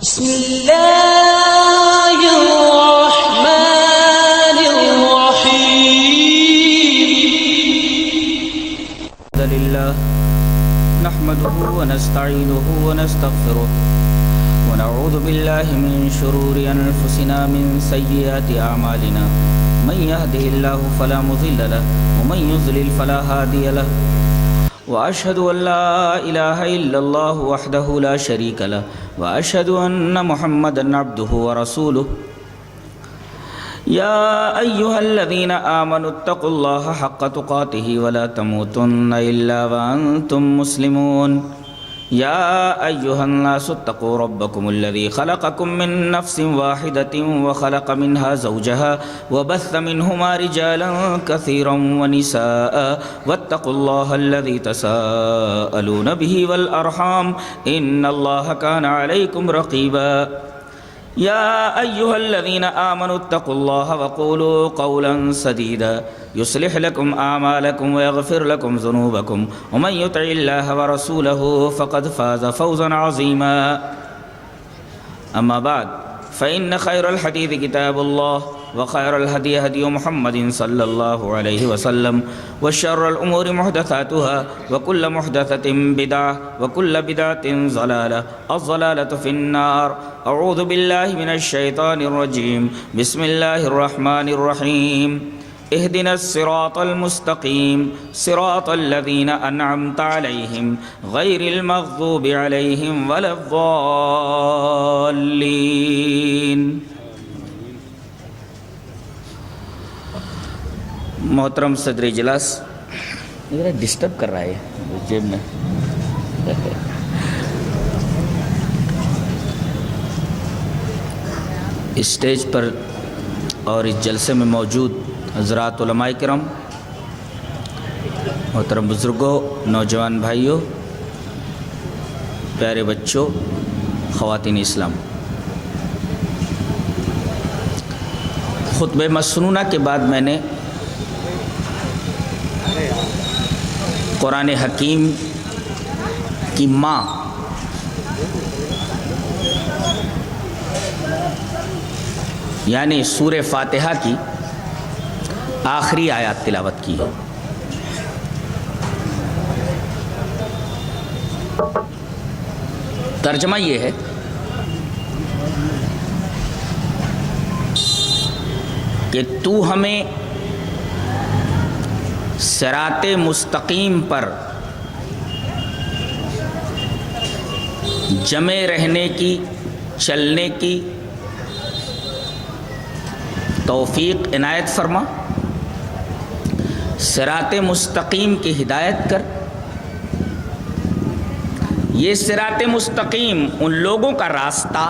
بسم اللہ الرحمن الرحیم الحمد للہ نحمده ونستعینه ونستغفره ونعوذ باللہ من شرور انفسنا من سیئات اعمالنا من يهده الله فلا مضل له ومن يضلل فلا هادي له واشهد ان لا اله الا الله وحده لا شريك له واشهد ان محمدا عبده ورسوله يا ايها الذين امنوا اتقوا الله حق تقاته ولا تموتن الا وانتم مسلمون يا ايها الناس اتقوا ربكم الذي خلقكم من نفس واحدة وخلق منها زوجها وبث منهما رجالا كثيرا ونساء واتقوا الله الذي تساءلون به والأرحام إن الله كان عليكم رقيبا يا أيها الذين آمنوا اتقوا الله وقولوا قولا سديدا يصلح لكم أعمالكم ويغفر لكم ذنوبكم ومن يطع الله ورسوله فقد فاز فوزا عظيما أما بعد فإن خير الحديث كتاب الله وخير الهدي هدي محمد صلى الله عليه وسلم وشر الأمور محدثاتها وكل محدثة بدعة وكل بدعة ضلالة الضلالة في النار أعوذ بالله من الشيطان الرجيم بسم الله الرحمن الرحيم اهدنا الصراط المستقيم صراط الذين أنعمت عليهم غير المغضوب عليهم ولا الضالين محترم صدر اجلاس ذرا ڈسٹرب کر رہا ہے جیب میں اسٹیج پر اور اس جلسے میں موجود حضرات علماء کرام، محترم بزرگوں، نوجوان بھائیوں، پیارے بچوں، خواتین اسلام، خطبہ مسنونہ کے بعد میں نے قرآن حکیم کی ماں یعنی سورہ فاتحہ کی آخری آیات تلاوت کی ہے۔ ترجمہ یہ ہے کہ تو ہمیں صراط مستقیم پر جمے رہنے کی، چلنے کی توفیق عنایت فرما، صراط مستقیم کی ہدایت کر۔ یہ صراط مستقیم ان لوگوں کا راستہ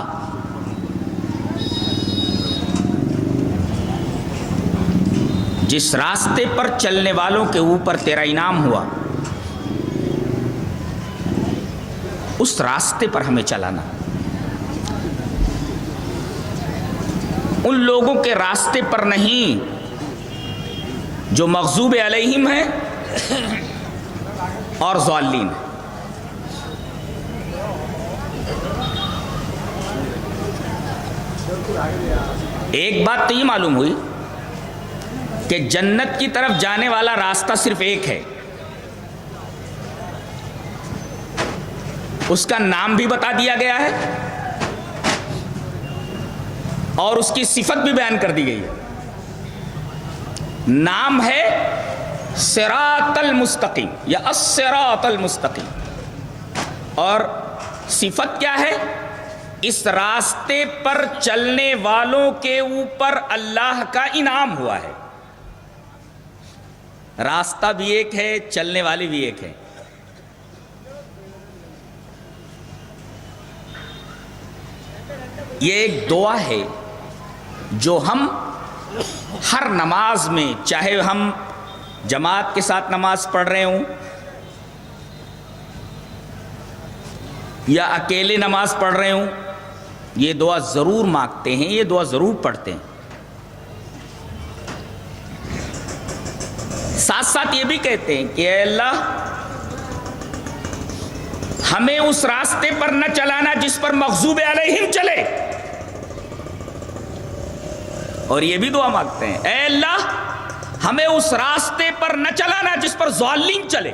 جس راستے پر چلنے والوں کے اوپر تیرا انعام ہوا، اس راستے پر ہمیں چلانا، ان لوگوں کے راستے پر نہیں جو مغضوب علیہم ہیں اور ضالین ہیں۔ ایک بات تو یہ معلوم ہوئی کہ جنت کی طرف جانے والا راستہ صرف ایک ہے، اس کا نام بھی بتا دیا گیا ہے اور اس کی صفت بھی بیان کر دی گئی ہے۔ نام ہے صراط المستقیم یا الصراط المستقیم، اور صفت کیا ہے؟ اس راستے پر چلنے والوں کے اوپر اللہ کا انعام ہوا ہے۔ راستہ بھی ایک ہے، چلنے والے بھی ایک ہے۔ یہ ایک دعا ہے جو ہم ہر نماز میں، چاہے ہم جماعت کے ساتھ نماز پڑھ رہے ہوں یا اکیلے نماز پڑھ رہے ہوں، یہ دعا ضرور مانگتے ہیں، یہ دعا ضرور پڑھتے ہیں۔ ساتھ ساتھ یہ بھی کہتے ہیں کہ اے اللہ ہمیں اس راستے پر نہ چلانا جس پر مغضوب علیہم چلے. اور یہ بھی دعا مانگتے ہیں اے اللہ ہمیں اس راستے پر نہ چلانا جس پر ضالین چلے.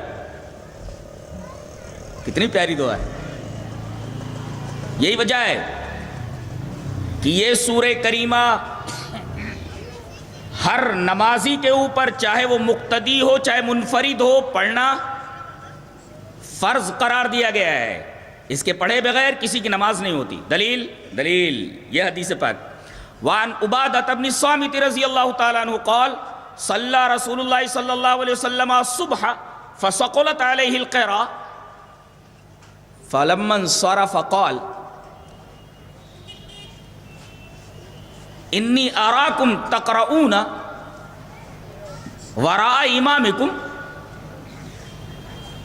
کتنی پیاری دعا ہے. یہی وجہ ہے کہ یہ سورہ کریمہ ہر نمازی کے اوپر چاہے وہ مقتدی ہو چاہے منفرد ہو پڑھنا فرض قرار دیا گیا ہے. اس کے پڑھے بغیر کسی کی نماز نہیں ہوتی. دلیل یہ حدیث پاک. وعن عبادہ بن الصامت رضی اللہ تعالیٰ عنہ قال صلی رسول اللہ صلی اللہ علیہ وسلم الصبح فثقلت علیہ القراء فلما انصرف قال انی اراکم تقرؤون وراء امامکم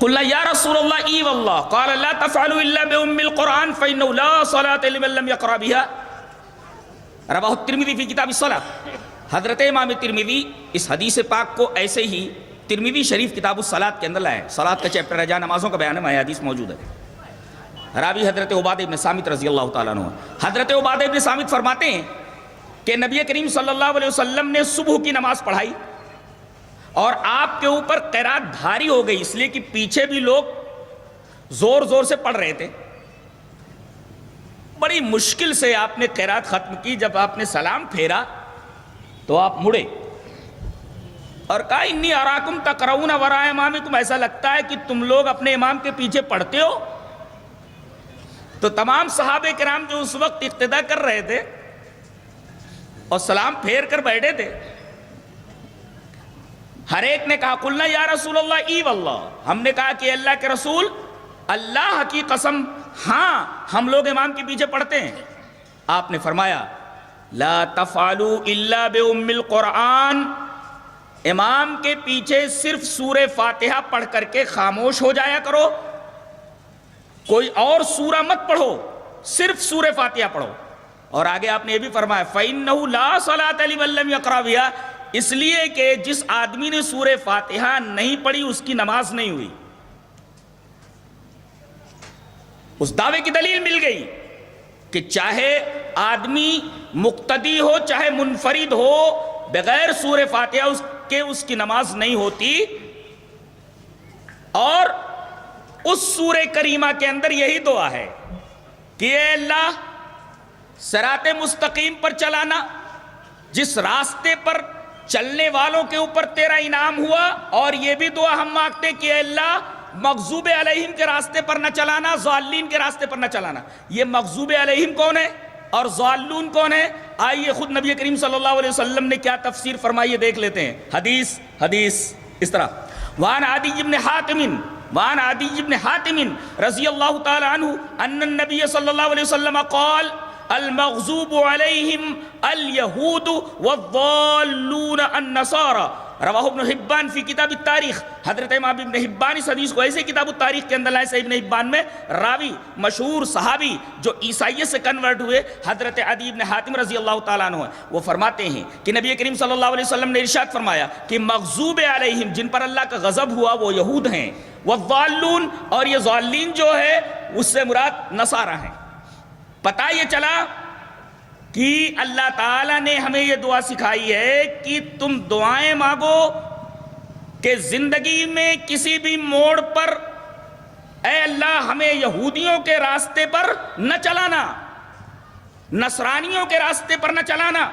قلنا یا رسول اللہ ای واللہ قال لا تفعلوا الا بام القرآن فانه لا صلاة لمن لم يقرأ بها رواہ الترمذی فی کتاب الصلاۃ. حضرت امام ترمذی اس حدیث پاک کو ایسے ہی ترمذی شریف کتاب الصلاۃ کے اندر لائے. صلاۃ کا چیپٹر ہے جہاں نمازوں کا بیان ہے, وہاں حدیث موجود ہے. راوی حضرت عبادہ بن صامت رضی اللہ تعالیٰ عنہ. حضرت عبادہ بن صامت فرماتے ہیں کہ نبی کریم صلی اللہ علیہ وسلم نے صبح کی نماز پڑھائی اور آپ کے اوپر قرات بھاری ہو گئی, اس لیے کہ پیچھے بھی لوگ زور زور سے پڑھ رہے تھے. بڑی مشکل سے آپ نے قرات ختم کی. جب آپ نے سلام پھیرا تو آپ مڑے اور کہا انی اراکم تقرؤون وراء امامکم, ایسا لگتا ہے کہ تم لوگ اپنے امام کے پیچھے پڑھتے ہو. تو تمام صحابہ کرام جو اس وقت اقتدا کر رہے تھے اور سلام پھیر کر بیٹھے تھے, ہر ایک نے کہا قلنا یا رسول اللہ ای واللہ, ہم نے کہا کہ اللہ کے رسول اللہ کی قسم ہاں ہم لوگ امام کے پیچھے پڑھتے ہیں. آپ نے فرمایا لا تفعلوا الا بام القرآن, امام کے پیچھے صرف سورہ فاتحہ پڑھ کر کے خاموش ہو جایا کرو, کوئی اور سورہ مت پڑھو, صرف سورہ فاتحہ پڑھو. اور آگے آپ نے یہ بھی فرمایا فإنہ لا صلاۃ لمن لم یقرأ بها, اس لیے کہ جس آدمی نے سورہ فاتحہ نہیں پڑھی اس کی نماز نہیں ہوئی. اس دعوے کی دلیل مل گئی کہ چاہے آدمی مقتدی ہو چاہے منفرد ہو, بغیر سورہ فاتحہ اس کی نماز نہیں ہوتی. اور اس سورہ کریمہ کے اندر یہی دعا ہے کہ اے اللہ صراط مستقیم پر چلانا, جس راستے پر چلنے والوں کے اوپر تیرا انعام ہوا. اور یہ بھی دعا ہم مانگتے کہ اے اللہ مغضوب علیہم کے راستے پر نہ چلانا, ضالین کے راستے پر نہ چلانا. یہ مغضوب علیہم کون ہے اور ضالون کون ہے؟ آئیے خود نبی کریم صلی اللہ علیہ وسلم نے کیا تفسیر فرمائی دیکھ لیتے ہیں. حدیث اس طرح وعن عدی بن حاتم رضی اللہ تعالی عنہ ان النبی صلی اللہ علیہ وسلم قال المغضوب علیہم الیہود والضالون النصارى. رواہ ابن حبان فی کتاب التاریخ. حضرت امام ابن حبان اس حدیث کو ایسے کتاب التاریخ کے اندر لائے. صحیح ابن حبان میں راوی مشہور صحابی جو عیسائیت سے کنورٹ ہوئے حضرت عدی بن حاتم رضی اللہ تعالیٰ عنہ, وہ فرماتے ہیں کہ نبی کریم صلی اللہ علیہ وسلم نے ارشاد فرمایا کہ مغضوب علیہم جن پر اللہ کا غضب ہوا وہ یہود ہیں, والضالون اور یہ ضالین جو ہے اس سے مراد نصارہ ہیں. پتہ یہ چلا کہ اللہ تعالیٰ نے ہمیں یہ دعا سکھائی ہے کہ تم دعائیں مانگو کہ زندگی میں کسی بھی موڑ پر اے اللہ ہمیں یہودیوں کے راستے پر نہ چلانا, نصرانیوں کے راستے پر نہ چلانا.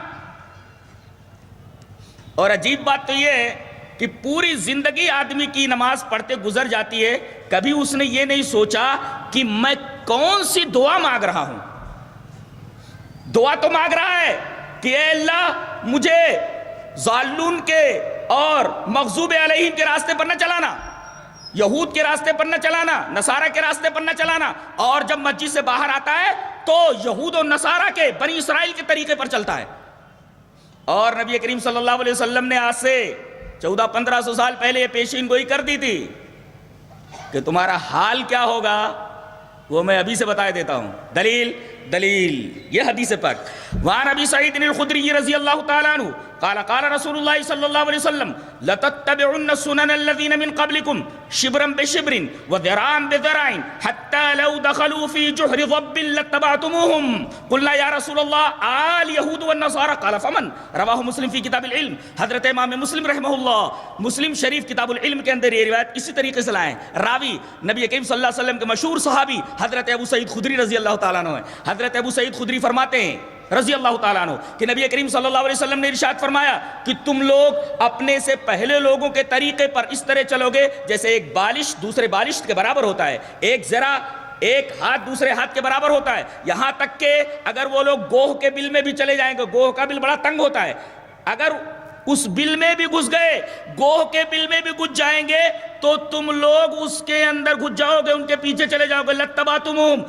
اور عجیب بات تو یہ ہے کہ پوری زندگی آدمی کی نماز پڑھتے گزر جاتی ہے, کبھی اس نے یہ نہیں سوچا کہ میں کون سی دعا مانگ رہا ہوں. دعا تو مانگ رہا ہے کہ اے اللہ مجھے ضالون کے اور مغضوب علیہم کے راستے پر نہ چلانا, یہود کے راستے پر نہ چلانا, نصارہ کے راستے پر نہ چلانا. اور جب مسجد سے باہر آتا ہے تو یہود و نصارہ کے بنی اسرائیل کے طریقے پر چلتا ہے. اور نبی کریم صلی اللہ علیہ وسلم نے آج سے 1400-1500 سال پہلے یہ پیشین گوئی کر دی تھی کہ تمہارا حال کیا ہوگا, وہ میں ابھی سے بتا دیتا ہوں. دلیل یہ حدیث پاک. وعن ابی سعید الخدری رضی اللہ تعالیٰ عنہ قال قال رسول اللہ صلی اللہ علیہ وسلم لتتبعن سنن الذین من قبلکم شبرا بشبر وذراعا بذراع حتى لو دخلوا في جحر ضب لاتبعتموهم قلنا یا رسول اللہ اليہود والنصارى قال فمن رواہ مسلم فی کتاب العلم. حضرت امام مسلم رحمہ اللہ مسلم شریف کتاب العلم کے اندر یہ روایت اسی طریقے سے لائے. راوی نبی کریم صلی اللہ علیہ وسلم کے مشہور صحابی حضرت ابو سعید خدری رضی اللہ تعالیٰ عنہ ہیں. حضرت ابو سعید خدری فرماتے ہیں رضی اللہ تعالیٰ عنہ کہ نبی کریم صلی اللہ علیہ وسلم نے ارشاد فرمایا کہ تم لوگ اپنے سے پہلے لوگوں کے طریقے پر اس طرح چلو گے جیسے ایک بالش دوسرے بالش کے برابر ہوتا ہے, ایک ذرا ایک ہاتھ دوسرے ہاتھ کے برابر ہوتا ہے. یہاں تک کہ اگر وہ لوگ گوہ کے بل میں بھی چلے جائیں گے, گوہ کا بل بڑا تنگ ہوتا ہے, اگر اس بل میں بھی گھس گئے, گوہ کے بل میں بھی گھس جائیں گے تو تم لوگ اس کے اندر گھس جاؤ گے, ان کے پیچھے چلے جاؤ گے. لتبعتموہم.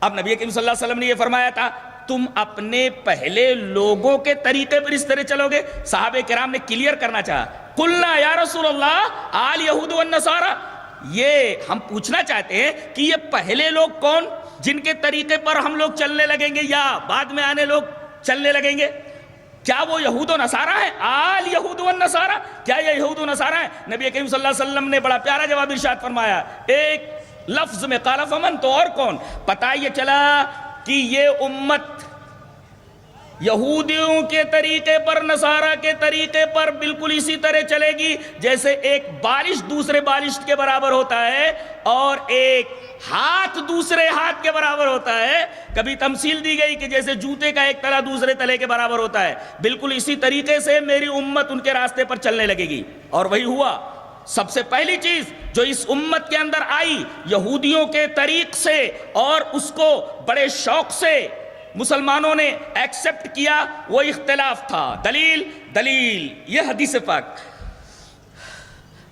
اب نبی کریم صلی اللہ علیہ وسلم نے یہ فرمایا تھا تم اپنے پہلے لوگوں کے طریقے پر اس طرح چلو گے. صحابہ کرام نے کلیئر کرنا چاہا. قلنا یا رسول اللہ الیہود والنصارى, یہ ہم پوچھنا چاہتے ہیں کہ یہ پہلے لوگ کون جن کے طریقے پر ہم لوگ چلنے لگیں گے یا بعد میں آنے لوگ چلنے لگیں گے؟ کیا وہ یہود و نصارہ ہیں؟ الیہود والنصارى, کیا یہ یہود و نصارہ ہیں؟ نبی کریم صلی اللہ علیہ وسلم نے بڑا پیارا جواب ارشاد فرمایا ایک لفظ میں, قال فمن, تو اور کون؟ پتہ یہ چلا کہ یہ امت یہودیوں کے طریقے پر نصارہ کے طریقے پر بالکل اسی طرح چلے گی جیسے ایک بالش دوسرے بالش کے برابر ہوتا ہے اور ایک ہاتھ دوسرے ہاتھ کے برابر ہوتا ہے. کبھی تمثیل دی گئی کہ جیسے جوتے کا ایک تلا دوسرے تلے کے برابر ہوتا ہے. بالکل اسی طریقے سے میری امت ان کے راستے پر چلنے لگے گی. اور وہی ہوا. سب سے پہلی چیز جو اس امت کے اندر آئی یہودیوں کے طریق سے اور اس کو بڑے شوق سے مسلمانوں نے ایکسپٹ کیا, وہ اختلاف تھا. دلیل یہ حدیث پاک.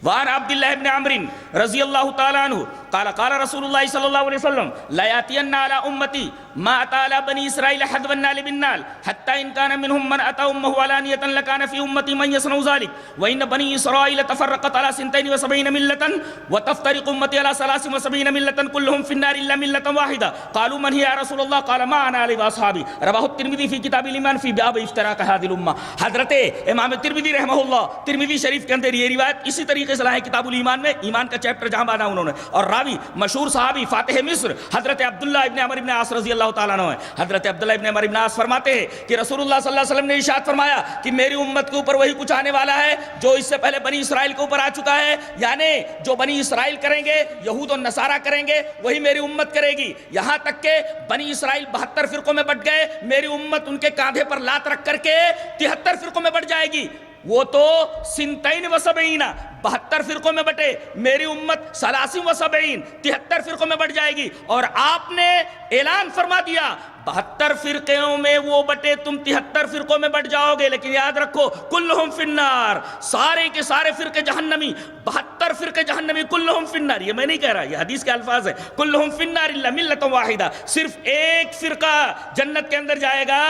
وعن عبداللہ ابن عمرو رضی اللہ تعالیٰ عنہ قال قال رسول اللہ صلی اللہ علیہ وسلم لا یاتین علی امتی ما اتی علی بنی اسرائیل حذو النال بالنال حتی ان کان منهم من اتی امه علانیۃ لکان فی امتی من یصنع ذلک وان بنی اسرائیل تفرقت علی 72 ملة وتفترق امتی علی 73 ملة كلهم في النار الا ملة واحدة قالوا من هي يا رسول الله قال ما انا علی واصحابی. رواہ الترمذی فی کتاب الایمان فی باب افتراق هذه الامة. حضرت امام ترمذی رحمہ اللہ ترمذی شریف کے اندر یہ روایت اسی طریقے سے لائے کتاب الایمان میں, ایمان کا چیپٹر جہاں باندھا انہوں نے. اور راوی مشہور صحابی فاتح مصر حضرت عبداللہ ابن عمرو ابن عاص رضی اللہ تعالیٰ عنہ ہیں. حضرت عبداللہ ابن عمرو ابن عاص فرماتے ہیں کہ رسول اللہ صلی اللہ علیہ وسلم نے ارشاد فرمایا کہ میری امت کے اوپر وہی کچھ آنے والا ہے جو اس سے پہلے بنی اسرائیل کے اوپر آ چکا ہے, یعنی جو بنی اسرائیل کریں گے یہود و نصارہ کریں گے وہی میری امت کرے گی. یہاں تک کہ بنی اسرائیل 72 فرقوں میں بٹ گئے, میری امت ان کے کاندھے پر لات رکھ کر کے 73 فرقوں میں بٹ جائے گی. وہ تو 72 فرقوں میں بٹے, میری امت 73 فرقوں میں بٹ جائے گی. اور آپ نے اعلان فرما دیا 72 فرقوں میں وہ بٹے, تم 73 فرقوں میں بٹ جاؤ گے, لیکن یاد رکھو کلہم فی النار, سارے کے سارے فرقے جہنمی, 72 فرقے جہنمی, کلہم فی النار. یہ میں نہیں کہہ رہا, یہ حدیث کے الفاظ ہیں. کلہم فی النار الا ملۃ واحدہ, صرف ایک فرقہ جنت کے اندر جائے گا.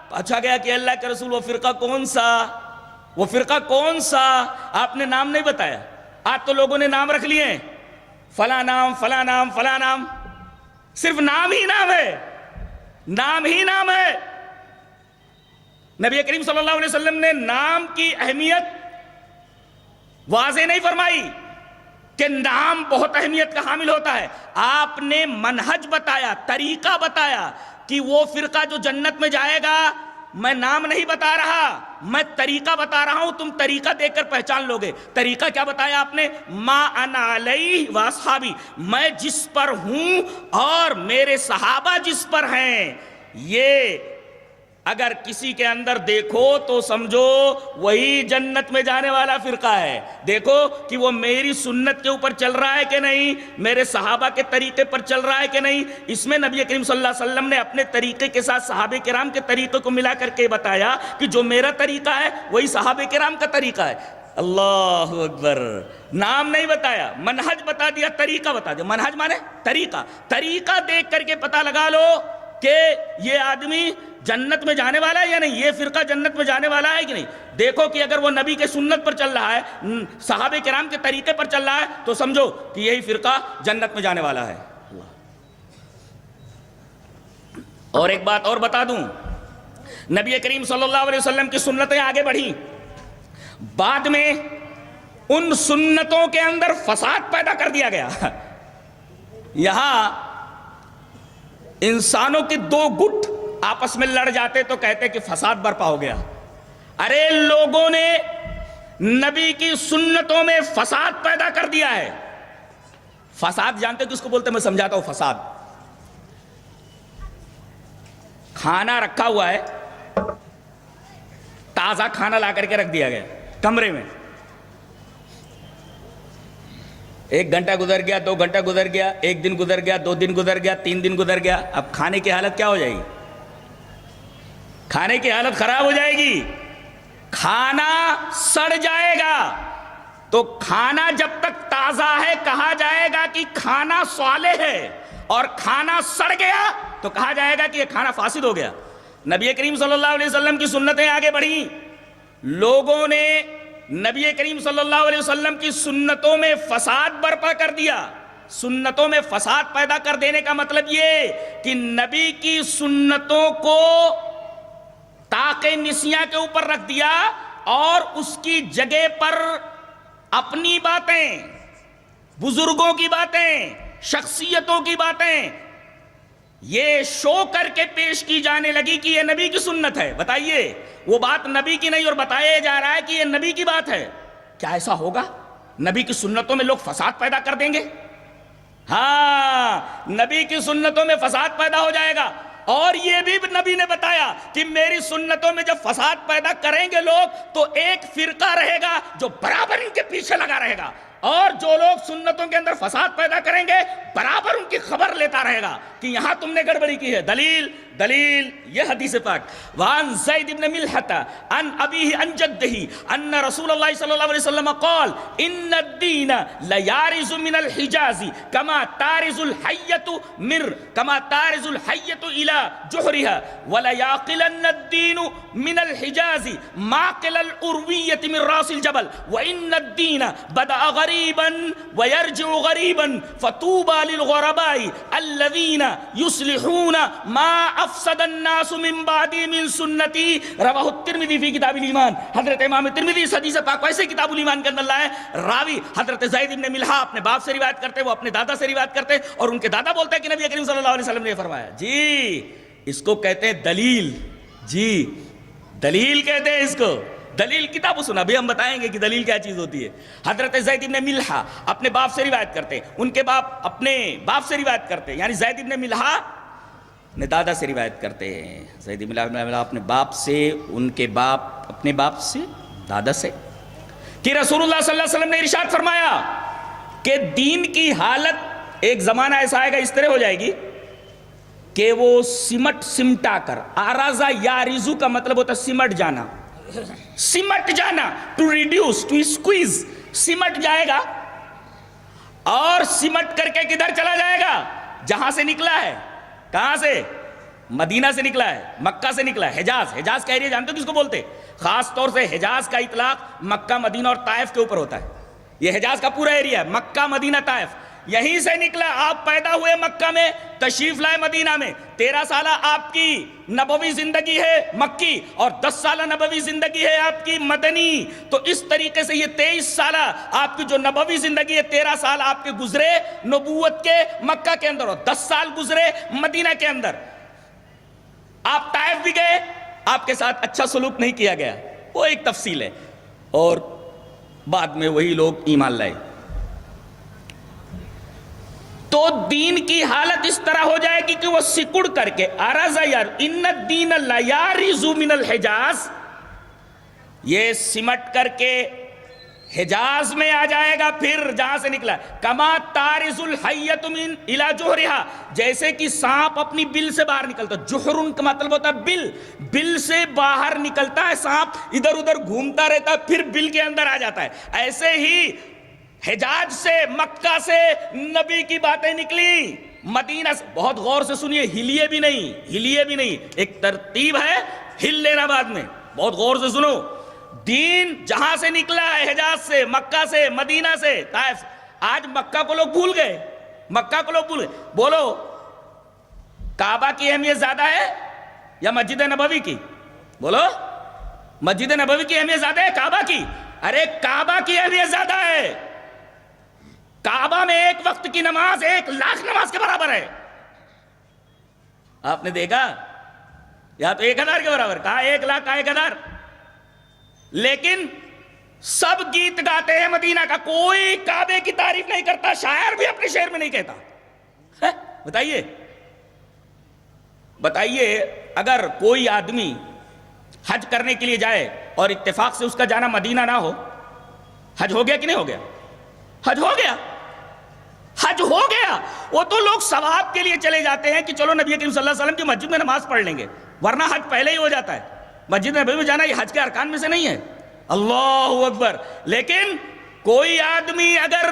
پوچھا گیا کہ اللہ کے رسول وہ فرقہ کون سا, وہ فرقہ کون سا؟ آپ نے نام نہیں بتایا. آج تو لوگوں نے نام رکھ لیے ہیں, فلاں نام فلاں نام فلاں نام, صرف نام ہی نام ہے, نام ہی نام ہے. نبی کریم صلی اللہ علیہ وسلم نے نام کی اہمیت واضح نہیں فرمائی کہ نام بہت اہمیت کا حامل ہوتا ہے. آپ نے منہج بتایا, طریقہ بتایا کہ وہ فرقہ جو جنت میں جائے گا, میں نام نہیں بتا رہا, میں طریقہ بتا رہا ہوں, تم طریقہ دیکھ کر پہچان لوگے. طریقہ کیا بتایا آپ نے؟ ما انا علیہ واصحابی, میں جس پر ہوں اور میرے صحابہ جس پر ہیں. یہ اگر کسی کے اندر دیکھو تو سمجھو وہی جنت میں جانے والا فرقہ ہے. دیکھو کہ وہ میری سنت کے اوپر چل رہا ہے کہ نہیں, میرے صحابہ کے طریقے پر چل رہا ہے کہ نہیں. اس میں نبی کریم صلی اللہ علیہ وسلم نے اپنے طریقے کے ساتھ صحابہ کرام کے طریقے کو ملا کر کے بتایا کہ جو میرا طریقہ ہے وہی صحابہ کرام کا طریقہ ہے. اللہ اکبر. نام نہیں بتایا, منہج بتا دیا, طریقہ بتا دیا. منہج مانے طریقہ. طریقہ دیکھ کر کے پتہ لگا لو کہ یہ آدمی جنت میں جانے والا ہے یا نہیں, یہ فرقہ جنت میں جانے والا ہے کہ نہیں. دیکھو کہ اگر وہ نبی کے سنت پر چل رہا ہے, صحابہ کرام کے طریقے پر چل رہا ہے, تو سمجھو کہ یہی فرقہ جنت میں جانے والا ہے. اور ایک بات اور بتا دوں, نبی کریم صلی اللہ علیہ وسلم کی سنتیں آگے بڑھی، بعد میں ان سنتوں کے اندر فساد پیدا کر دیا گیا. یہاں انسانوں کے دو گٹ آپس میں لڑ جاتے تو کہتے کہ فساد برپا ہو گیا. ارے لوگوں نے نبی کی سنتوں میں فساد پیدا کر دیا ہے. فساد جانتے کس کو بولتے ہیں؟ میں سمجھاتا ہوں. فساد، کھانا رکھا ہوا ہے، تازہ کھانا لا کر کے رکھ دیا گیا کمرے میں، 1 گھنٹہ گزر گیا، 2 گھنٹہ گزر گیا، 1 دن گزر گیا، 2 دن گزر گیا، 3 دن گزر گیا. اب کھانے کی حالت کیا ہو جائے گی؟ کھانے کی حالت خراب ہو جائے گی، کھانا سڑ جائے گا. تو کھانا جب تک تازہ ہے کہا جائے گا کہ کھانا صالح ہے، اور کھانا سڑ گیا تو کہا جائے گا کہ یہ کھانا فاسد ہو گیا. نبی کریم صلی اللہ علیہ وسلم کی سنتیں آگے بڑھیں، لوگوں نے نبی کریم صلی اللہ علیہ وسلم کی سنتوں میں فساد برپا کر دیا. سنتوں میں فساد پیدا کر دینے کا مطلب یہ کہ نبی کی سنتوں کو طاقِ نسیاں کے اوپر رکھ دیا، اور اس کی جگہ پر اپنی باتیں، بزرگوں کی باتیں، شخصیتوں کی باتیں یہ شو کر کے پیش کی جانے لگی کہ یہ نبی کی سنت ہے. بتائیے، وہ بات نبی کی نہیں اور بتایا جا رہا ہے کہ یہ نبی کی بات ہے. کیا ایسا ہوگا؟ نبی کی سنتوں میں لوگ فساد پیدا کر دیں گے؟ ہاں، نبی کی سنتوں میں فساد پیدا ہو جائے گا. اور یہ بھی نبی نے بتایا کہ میری سنتوں میں جب فساد پیدا کریں گے لوگ تو ایک فرقہ رہے گا جو برابر ان کے پیچھے لگا رہے گا، اور جو لوگ سنتوں کے اندر فساد پیدا کریں گے برابر ان کی خبر لیتا رہے گا کہ یہاں تم نے گڑبڑی کی ہے. دلیل یہ حدیث پاک. وعن زید بن ملحۃ عن ابیہ عن جدہ ان رسول اللہ صلی اللہ علیہ وسلم قال ان الدین لیارز من الحجاز کما تارز الحیۃ الى جحرها ولیعقلن الدین من الحجاز معقل العرویۃ من راس الجبل وان الدین بدأ غریبا ویرجع غریبا فطوبى للغرباء الذین یصلحون ما افسد الناس من بعدی من سنتی. رواہ الترمذی فی کتاب الایمان. حضرت امام ترمذی اس حدیث پاک کو ایسے کتاب الایمان کے اندر لائے. راوی حضرت زید بن ملحہ اپنے باپ سے روایت کرتے، وہ اپنے دادا سے روایت کرتے، اور ان کے دادا بولتے ہیں کہ نبی کریم صلی اللہ علیہ وسلم نے فرمایا. جی اس کو کہتے ہیں دلیل. جی دلیل کہتے ہیں اس کو. دلیل کتاب سنا بھی ہم بتائیں گے کہ دلیل کیا چیز ہوتی ہے. حضرت زید بن ملحہ اپنے باپ سے روایت کرتے، ان کے باپ اپنے باپ سے روایت کرتے، یعنی زید بن ملحہ اپنے دادا سے روایت کرتے ہیں. زید بن ملحہ اپنے باپ سے، ان کے باپ اپنے باپ سے، دادا سے، کہ رسول اللہ صلی اللہ علیہ وسلم نے ارشاد فرمایا کہ دین کی حالت ایک زمانہ ایسا آئے گا، اس طرح ہو جائے گی کہ وہ سمٹا کر، آرازہ یارزو کا مطلب ہوتا ہے سمٹ جانا، سمٹ جانا، ٹو ریڈیوس، ٹو اسکویز، سمٹ جائے گا. اور سمٹ کر کے کدھر چلا جائے گا؟ جہاں سے نکلا ہے. کہاں سے؟ مدینہ سے نکلا ہے، مکہ سے نکلا ہے. حجاز کا ایریا جانتے ہو کس کو بولتے؟ خاص طور سے حجاز کا اطلاق مکہ، مدینہ اور طائف کے اوپر ہوتا ہے. یہ حجاز کا پورا ایریا ہے، مکہ، مدینہ، طائف. یہیں سے نکلا. آپ پیدا ہوئے مکہ میں، تشریف لائے مدینہ میں. 13 سالہ آپ کی نبوی زندگی ہے مکی، اور 10 سالہ نبوی زندگی ہے آپ کی مدنی. تو اس طریقے سے یہ 23 سالہ آپ کی جو نبوی زندگی ہے، 13 سال آپ کے گزرے نبوت کے مکہ کے اندر، اور 10 سال گزرے مدینہ کے اندر. آپ طائف بھی گئے، آپ کے ساتھ اچھا سلوک نہیں کیا گیا، وہ ایک تفصیل ہے، اور بعد میں وہی لوگ ایمان لائے. تو دین کی حالت اس طرح ہو جائے گی کہ وہ سکڑ کر کے، آرازہ یار، ان الدین لیارز من الحجاز، یہ سمٹ کر کے حجاز میں آ جائے گا. پھر جہاں سے نکلا، کما تارز الحیۃ من الی جحرها، جیسے کہ سانپ اپنی بل سے باہر نکلتا. جحرن کا مطلب ہوتا ہے بل، بل سے باہر نکلتا ہے سانپ، ادھر ادھر گھومتا رہتا ہے، پھر بل کے اندر آ جاتا ہے. ایسے ہی حجاز سے، مکہ سے نبی کی باتیں نکلی، مدینہ سے. بہت غور سے سنیے، ہلیے بھی نہیں، ایک ترتیب ہے، ہل لینا بعد میں. بہت غور سے سنو. دین جہاں سے نکلا ہے، حجاز سے، مکہ سے، مدینہ سے، طائف سے. آج مکہ کو لوگ بھول گئے. بولو، کعبہ کی اہمیت زیادہ ہے یا مسجد نبوی کی؟ بولو، مسجد نبوی کی اہمیت زیادہ ہے کعبہ کی؟ ارے کعبہ کی اہمیت زیادہ ہے. کعبہ میں ایک وقت کی نماز 1,00,000 نماز کے برابر ہے. آپ نے دیکھا؟ یا تو 1,000 کے برابر، کہا 1,00,000 کہا 1,000. لیکن سب گیت گاتے ہیں مدینہ کا، کوئی کعبے کی تعریف نہیں کرتا، شاعر بھی اپنے شعر میں نہیں کہتا. بتائیے اگر کوئی آدمی حج کرنے کے لیے جائے اور اتفاق سے اس کا جانا مدینہ نہ ہو، حج ہو گیا کہ نہیں ہو گیا؟ حج ہو گیا، حج ہو گیا. وہ تو لوگ ثواب کے لیے چلے جاتے ہیں کہ چلو نبی کریم صلی اللہ علیہ وسلم کی مسجد میں نماز پڑھ لیں گے، ورنہ حج پہلے ہی ہو جاتا ہے. مسجد نبوی میں جانا یہ حج کے ارکان میں سے نہیں ہے. اللہ اکبر. لیکن کوئی آدمی اگر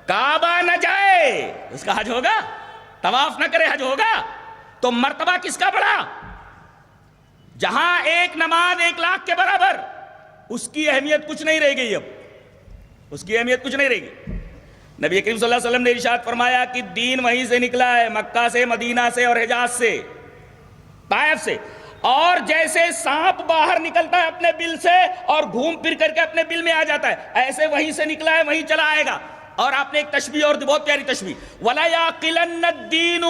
کعبہ نہ جائے اس کا حج ہوگا؟ طواف نہ کرے حج ہوگا؟ تو مرتبہ کس کا بڑا؟ جہاں ایک نماز 1,00,000 کے برابر، اس کی اہمیت کچھ نہیں رہ گئی. اب اس کی اہمیت کچھ نہیں رہ گئی. نبی کریم صلی اللہ علیہ وسلم نے ارشاد فرمایا کہ دین وہیں سے نکلا ہے، مکہ سے، مدینہ سے اور حجاز سے، طائف سے. اور جیسے سانپ باہر نکلتا ہے اپنے بل سے اور گھوم پھر کر کے اپنے بل میں آ جاتا ہے، ایسے وہیں سے نکلا ہے وہیں چلا آئے گا. اور آپ نے ایک تشبیہ اور بہت پیاری تشبیہ، وَلَا يَعْقِلَنَّ الدِّينُ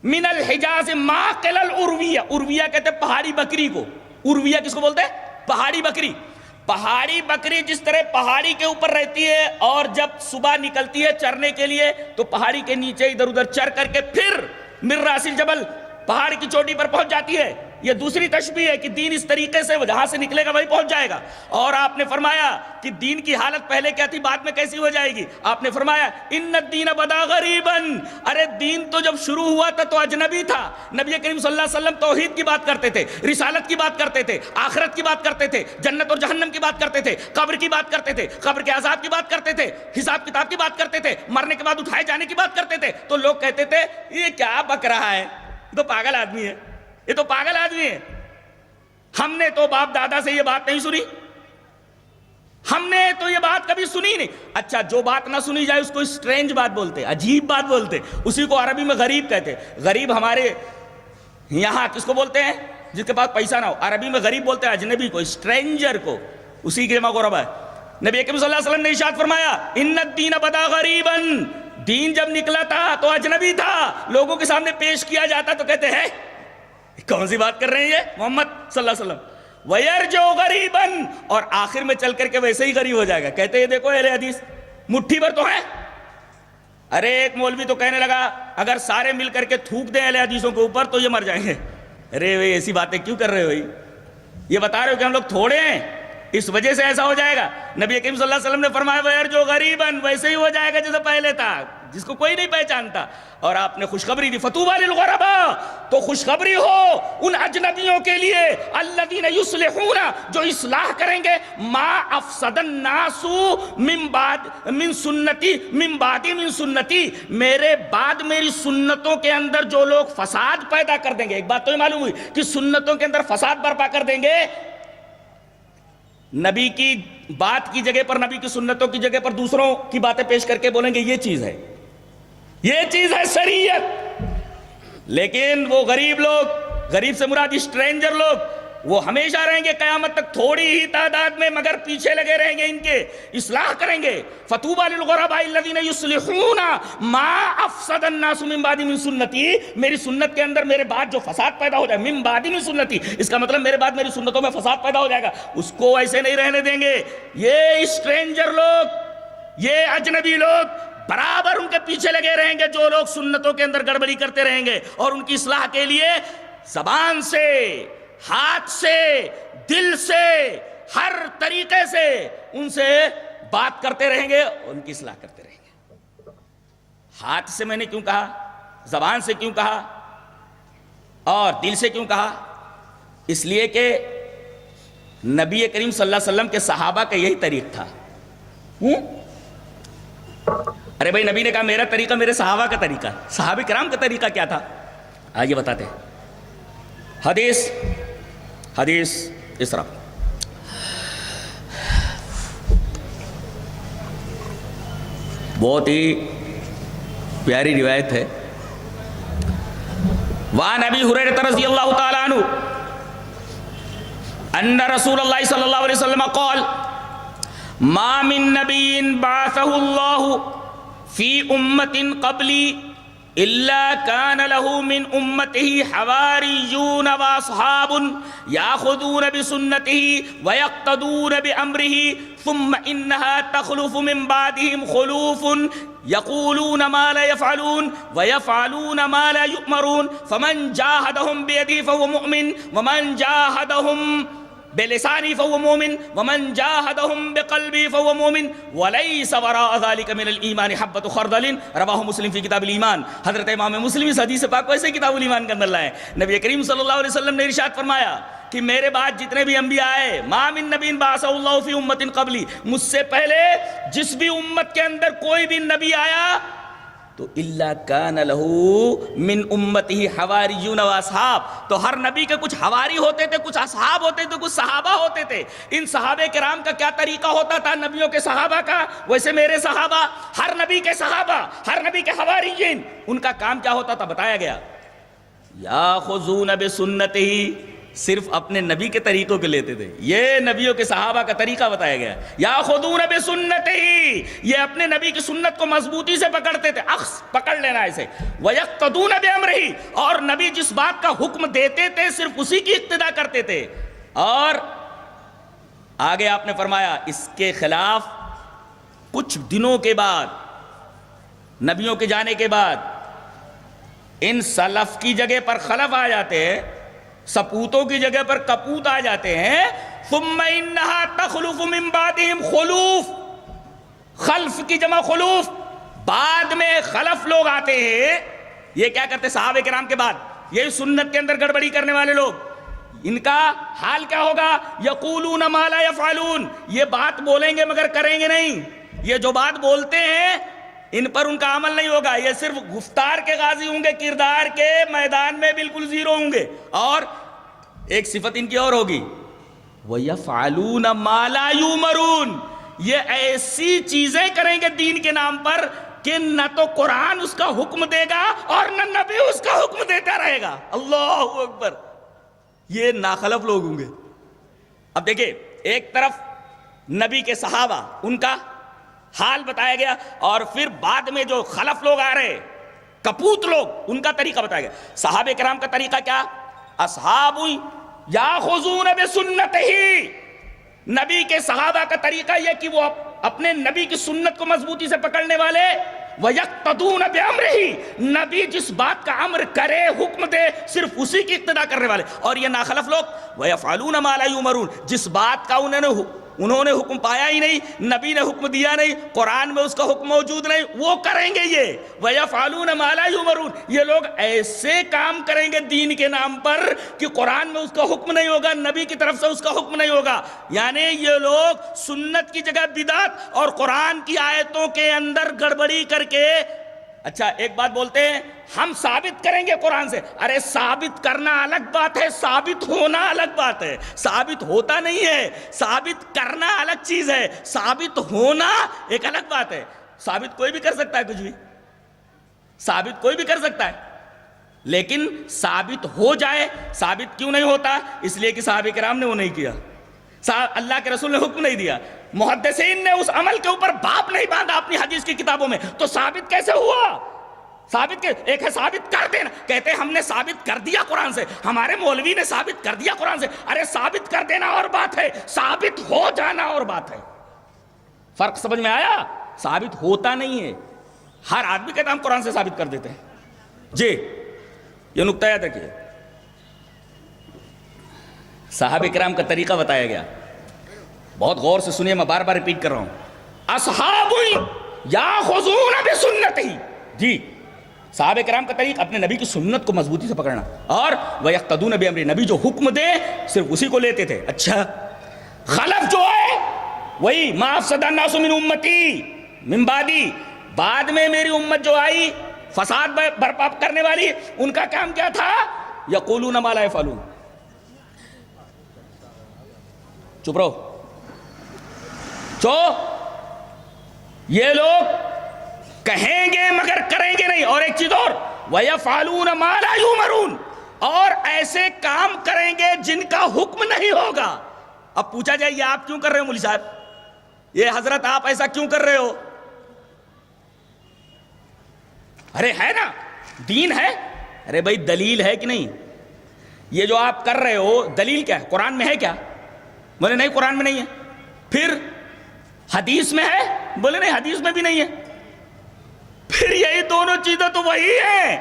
مِنَ الْحِجَازِ مَا قِلَ الْأُرْوِيَّ. ارویہ کہتے ہیں پہاڑی بکری کو. ارویہ کس کو بولتے ہیں؟ پہاڑی بکری. پہاڑی بکری جس طرح پہاڑی کے اوپر رہتی ہے اور جب صبح نکلتی ہے چرنے کے لیے تو پہاڑی کے نیچے ادھر ادھر چر کر کے پھر من راس الجبل پہاڑ کی چوٹی پر پہنچ جاتی ہے. یہ دوسری تشبیہ ہے کہ دین اس طریقے سے جہاں سے نکلے گا وہی پہنچ جائے گا. اور آپ نے فرمایا کہ دین کی حالت پہلے کیا تھی بعد میں کیسی ہو جائے گی؟ آپ نے فرمایا ان الدین بدا غریبا. ارے دین تو جب شروع ہوا تھا تو اجنبی تھا. نبی کریم صلی اللہ علیہ وسلم توحید کی بات کرتے تھے، رسالت کی بات کرتے تھے، آخرت کی بات کرتے تھے، جنت اور جہنم کی بات کرتے تھے، قبر کی بات کرتے تھے، قبر کے عذاب کی بات کرتے تھے، حساب کتاب کی بات کرتے تھے، مرنے کے بعد اٹھائے جانے کی بات کرتے تھے. تو لوگ کہتے تھے یہ کیا بک رہا ہے، یہ تو پاگل آدمی ہے، یہ تو پاگل آدمی ہے. ہم نے تو باپ دادا سے یہ بات نہیں سنی، ہم نے تو یہ بات کبھی سنی نہیں. اچھا جو بات نہ سنی جائے اس کو اسٹرینج بات بولتے، عجیب بات بولتے، اسی کو عربی میں غریب کہتے. غریب ہمارے یہاں کس کو بولتے ہیں؟ جس کے پاس پیسہ نہ ہو. عربی میں غریب بولتے ہیں اجنبی کو، اسٹرینجر کو، اسی کے جمع غربا ہے. نبی کریم صلی اللہ علیہ وسلم نے ارشاد فرمایا ان الدین بدا غریبا. دین جب نکلا تھا تو اجنبی تھا، لوگوں کے سامنے پیش کیا جاتا تو کہتے ہیں کون سی بات کر رہے ہیں یہ محمد صلی اللہ علیہ وسلم. وَيَرْجَوْ غَرِيبًا. اور آخر میں چل کر کے ویسے ہی غریب ہو جائے گا. کہتے ہیں دیکھو اہل حدیث مٹھی بھر تو ہے. ارے ایک مولوی تو کہنے لگا اگر سارے مل کر کے تھوک دیں اہل حدیثوں کے اوپر تو یہ مر جائیں گے. ارے بھائی ایسی باتیں کیوں کر رہے ہو؟ یہ بتا رہے ہو کہ ہم لوگ تھوڑے ہیں، اس وجہ سے ایسا ہو جائے گا. نبی کریم صلی اللہ علیہ وسلم نے فرمایا وَيَرْجَوْ غَرِيبًا. ویسے ہی ہو جائے گا جیسے پہلے تھا، جس کو کوئی نہیں پہچانتا. اور آپ نے خوشخبری دی فَطُوبَىٰ لِلْغُرَبَاء. تو خوشخبری ہو ان اجنبیوں کے لیے الذین یصلحون، جو اصلاح کریں گے ما افسد الناس من سنتی من بعدی من سنتی. میرے بعد میری سنتوں کے اندر جو لوگ فساد پیدا کر دیں گے. ایک بات تو یہ معلوم ہوئی کہ سنتوں کے اندر فساد برپا کر دیں گے. نبی کی بات کی جگہ پر، نبی کی سنتوں کی جگہ پر دوسروں کی باتیں پیش کر کے بولیں گے یہ چیز ہے، یہ چیز ہے شریعت. لیکن وہ غریب لوگ، غریب سے مراد اسٹرینجر لوگ، وہ ہمیشہ رہیں گے قیامت تک تھوڑی ہی تعداد میں، مگر پیچھے لگے رہیں گے، ان کے اصلاح کریں گے. فَطُوبَىٰ لِلْغُرَبَاءِ الَّذِينَ يُصْلِحُونَ مَا أَفْسَدَ النَّاسُ مِن بَعْدِ مِن سُنَّتِي. میری سنت کے اندر میرے بعد جو فساد پیدا ہو جائے، من بعد من سنتی، اس کا مطلب میرے بعد میری سنتوں میں فساد پیدا ہو جائے گا، اس کو ایسے نہیں رہنے دیں گے. یہ اسٹرینجر لوگ، یہ اجنبی لوگ برابر ان کے پیچھے لگے رہیں گے، جو لوگ سنتوں کے اندر گڑبڑی کرتے رہیں گے اور ان کی اصلاح کے لیے زبان سے، ہاتھ سے، دل سے، ہر طریقے سے ان سے بات کرتے رہیں گے، ان کی اصلاح کرتے رہیں گے. ہاتھ سے میں نے کیوں کہا، زبان سے کیوں کہا اور دل سے کیوں کہا؟ اس لیے کہ نبی کریم صلی اللہ علیہ وسلم کے صحابہ کا یہی طریق تھا. ارے بھائی نبی نے کہا میرا طریقہ میرے صحابہ کا طریقہ. صحابہ کرام کا طریقہ کیا تھا؟ آئیے بتاتے ہیں. حدیث اس طرح بہت ہی پیاری روایت ہے. وعن ابی ہریرہ رضی اللہ تعالی عنہ ان رسول اللہ صلی اللہ علیہ وسلم قال ما من نبی بعثه اللہ فی امت قبلی إلا كان له من أمته حواريون وأصحاب يأخذون بسنته ويقتدون بأمره ثم إنها تخلف من بعدهم خلوف يقولون ما لا يفعلون ويفعلون ما لا يؤمرون فمن جاهدهم بيده فهو مؤمن ومن جاهدهم بلسانی فهو مومن ومن جاهدهم بقلبی فهو مومن وليس وراء ذلك من الایمان حبۃ خردل رواہ مسلم فی کتاب الایمان. حضرت امام مسلم اس حدیث پاک کو ایسے کتاب الایمان کے اندر لائے. نبی کریم صلی اللہ علیہ وسلم نے ارشاد فرمایا کہ میرے بعد جتنے بھی انبیاء آئے ما من نبی بعثہ اللہ فی امت قبلی، مجھ سے پہلے جس بھی امت کے اندر کوئی بھی نبی آیا تو الا کان لہ من امتہ حواریون و اصحاب، تو ہر نبی کے کچھ حواری ہوتے تھے، کچھ اصحاب ہوتے تھے، کچھ صحابہ ہوتے تھے. ان صحابہ کرام کا کیا طریقہ ہوتا تھا نبیوں کے صحابہ کا؟ ویسے میرے صحابہ، ہر نبی کے صحابہ، ہر نبی کے حواریین، ان کا کام کیا ہوتا تھا بتایا گیا. یاخذون بسنتہ، صرف اپنے نبی کے طریقوں کے لیتے تھے. یہ نبیوں کے صحابہ کا طریقہ بتایا گیا. یاخذون بسنتہ، یہ اپنے نبی کی سنت کو مضبوطی سے پکڑتے تھے، اخذ پکڑ لینا ایسے. ویقتدون بامرہ، اور نبی جس بات کا حکم دیتے تھے صرف اسی کی اقتدا کرتے تھے. اور آگے آپ نے فرمایا اس کے خلاف کچھ دنوں کے بعد، نبیوں کے جانے کے بعد، ان سلف کی جگہ پر خلف آ جاتے ہیں، سپوتوں کی جگہ پر کپوت آ جاتے ہیں. ثم انہا تخلف من بعدہم خلوف، خلف کی جمع خلوف، بعد میں خلف لوگ آتے ہیں. یہ کیا کرتے صحابہ کرام کے بعد؟ یہ سنت کے اندر گڑبڑی کرنے والے لوگ، ان کا حال کیا ہوگا؟ یقولون ما لا یفعلون، یہ بات بولیں گے مگر کریں گے نہیں. یہ جو بات بولتے ہیں ان پر ان کا عمل نہیں ہوگا، یہ صرف گفتار کے غازی ہوں گے، کردار کے میدان میں بالکل زیرو ہوں گے. اور ایک صفت ان کی اور ہوگی، وَيَفْعَلُونَ مَا لَا يُؤْمَرُونَ، یہ ایسی چیزیں کریں گے دین کے نام پر کہ نہ تو قرآن اس کا حکم دے گا اور نہ نبی اس کا حکم دیتا رہے گا. اللہ اکبر، یہ ناخلف لوگ ہوں گے. اب دیکھیں، ایک طرف نبی کے صحابہ، ان کا حال بتایا گیا، اور پھر بعد میں جو خلف لوگ آ رہے، کپوت لوگ، ان کا طریقہ بتایا گیا. صحابہ کرام کا طریقہ کیا؟ اصحاب یاخذون بسنتہ، نبی کے صحابہ کا طریقہ یہ کہ وہ اپنے نبی کی سنت کو مضبوطی سے پکڑنے والے. وَيَقْتَدُونَ بِأَمْرِهِ، نبی جس بات کا امر کرے، حکم دے، صرف اسی کی اقتدا کرنے والے. اور یہ ناخلف لوگ وَيَفْعَلُونَ مَا لَا يُؤْمَرُونَ، جس بات کا انہوں نے حکم پایا ہی نہیں، نبی نے حکم دیا نہیں، قرآن میں اس کا حکم موجود نہیں، وہ کریں گے. یہ وَيَفْعَلُونَ مَا لَا يُؤْمَرُونَ، یہ لوگ ایسے کام کریں گے دین کے نام پر کہ قرآن میں اس کا حکم نہیں ہوگا، نبی کی طرف سے اس کا حکم نہیں ہوگا. یعنی یہ لوگ سنت کی جگہ بدعت اور قرآن کی آیتوں کے اندر گڑبڑی کر کے، اچھا ایک بات بولتے ہیں ہم ثابت کریں گے قرآن سے. ارے ثابت کرنا الگ بات ہے، ثابت ہونا الگ بات ہے. ثابت ہوتا نہیں ہے، ثابت کرنا الگ چیز ہے، ثابت ہونا ایک الگ بات ہے. ثابت کوئی بھی کر سکتا ہے، کچھ بھی ثابت کوئی بھی کر سکتا ہے، لیکن ثابت ہو جائے. ثابت کیوں نہیں ہوتا؟ اس لیے کہ صحابہ کرام نے وہ نہیں کیا، اللہ کے رسول نے حکم نہیں دیا، محدثین نے اس عمل کے اوپر باپ نہیں باندھا اپنی حدیث کی کتابوں میں. تو ثابت کیسے ہوا؟ ثابت ایک ہے ثابت کر دینا، کہتے ہیں ہم نے ثابت کر دیا قرآن سے، ہمارے مولوی نے ثابت کر دیا قرآن سے. ارے ثابت کر دینا اور بات ہے، ثابت ہو جانا اور بات ہے. فرق سمجھ میں آیا؟ ثابت ہوتا نہیں ہے. ہر آدمی کہتا ہم قرآن سے ثابت کر دیتے ہیں. جی یہ نقطہ یاد رکھیے. صحابہ کرام کا طریقہ بتایا گیا، بہت غور سے سنیے، میں بار بار ریپیٹ کر رہا ہوں. اصحاب یاخذون بسنتہ، جی صحابہ کرام کا طریقہ اپنے نبی کی سنت کو مضبوطی سے پکڑنا، اور وَيَقْتَدُونَ بِأَمْرِهِ، نبی جو حکم دے صرف اسی کو لیتے تھے. اچھا خلف جو ہے وہی مَا أَفْسَدَ النَّاسُ مِنْ أُمَّتِي مِنْ بَعْدِي، بعد میں میری امت جو آئی فساد برپا کرنے والی، ان کا کام کیا تھا؟ یقولون ما لا یفعلون. چپ رہو، یہ لوگ کہیں گے مگر کریں گے نہیں. اور ایک چیز اور، وَيَفْعَلُونَ مَا لَا يُؤْمَرُونَ، اور ایسے کام کریں گے جن کا حکم نہیں ہوگا. اب پوچھا جائے یہ آپ کیوں کر رہے ہو مولوی صاحب, یہ حضرت آپ ایسا کیوں کر رہے ہو؟ ارے ہے نا, دین ہے. ارے بھائی دلیل ہے کہ نہیں؟ یہ جو آپ کر رہے ہو دلیل کیا ہے؟ قرآن میں ہے کیا؟ بولے نہیں قرآن میں نہیں ہے. پھر حدیث میں ہے؟ بولے نہیں حدیث میں بھی نہیں ہے. پھر یہی دونوں چیزیں تو وہی ہیں,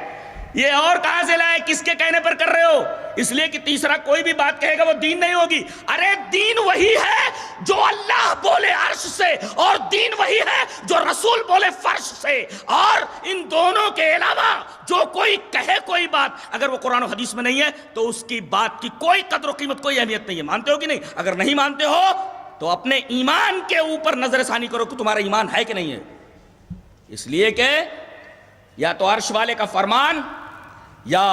یہ اور کہاں سے لائے, کس کے کہنے پر کر رہے ہو؟ اس لیے کہ تیسرا کوئی بھی بات کہے گا وہ دین نہیں ہوگی. ارے دین وہی ہے جو اللہ بولے عرش سے, اور دین وہی ہے جو رسول بولے فرش سے. اور ان دونوں کے علاوہ جو کوئی کہے کوئی بات, اگر وہ قرآن و حدیث میں نہیں ہے تو اس کی بات کی کوئی قدر و قیمت, کوئی اہمیت نہیں ہے. مانتے ہو کہ نہیں؟ اگر نہیں مانتے ہو تو اپنے ایمان کے اوپر نظر ثانی کرو کہ تمہارا ایمان ہے کہ نہیں ہے. اس لیے کہ یا تو عرش والے کا فرمان یا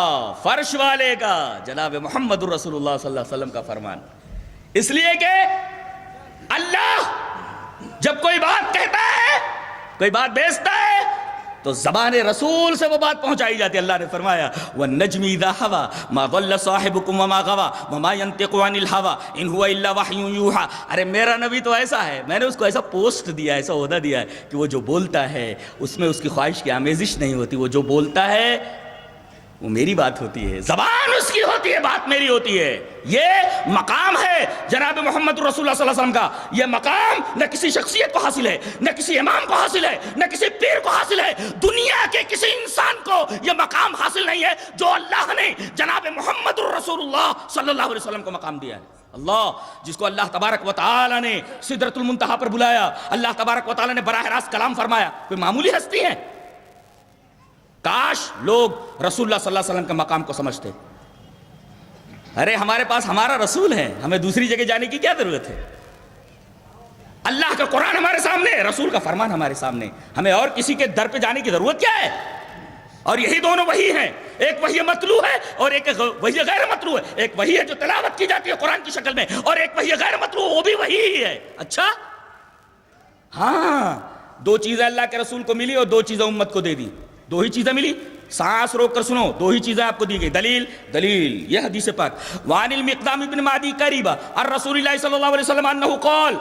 فرش والے کا جناب محمد الرسول اللہ صلی اللہ علیہ وسلم کا فرمان. اس لیے کہ اللہ جب کوئی بات کہتا ہے, کوئی بات بیچتا ہے, تو زبان رسول سے وہ بات پہنچائی جاتی ہے. اللہ نے فرمایا وَالنَّجْمِ إِذَا هَوَىٰ مَا ضَلَّ صَاحِبُكُمْ وَمَا غَوَىٰ وَمَا يَنطِقُ عَنِ الْهَوَىٰ إِنْ هُوَ إِلَّا وَحْيٌ يُوحَىٰ. ارے میرا نبی تو ایسا ہے, میں نے اس کو ایسا پوسٹ دیا, ایسا عہدہ دیا ہے کہ وہ جو بولتا ہے اس میں اس کی خواہش کی آمیزش نہیں ہوتی. وہ جو بولتا ہے وہ میری بات ہوتی ہے, زبان اس کی ہوتی ہے, بات میری ہوتی ہے. یہ مقام ہے جناب محمد رسول اللہ صلی اللہ علیہ وسلم کا. یہ مقام نہ کسی شخصیت کو حاصل ہے, نہ کسی امام کو حاصل ہے, نہ کسی پیر کو حاصل ہے. دنیا کے کسی انسان کو یہ مقام حاصل نہیں ہے جو اللہ نے جناب محمد رسول اللہ صلی اللہ علیہ وسلم کو مقام دیا ہے. اللہ جس کو اللہ تبارک و تعالی نے سدرۃ المنتہا پر بلایا, اللہ تبارک و تعالی نے براہ راست کلام فرمایا, کوئی معمولی ہستی ہے؟ کاش لوگ رسول اللہ صلی اللہ علیہ وسلم کے مقام کو سمجھتے. ارے ہمارے پاس ہمارا رسول ہے, ہمیں دوسری جگہ جانے کی کیا ضرورت ہے؟ اللہ کا قرآن ہمارے سامنے, رسول کا فرمان ہمارے سامنے, ہمیں اور کسی کے در پہ جانے کی ضرورت کیا ہے؟ اور یہی دونوں وہی ہیں, ایک وحی مطلوع ہے اور ایک وحی غیر مطلوع ہے. ایک وحی ہے جو تلاوت کی جاتی ہے قرآن کی شکل میں, اور ایک وحی غیر مطلوع, وہ بھی وحی ہی ہے. اچھا ہاں, دو چیزیں اللہ کے رسول کو ملی اور دو چیزیں امت کو دے دی. دو ہی چیزیں ملی, سانس روک کر سنو, دو ہی چیزیں آپ کو دی گئی. دلیل یہ حدیث پاک. وعن المقدام بن معدی قریبہ عن رسول اللہ صلی اللہ علیہ وسلم انہ قال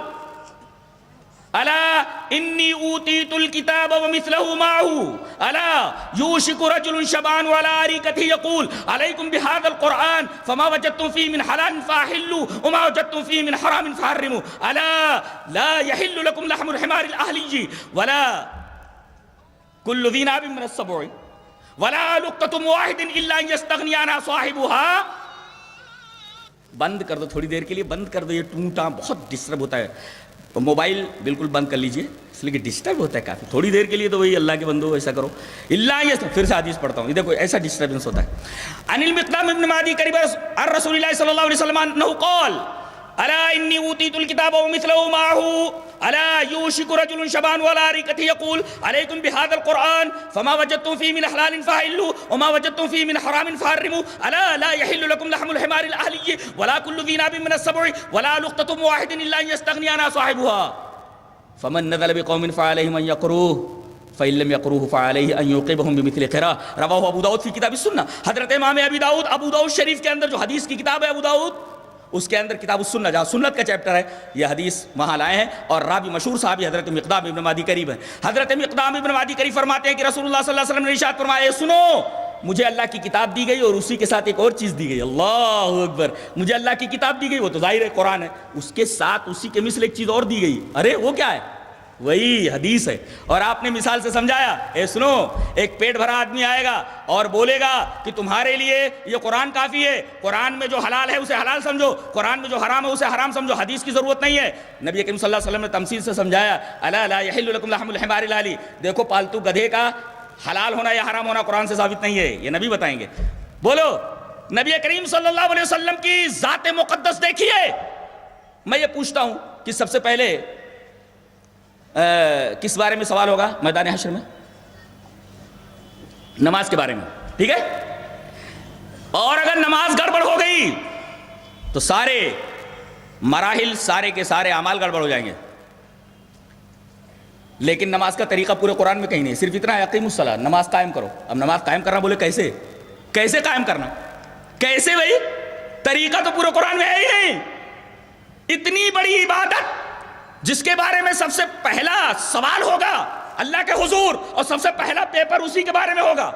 الا انی اوتیت الکتاب ومثلہ معه الا یوشک رجل شبان وعلى اريكته يقول علیکم بهذا القرآن فما وجدتم فيه من حلال فاحلوا وما وجدتم فيه من حرام فحرموا الا لا يحل لكم لحم الحمار الاهلي ولا كل ذي ناب من السبع ولا لقطة واحد الا ان يستغني عنها صاحبها. بند کر دو تھوڑی دیر کے لیے, بند کر دو, یہ ٹونٹا بہت ڈسٹرب ہوتا ہے. موبائل بالکل بند کر لیجئے, اس لیے کہ ڈسٹرب ہوتا ہے کافی. تھوڑی دیر کے لیے تو وہی اللہ کے بندو ایسا کرو. اللہ یہ پھر سے حدیث پڑھتا ہوں, یہ دیکھو ایسا ڈسٹربنس ہوتا ہے. عن المقدام بن معدی قریب عن رسول اللہ صلی اللہ علیہ وسلم انہ قال الا انی اوتیت الکتاب ومثلہ معه الا یوشک رجل شبان وعلى اريكته يقول علیکم بهذا القرآن فما وجدتم فيه من حلال فحلوا وما وجدتم فيه من حرام فحرموا الا لا يحل لكم لحم الحمار الاهلي ولا كل ذي ناب من السبع ولا لقطة واحد الا ان يستغني عنها صاحبها فمن نزل بقوم فعليهم ان يقروه فإن لم يقروه فعليه أن يعقبهم بمثل قراءة. رواه ابو داؤد في كتاب السنة. حضرت امام ابو داؤد شریف کے اندر جو حدیث کی کتاب ہے ابو داؤد, اس کے اندر کتاب السنہ جہاں سنت کا چیپٹر ہے, یہ حدیث وہاں لائے ہیں. اور راوی مشہور صحابی حضرت مقدام ابن معدی قریب ہیں. حضرت مقدام ابن معدی قریب فرماتے ہیں کہ رسول اللہ صلی اللہ علیہ وسلم نے ارشاد فرمایا, سنو مجھے اللہ کی کتاب دی گئی اور اسی کے ساتھ ایک اور چیز دی گئی. اللہ اکبر, مجھے اللہ کی کتاب دی گئی, وہ تو ظاہر ہے قرآن ہے, اس کے ساتھ اسی کے مثل ایک چیز اور دی گئی. ارے وہ کیا ہے؟ وہی حدیث ہے. اور آپ نے مثال سے سمجھایا, اے سنو, ایک پیٹ بھرا آدمی آئے گا اور بولے گا کہ تمہارے لیے یہ قرآن کافی ہے, قرآن میں جو حلال ہے اسے حلال سمجھو, قرآن میں جو حرام ہے اسے حرام سمجھو, حدیث کی ضرورت نہیں ہے. نبی کریم صلی اللہ علیہ وسلم نے تمثیل سے سمجھایا, الا لا یحل لکم لحم الحمار الاہلی, دیکھو پالتو گدھے کا حلال ہونا یا حرام ہونا قرآن سے ثابت نہیں ہے, یہ نبی بتائیں گے. بولو, نبی کریم صلی اللہ علیہ وسلم کی ذات مقدس دیکھیے. میں یہ پوچھتا ہوں کہ سب سے پہلے کس بارے میں سوال ہوگا میدان حشر میں؟ نماز کے بارے میں, ٹھیک ہے. اور اگر نماز گڑبڑ ہو گئی تو سارے مراحل, سارے کے سارے اعمال گڑبڑ ہو جائیں گے. لیکن نماز کا طریقہ پورے قرآن میں کہیں نہیں, صرف اتنا ہے اقیموا الصلاۃ, نماز قائم کرو. اب نماز قائم کرنا بولے کیسے قائم کرنا؟ کیسے بھائی؟ طریقہ تو پورے قرآن میں ہے ہی نہیں. اتنی بڑی عبادت جس کے بارے میں سب سے پہلا سوال ہوگا اللہ کے حضور اور سب سے پہلا پیپر اسی کے بارے میں ہوگا.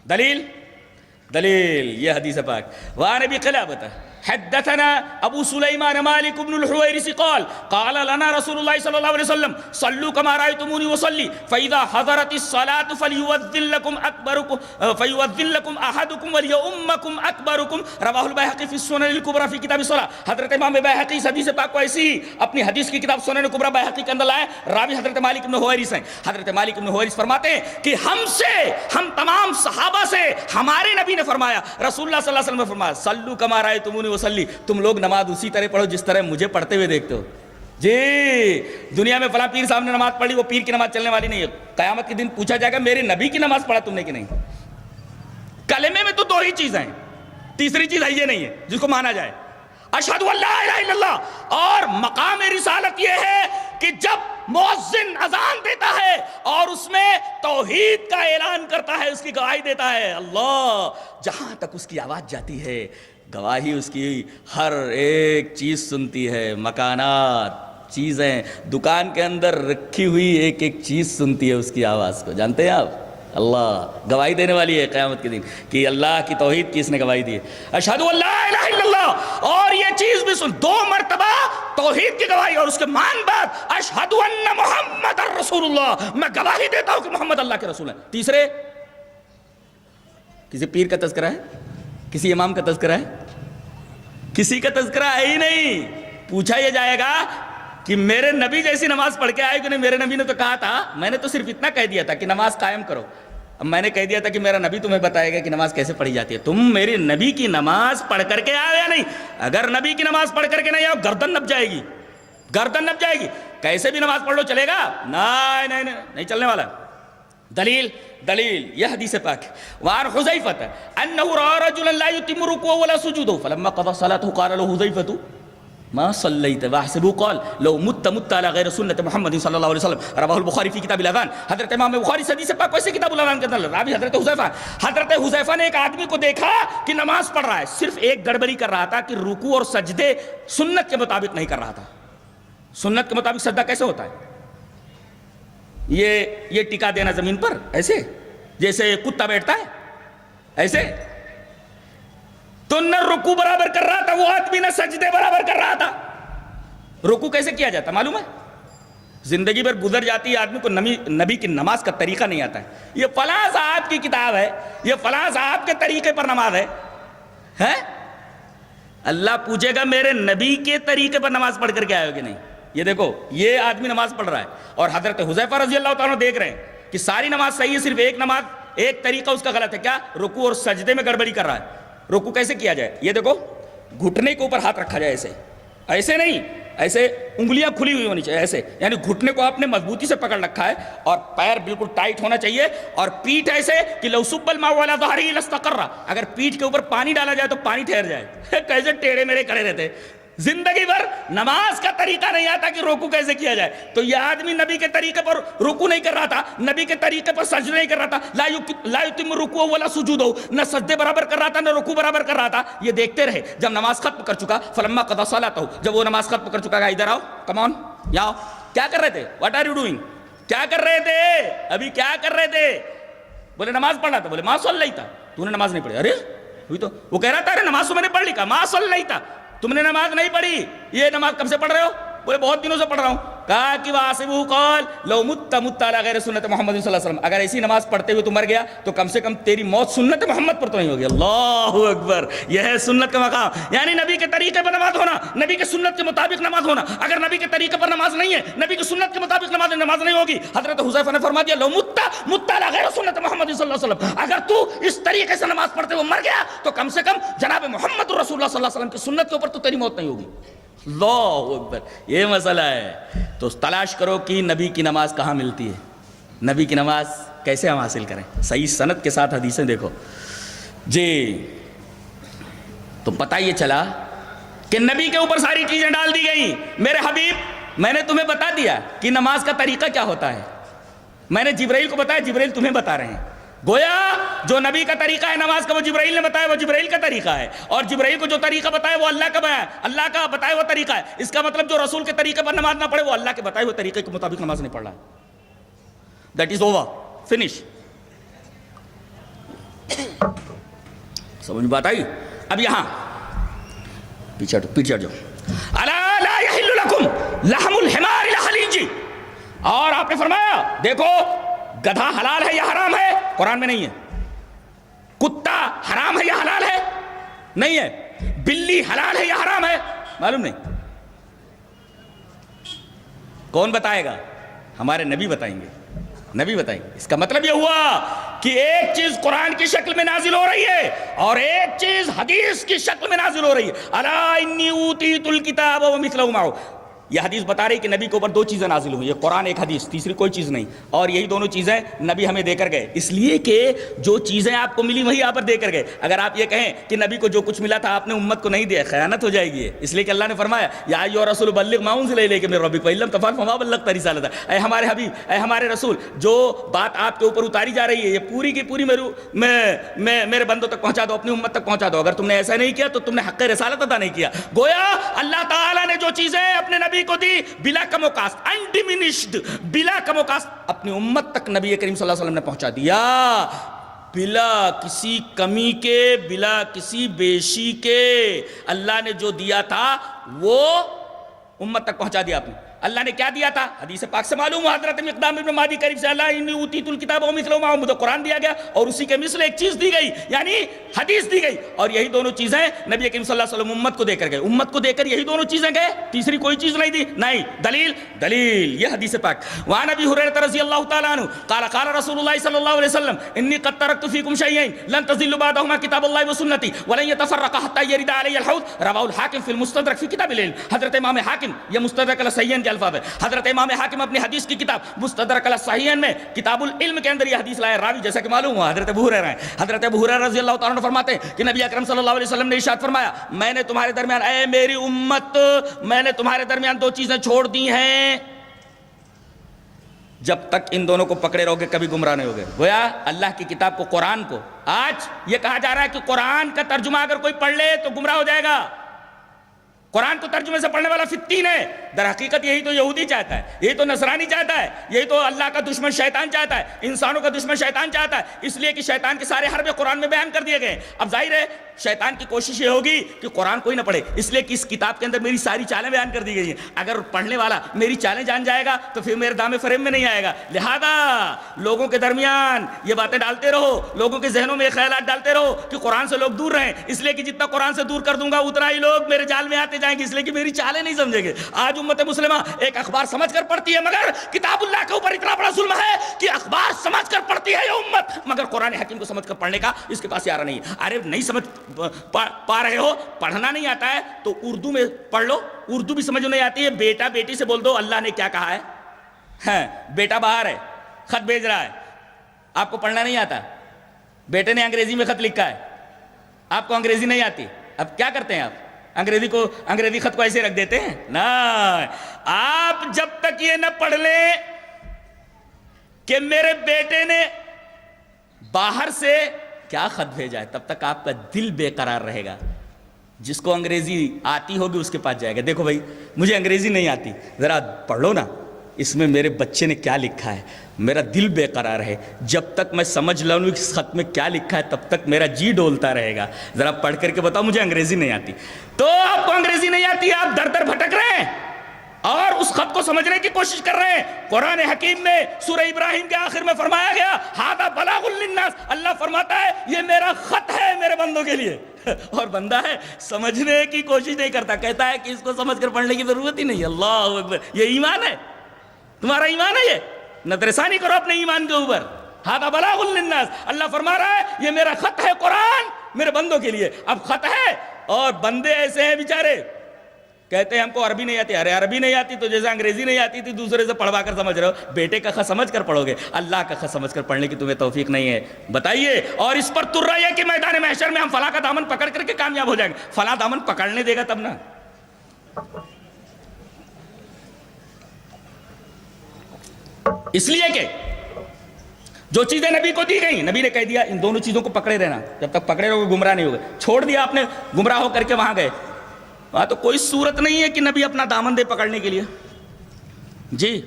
دلیل یہ حدیث پاک. وعن ابی قلابۃ حدثنا ابو سلیمان مالک بن الحویرث قال لنا رسول اللہ صلی اللہ علیہ وسلم صلوا كما رأيتموني اصلي فاذا حضرت الصلاة فليؤذن لكم احدكم وليؤمكم اکبرکم. رواہ البیہقی فی السنن الکبری فی کتاب الصلاۃ. حضرت امام بیہقی اس حدیث پاک کو ایسی اپنی حدیث کی کتاب سنن کبری بیہقی کے اندر لائے. راوی حضرت مالک بن حویرث ہیں. حضرت مالک بن حویرث فرماتے ہیں کہ ہم تمام صحابہ سے ہمارے نبی نے فرمایا, رسول اللہ صلی اللہ علیہ وسلم نے فرمایا, صلوا كما رأيتموني اصلي, تم لوگ نماز اسی طرح پڑھو جس طرح مجھے پڑھتے ہوئے دیکھتے ہو. جی دنیا میں فلاں پیر صاحب نے نماز پڑھی, وہ پیر کی نماز چلنے والی نہیں ہے. قیامت کے دن پوچھا جائے گا میرے نبی کی نماز پڑھا تم نے کہ نہیں. کلمے میں تو دو ہی چیزیں ہیں, تیسری چیز ہے یہ نہیں ہے جس کو مانا جائے. اشہد ان لا الہ الا اللہ. اور مقام رسالت یہ ہے کہ جب مؤذن اذان دیتا ہے اور اس میں توحید کا اعلان کرتا ہے, اس کی گواہی دیتا ہے, اللہ جہاں تک اس کی آواز جاتی ہے گواہی اس کی ہر ایک چیز سنتی ہے. مکانات, چیزیں, دکان کے اندر رکھی ہوئی ایک ایک چیز سنتی ہے اس کی آواز کو. جانتے ہیں آپ اللہ گواہی دینے والی ہے قیامت کے دن کہ اللہ کی توحید کی اس نے گواہی دی ہے. اشہد ان لا الہ الا اللہ. اور یہ چیز بھی سن, 2 مرتبہ توحید کی گواہی اور اس کے مان بعد اشہد ان محمد رسول اللہ, میں گواہی دیتا ہوں کہ محمد اللہ کے رسول ہیں. تیسرے کسی پیر کا تذکرہ ہے, کسی امام کا تذکرہ ہے, کسی کا تذکرہ ہے ہی نہیں. پوچھا یہ جائے گا کہ میرے نبی جیسی نماز پڑھ کے آئے کہ نہیں. میرے نبی نے تو کہا تھا, میں نے تو صرف اتنا کہہ دیا تھا کہ نماز قائم کرو. اب میں نے کہہ دیا تھا کہ میرا نبی تمہیں بتائے گا کہ نماز کیسے پڑھی جاتی ہے. تم میرے نبی کی نماز پڑھ کر کے آئے یا نہیں؟ اگر نبی کی نماز پڑھ کر کے نہیں آؤ گردن نپ جائے گی, گردن نپ جائے گی. کیسے بھی نماز پڑھ لو چلے گا؟ نہیں چلنے والا. دلیل یہ حدیث پاک. وعن حذیفہ انہ رأى رجلا لا يتم ركوعه ولا سجوده فلما قضى صلاته قال له حذیفہ ما صلیت واحسبه قال لو مت على غیر سنت محمد صلی اللہ علیہ وسلم. رواہ البخاری فی کتاب الاذان. حضرت امام بخاری حدیث پاک کو ایسے کتاب الاذان کے اندر راوی حضرت حذیفہ نے ایک آدمی کو دیکھا کہ نماز پڑھ رہا ہے, صرف ایک گڑبڑی کر رہا تھا کہ رکوع اور سجدے سنت کے مطابق نہیں کر رہا تھا. سنت کے مطابق سجدہ کیسے ہوتا ہے؟ یہ ٹکا دینا زمین پر ایسے جیسے کتا بیٹھتا ہے ایسے. تو نہ رکوع برابر کر رہا تھا وہ آدمی, نہ سجدے برابر کر رہا تھا. رکوع کیسے کیا جاتا معلوم ہے؟ زندگی بھر گزر جاتی ہے, آدمی کو نبی کی نماز کا طریقہ نہیں آتا ہے. یہ فلاں صاحب کی کتاب ہے, یہ فلاں صاحب کے طریقے پر نماز ہے. اللہ پوچھے گا میرے نبی کے طریقے پر نماز پڑھ کر کے آئے ہو کہ نہیں. یہ دیکھو یہ آدمی نماز پڑھ رہا ہے اور حضرت حذیفہ رضی اللہ تعالیٰ دیکھ رہے ہیں کہ ساری نماز صحیح ہے, صرف ایک نماز ایک طریقہ اس کا غلط ہے. کیا؟ رکوع اور سجدے میں گڑبڑی کر رہا ہے. رکوع کیسے کیا جائے؟ یہ دیکھو گھٹنے کے اوپر ہاتھ رکھا جائے, ایسے نہیں, ایسے انگلیاں کھلی ہوئی ہونی چاہیے ایسے, یعنی گھٹنے کو آپ نے مضبوطی سے پکڑ رکھا ہے اور پیر بالکل ٹائٹ ہونا چاہیے, اور پیٹھ ایسے کہ لو صب الماء علی ظہرہ لاستقر. اگر پیٹھ کے اوپر پانی ڈالا جائے تو پانی ٹھہر جائے. کیسے ٹیڑھے میرے کھڑے رہتے. زندگی بھر نماز کا طریقہ نہیں آتا کہ رکوع کیسے کیا جائے. تو یہ آدمی نبی کے طریقے پر رکوع نہیں کر رہا تھا, نبی کے طریقے پر سجدہ نہیں کر رہا تھا. لا یتم رکوع ولا سجودہ, نہ سجدے برابر کر رہا تھا نہ رکوع برابر کر رہا تھا. یہ دیکھتے رہے. جب نماز ختم کر چکا, فلما قضى صلاته, جب وہ نماز ختم کر چکا, ادھر آؤ, کم آن, یہاں کیا کر رہے تھے؟ What are you doing? کیا کر رہے تھے ابھی, کیا کر رہے تھے؟ بولے نماز پڑھ رہا تھا. بولے ما صلیت, تو نے نماز نہیں پڑھی. ارے وہی تو وہ کہہ رہا تھا, ارے نماز تو میں نے پڑھ لی. کہا ما صلیت, تم نے نماز نہیں پڑھی. یہ نماز کب سے پڑھ رہے ہو؟ بولے بہت دنوں سے پڑھ رہا ہوں. کہا کہ واسبو قال لو مت علی غیر سنت محمد صلی اللہ علیہ وسلم, اگر ایسی نماز پڑھتے ہوئے تو مر گیا تو کم سے کم تیری موت سنت محمد پر تو نہیں ہوگی. اللہ اکبر, یہ ہے سنت کا مقام, یعنی نبی کے طریقے پر نماز ہونا, نبی کے سنت کے مطابق نماز ہونا. اگر نبی کے طریقے پر نماز نہیں ہے, نبی کی سنت کے مطابق نماز نہیں ہوگی. حضرت حذیفہ نے فرما دیا لو مت علی غیر سنت محمد صلی اللہ علیہ وسلم, اگر تو اس طریقے سے نماز پڑھتے ہوئے مر گیا تو کم سے کم جناب محمد رسول اللہ صلی اللہ علیہ وسلم کی سنت کے اوپر تو تیری موت نہیں ہوگی. اللہ اکبر, یہ مسئلہ ہے. تو تلاش کرو کہ نبی کی نماز کہاں ملتی ہے, نبی کی نماز کیسے ہم حاصل کریں. صحیح سند کے ساتھ حدیثیں دیکھو جی. تو پتہ یہ چلا کہ نبی کے اوپر ساری چیزیں ڈال دی گئیں. میرے حبیب میں نے تمہیں بتا دیا کہ نماز کا طریقہ کیا ہوتا ہے. میں نے جبرائیل کو بتایا, جبرائیل تمہیں بتا رہے ہیں. گویا جو نبی کا طریقہ ہے نماز کا وہ جبرائیل نے بتایا، وہ جبرائیل کا طریقہ ہے، اور جبرائیل کو جو طریقہ بتایا وہ اللہ کا بتایا ہوا طریقہ ہے۔ اس کا مطلب جو رسول کے طریقے پر نماز نہ پڑھے وہ اللہ کے بتائے ہوئے طریقے کے مطابق نماز نہیں پڑھ رہا ہے۔ That is over, finish. سمجھ میں بات آئی؟ اب یہاں پیچھے جو الا لا یحل لکم لحم الحمار الخلیج، اور آپ نے فرمایا دیکھو گدھا حلال ہے یا حرام ہے؟ قرآن میں نہیں ہے۔ کتا حرام ہے یا حلال ہے؟ نہیں ہے۔ بلی حلال ہے یا حرام ہے؟ معلوم نہیں۔ کون بتائے گا؟ ہمارے نبی بتائیں گے، نبی بتائیں گے۔ اس کا مطلب یہ ہوا کہ ایک چیز قرآن کی شکل میں نازل ہو رہی ہے اور ایک چیز حدیث کی شکل میں نازل ہو رہی ہے۔ الا انی اوتیت الکتاب ومثلہ معہ، یہ حدیث بتا رہی کہ نبی کے اوپر دو چیزیں نازل ہوئی، یہ قرآن ایک حدیث، تیسری کوئی چیز نہیں، اور یہی دونوں چیزیں نبی ہمیں دے کر گئے، اس لیے کہ جو چیزیں آپ کو ملی وہی آپ پر دے کر گئے۔ اگر آپ یہ کہیں کہ نبی کو جو کچھ ملا تھا آپ نے امت کو نہیں دیا، خیانت ہو جائے گی، اس لیے کہ اللہ نے فرمایا یا ایھا الرسول بلغ ما انزل الیک من ربک وان لم تفعل فما بلغت رسالتہ، اے ہمارے حبیب، اے ہمارے رسول، جو بات آپ کے اوپر اتاری جا رہی ہے یہ پوری کی پوری میرے بندوں تک پہنچا دو، اپنی امت تک پہنچا دو۔ اگر تم نے ایسا نہیں کیا تو تم نے حق رسالت ادا نہیں کیا۔ گویا اللہ تعالیٰ نے جو چیزیں اپنے نبی کو دی بلا کم و کاست، انڈیمنشڈ، بلا کم و کاست اپنی امت تک نبی کریم صلی اللہ علیہ وسلم نے پہنچا دیا، بلا کسی کمی کے، بلا کسی بیشی کے۔ اللہ نے جو دیا تھا وہ امت تک پہنچا دیا آپ نے۔ اللہ نے کیا دیا تھا؟ حدیث پاک سے معلوم ہوا، حضرت مقدام ابن معدی قریب سے، اللہ انی اوتیت الکتاب ومثلہ معہ، مجھے قرآن دیا گیا اور اسی کے مثل ایک چیز دی گئی، یعنی حدیث دی گئی، اور یہی دونوں چیزیں نبی کریم صلی اللہ علیہ وسلم امت کو دے کر گئے، امت کو دے کر یہی دونوں چیزیں گئے، تیسری کوئی چیز نہیں دی۔ نہیں، دلیل یہ حدیث پاک۔ وعن ابی ہریرہ رضی اللہ تعالی عنہ قال قال رسول اللہ صلی اللہ علیہ وسلم انی قد ترکت فیکم شیئین لن تضلوا بعدہما کتاب اللہ وسنتی ولن یتفرقا حتی یرد علی الحوض، رواه الحاکم فی المستدرک فی کتاب العلم۔ حضرت امام حاکم، یہ مستدرک الصحیحین کے الفاظ ہے، حضرت امام حاکم اپنی حدیث کی کتاب مستدرک الصحیحین میں کتاب العلم کے اندر یہ حدیث لائے، راوی جیسا کہ معلوم ہوا حضرت ابو ہریرہ ہیں۔ حضرت ابو ہریرہ رضی اللہ تعالیٰ عنہ فرماتے ہیں کہ نبی اکرم صلی اللہ علیہ وسلم نے ارشاد فرمایا میں نے تمہارے درمیان، اے میری امت، میں نے تمہارے درمیان دو چیزیں چھوڑ دی ہیں، جب تک ان دونوں کو پکڑے رہو گے کبھی گمراہ نہیں ہوگے۔ گویا اللہ کی کتاب کو، قرآن کو، آج یہ کہا جا رہا ہے کہ قرآن کا ترجمہ اگر کوئی پڑھ لے تو گمراہ ہو جائے گا، قرآن کو ترجمے سے پڑھنے والا فتین ہے۔ در حقیقت یہی تو یہودی چاہتا ہے، یہی تو نصرانی چاہتا ہے، یہی تو اللہ کا دشمن شیطان چاہتا ہے، انسانوں کا دشمن شیطان چاہتا ہے، اس لیے کہ شیطان کے سارے حربے قرآن میں بیان کر دیے گئے۔ اب ظاہر ہے شیطان کی کوشش یہ ہوگی کہ قرآن کوئی نہ پڑھے، اس لیے کہ اس کتاب کے اندر میری ساری چالیں بیان کر دی گئی ہیں، اگر پڑھنے والا میری چالیں جان جائے گا تو پھر میرے دام فریم میں نہیں آئے گا۔ لہذا لوگوں کے درمیان یہ باتیں ڈالتے رہو، لوگوں کے ذہنوں میں خیالات ڈالتے رہو کہ قرآن سے لوگ دور رہیں، اس لیے کہ جتنا قرآن سے دور کر دوں گا اتنا ہی لوگ میرے جال میں آتے جائیں گے، اس لیے کہ میری چالیں نہیں سمجھیں گے۔ آج امت مسلمہ ایک اخبار سمجھ کر پڑھتی ہے، مگر کتاب اللہ کے اوپر اتنا بڑا ظلم ہے کہ اخبار سمجھ کر پڑھتی ہے یہ امت، مگر قرآن حکیم کو سمجھ کر پڑھنے کا اس کے پاس یارہ نہیں ہے۔ ارے نہیں سمجھ پا رہے ہو، پڑھنا نہیں آتا ہے تو اردو میں پڑھ لو، اردو بھی سمجھ نہیں آتی ہے، بیٹا بیٹی سے بول دو اللہ نے کیا کہا ہے۔ بیٹا باہر ہے، خط بھیج رہا ہے، آپ کو پڑھنا نہیں آتا، بیٹے نے انگریزی میں خط لکھا ہے، آپ کو انگریزی نہیں آتی، اب کیا کرتے ہیں آپ؟ انگریزی خط کو ایسے رکھ دیتے ہیں؟ نہ، آپ جب تک یہ نہ پڑھ لیں کہ میرے بیٹے نے باہر سے کیا خط بھیجا ہے، تب تک آپ کا دل بے قرار رہے گا۔ جس کو انگریزی آتی ہوگی اس کے پاس جائے گا، دیکھو بھائی مجھے انگریزی نہیں آتی، ذرا پڑھ لو نا، اس میں میرے بچے نے کیا لکھا ہے، میرا دل بے قرار ہے، جب تک میں سمجھ لوں اس خط میں کیا لکھا ہے تب تک میرا جی ڈولتا رہے گا، ذرا پڑھ کر کے بتاؤ مجھے انگریزی نہیں آتی۔ تو آپ کو انگریزی نہیں آتی، آپ در در بھٹک رہے ہیں اور اس خط کو سمجھنے کی کوشش کر رہے ہیں۔ قرآن حکیم میں سورہ ابراہیم کے آخر میں فرمایا گیا ھذا بلاغ للناس، اللہ فرماتا ہے یہ میرا خط ہے میرے بندوں کے لیے، اور بندہ ہے سمجھنے کی کوشش نہیں کرتا، کہتا ہے کہ اس کو سمجھ کر پڑھنے کی ضرورت ہی نہیں۔ اللہ اکبر، یہ ایمان ہے، تمہارا ایمان ہے، یہ نظرثانی کرو اپنے ایمان کے اوپر۔ ھذا بلاغ للناس، اللہ فرما رہا ہے یہ میرا خط ہے قرآن میرے بندوں کے لیے۔ اب خط ہے اور بندے ایسے ہیں بیچارے، کہتے ہیں ہم کو عربی نہیں آتی، ارے عربی نہیں آتی تو جیسے انگریزی نہیں آتی تھی دوسرے سے پڑھوا کر سمجھ رہے ہو، بیٹے کا خط سمجھ کر پڑھو گے، اللہ کا خط سمجھ کر پڑھنے کی تمہیں توفیق نہیں ہے، بتائیے۔ اور اس پر تر رہی ہے کہ میدان محشر میں ہم فلاں کا دامن پکڑ کر کے کامیاب ہو جائیں گے، فلاں دامن پکڑنے دے گا تب نا۔ اس لیے کہ جو چیزیں نبی کو دی گئی نبی نے کہہ دیا ان دونوں چیزوں کو پکڑے رہنا، جب تک پکڑے رہو گے گمراہ نہیں ہوگے. چھوڑ دیا آپ نے، گمراہ ہو کر کے وہاں گئے، وہاں تو کوئی صورت نہیں ہے کہ نبی اپنا دامن دے پکڑنے کے لیے. جی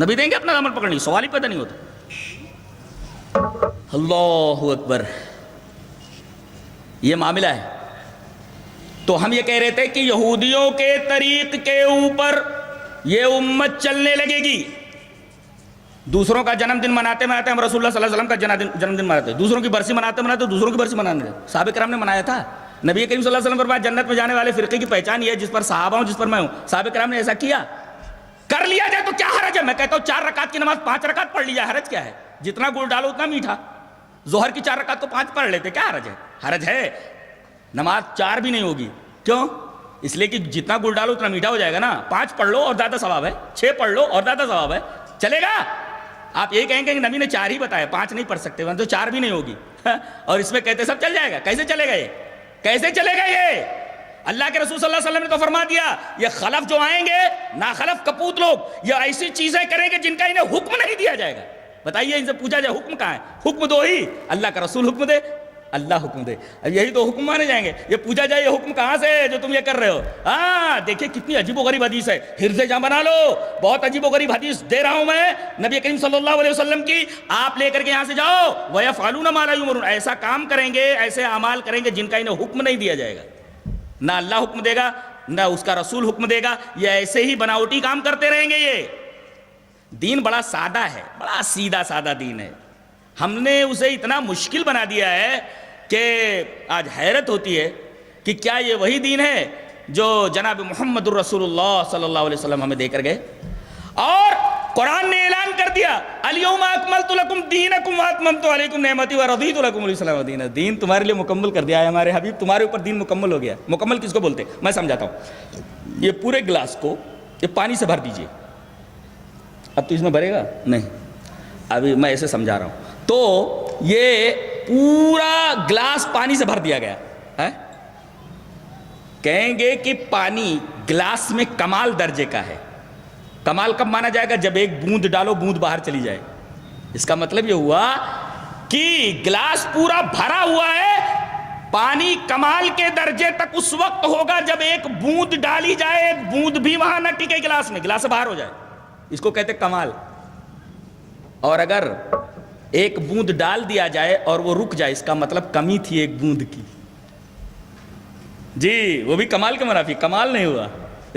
نبی دیں گے اپنا دامن پکڑنے، سوال ہی پیدا نہیں ہوتا. اللہ اکبر، یہ معاملہ ہے. تو ہم یہ کہہ رہے تھے کہ یہودیوں کے طریق کے اوپر یہ امت چلنے لگے گی. دوسروں کا جنم دن مناتے مناتے ہم رسول اللہ صلی اللہ علیہ وسلم کا جنم دن مناتے، دوسروں کی برسی مناتے مناتے دوسروں کی برسی منانے. صحابہ کرام نے منایا تھا. نبی کریم صلی اللہ علیہ وسلم فرمایا جنت میں جانے والے فرقے کی پہچان یہ ہے جس پر صحابہ ہوں، جس پر میں ہوں. صحابہ کرام نے ایسا کیا. کر لیا جائے تو کیا حرج ہے؟ میں کہتا ہوں 4 رکعت کی نماز 5 رکعت پڑھ لی جائے، حرج کیا ہے؟ جتنا گڑ ڈالو اتنا میٹھا. ظہر کی 4 رکعت تو 5 پڑھ لیتے، کیا حرج ہے؟ حرج ہے. نماز 4 بھی نہیں ہوگی. کیوں؟ اس لیے کہ جتنا گڑ ڈالو اتنا میٹھا ہو جائے گا نا. 5 پڑھ لو اور زیادہ ثواب ہے، 6 پڑھ لو اور زیادہ ثواب ہے. چلے گا؟ آپ یہ کہیں گے کہ نبی نے 4 ہی بتایا، 5 نہیں پڑھ سکتے، ورنہ تو 4 بھی نہیں ہوگی. اور اس میں کہتے سب چل جائے گا. کیسے چلے گا یہ؟ کیسے چلے گا یہ؟ اللہ کے رسول صلی اللہ علیہ وسلم نے تو فرما دیا یہ خلف جو آئیں گے ناخلف کپوت لوگ، یہ ایسی چیزیں کریں گے جن کا انہیں حکم نہیں دیا جائے گا. بتائیے ان سے پوچھا جائے حکم کہاں ہے؟ حکم دو ہی، اللہ کا رسول حکم دے، اللہ حکم دے. اب یہی تو حکم مانے جائیں گے. یہ پوچھا جائے یہ حکم کہاں سے ہے جو تم یہ کر رہے ہو؟ ہاں دیکھیں کتنی عجیب و غریب حدیث ہے. حرز جاں بنا لو، بہت عجیب و غریب حدیث دے رہا ہوں میں نبی کریم صلی اللہ علیہ وسلم کی. آپ لے کر کے یہاں سے جاؤ. وَيَفْعَلُونَ مَا لَا يُؤْمَرُونَ، ایسا کام کریں گے، ایسے اعمال کریں گے جن کا انہیں حکم نہیں دیا جائے گا. نہ اللہ حکم دے گا نہ اس کا رسول حکم دے گا. یہ ایسے ہی بناوٹی کام کرتے رہیں گے. یہ دین بڑا سادہ ہے، بڑا سیدھا سادہ دین ہے. ہم نے اسے اتنا مشکل بنا دیا ہے کہ آج حیرت ہوتی ہے کہ کیا یہ وہی دین ہے جو جناب محمد الرسول اللہ صلی اللہ علیہ وسلم ہمیں دے کر گئے. اور قرآن نے اعلان کر دیا الیوم اکملت لکم دینکم واتممت علیکم نعمتی ورضیت لکم الاسلام دینا. دین تمہارے لیے مکمل کر دیا ہے ہمارے حبیب، تمہارے اوپر دین مکمل ہو گیا. مکمل کس کو بولتے ہیں میں سمجھاتا ہوں. یہ پورے گلاس کو یہ پانی سے بھر دیجئے. اب تو اس میں بھرے گا نہیں، ابھی میں ایسے سمجھا رہا ہوں. تو یہ پورا گلاس پانی سے بھر دیا گیا ہے. کہیں گے کہ پانی گلاس میں کمال درجے کا ہے. کمال کب مانا جائے گا؟ جب ایک بوند ڈالو بوند باہر چلی جائے. اس کا مطلب یہ ہوا کہ گلاس پورا بھرا ہوا ہے. پانی کمال کے درجے تک اس وقت ہوگا جب ایک بوند ڈالی جائے، ایک بوند بھی وہاں نہ ٹکے گلاس میں، گلاس سے باہر ہو جائے. اس کو کہتے کمال. اور اگر ایک بوند ڈال دیا جائے اور وہ رک جائے، اس کا مطلب کمی تھی ایک بوند کی. جی وہ بھی کمال کے منافی، کمال نہیں ہوا.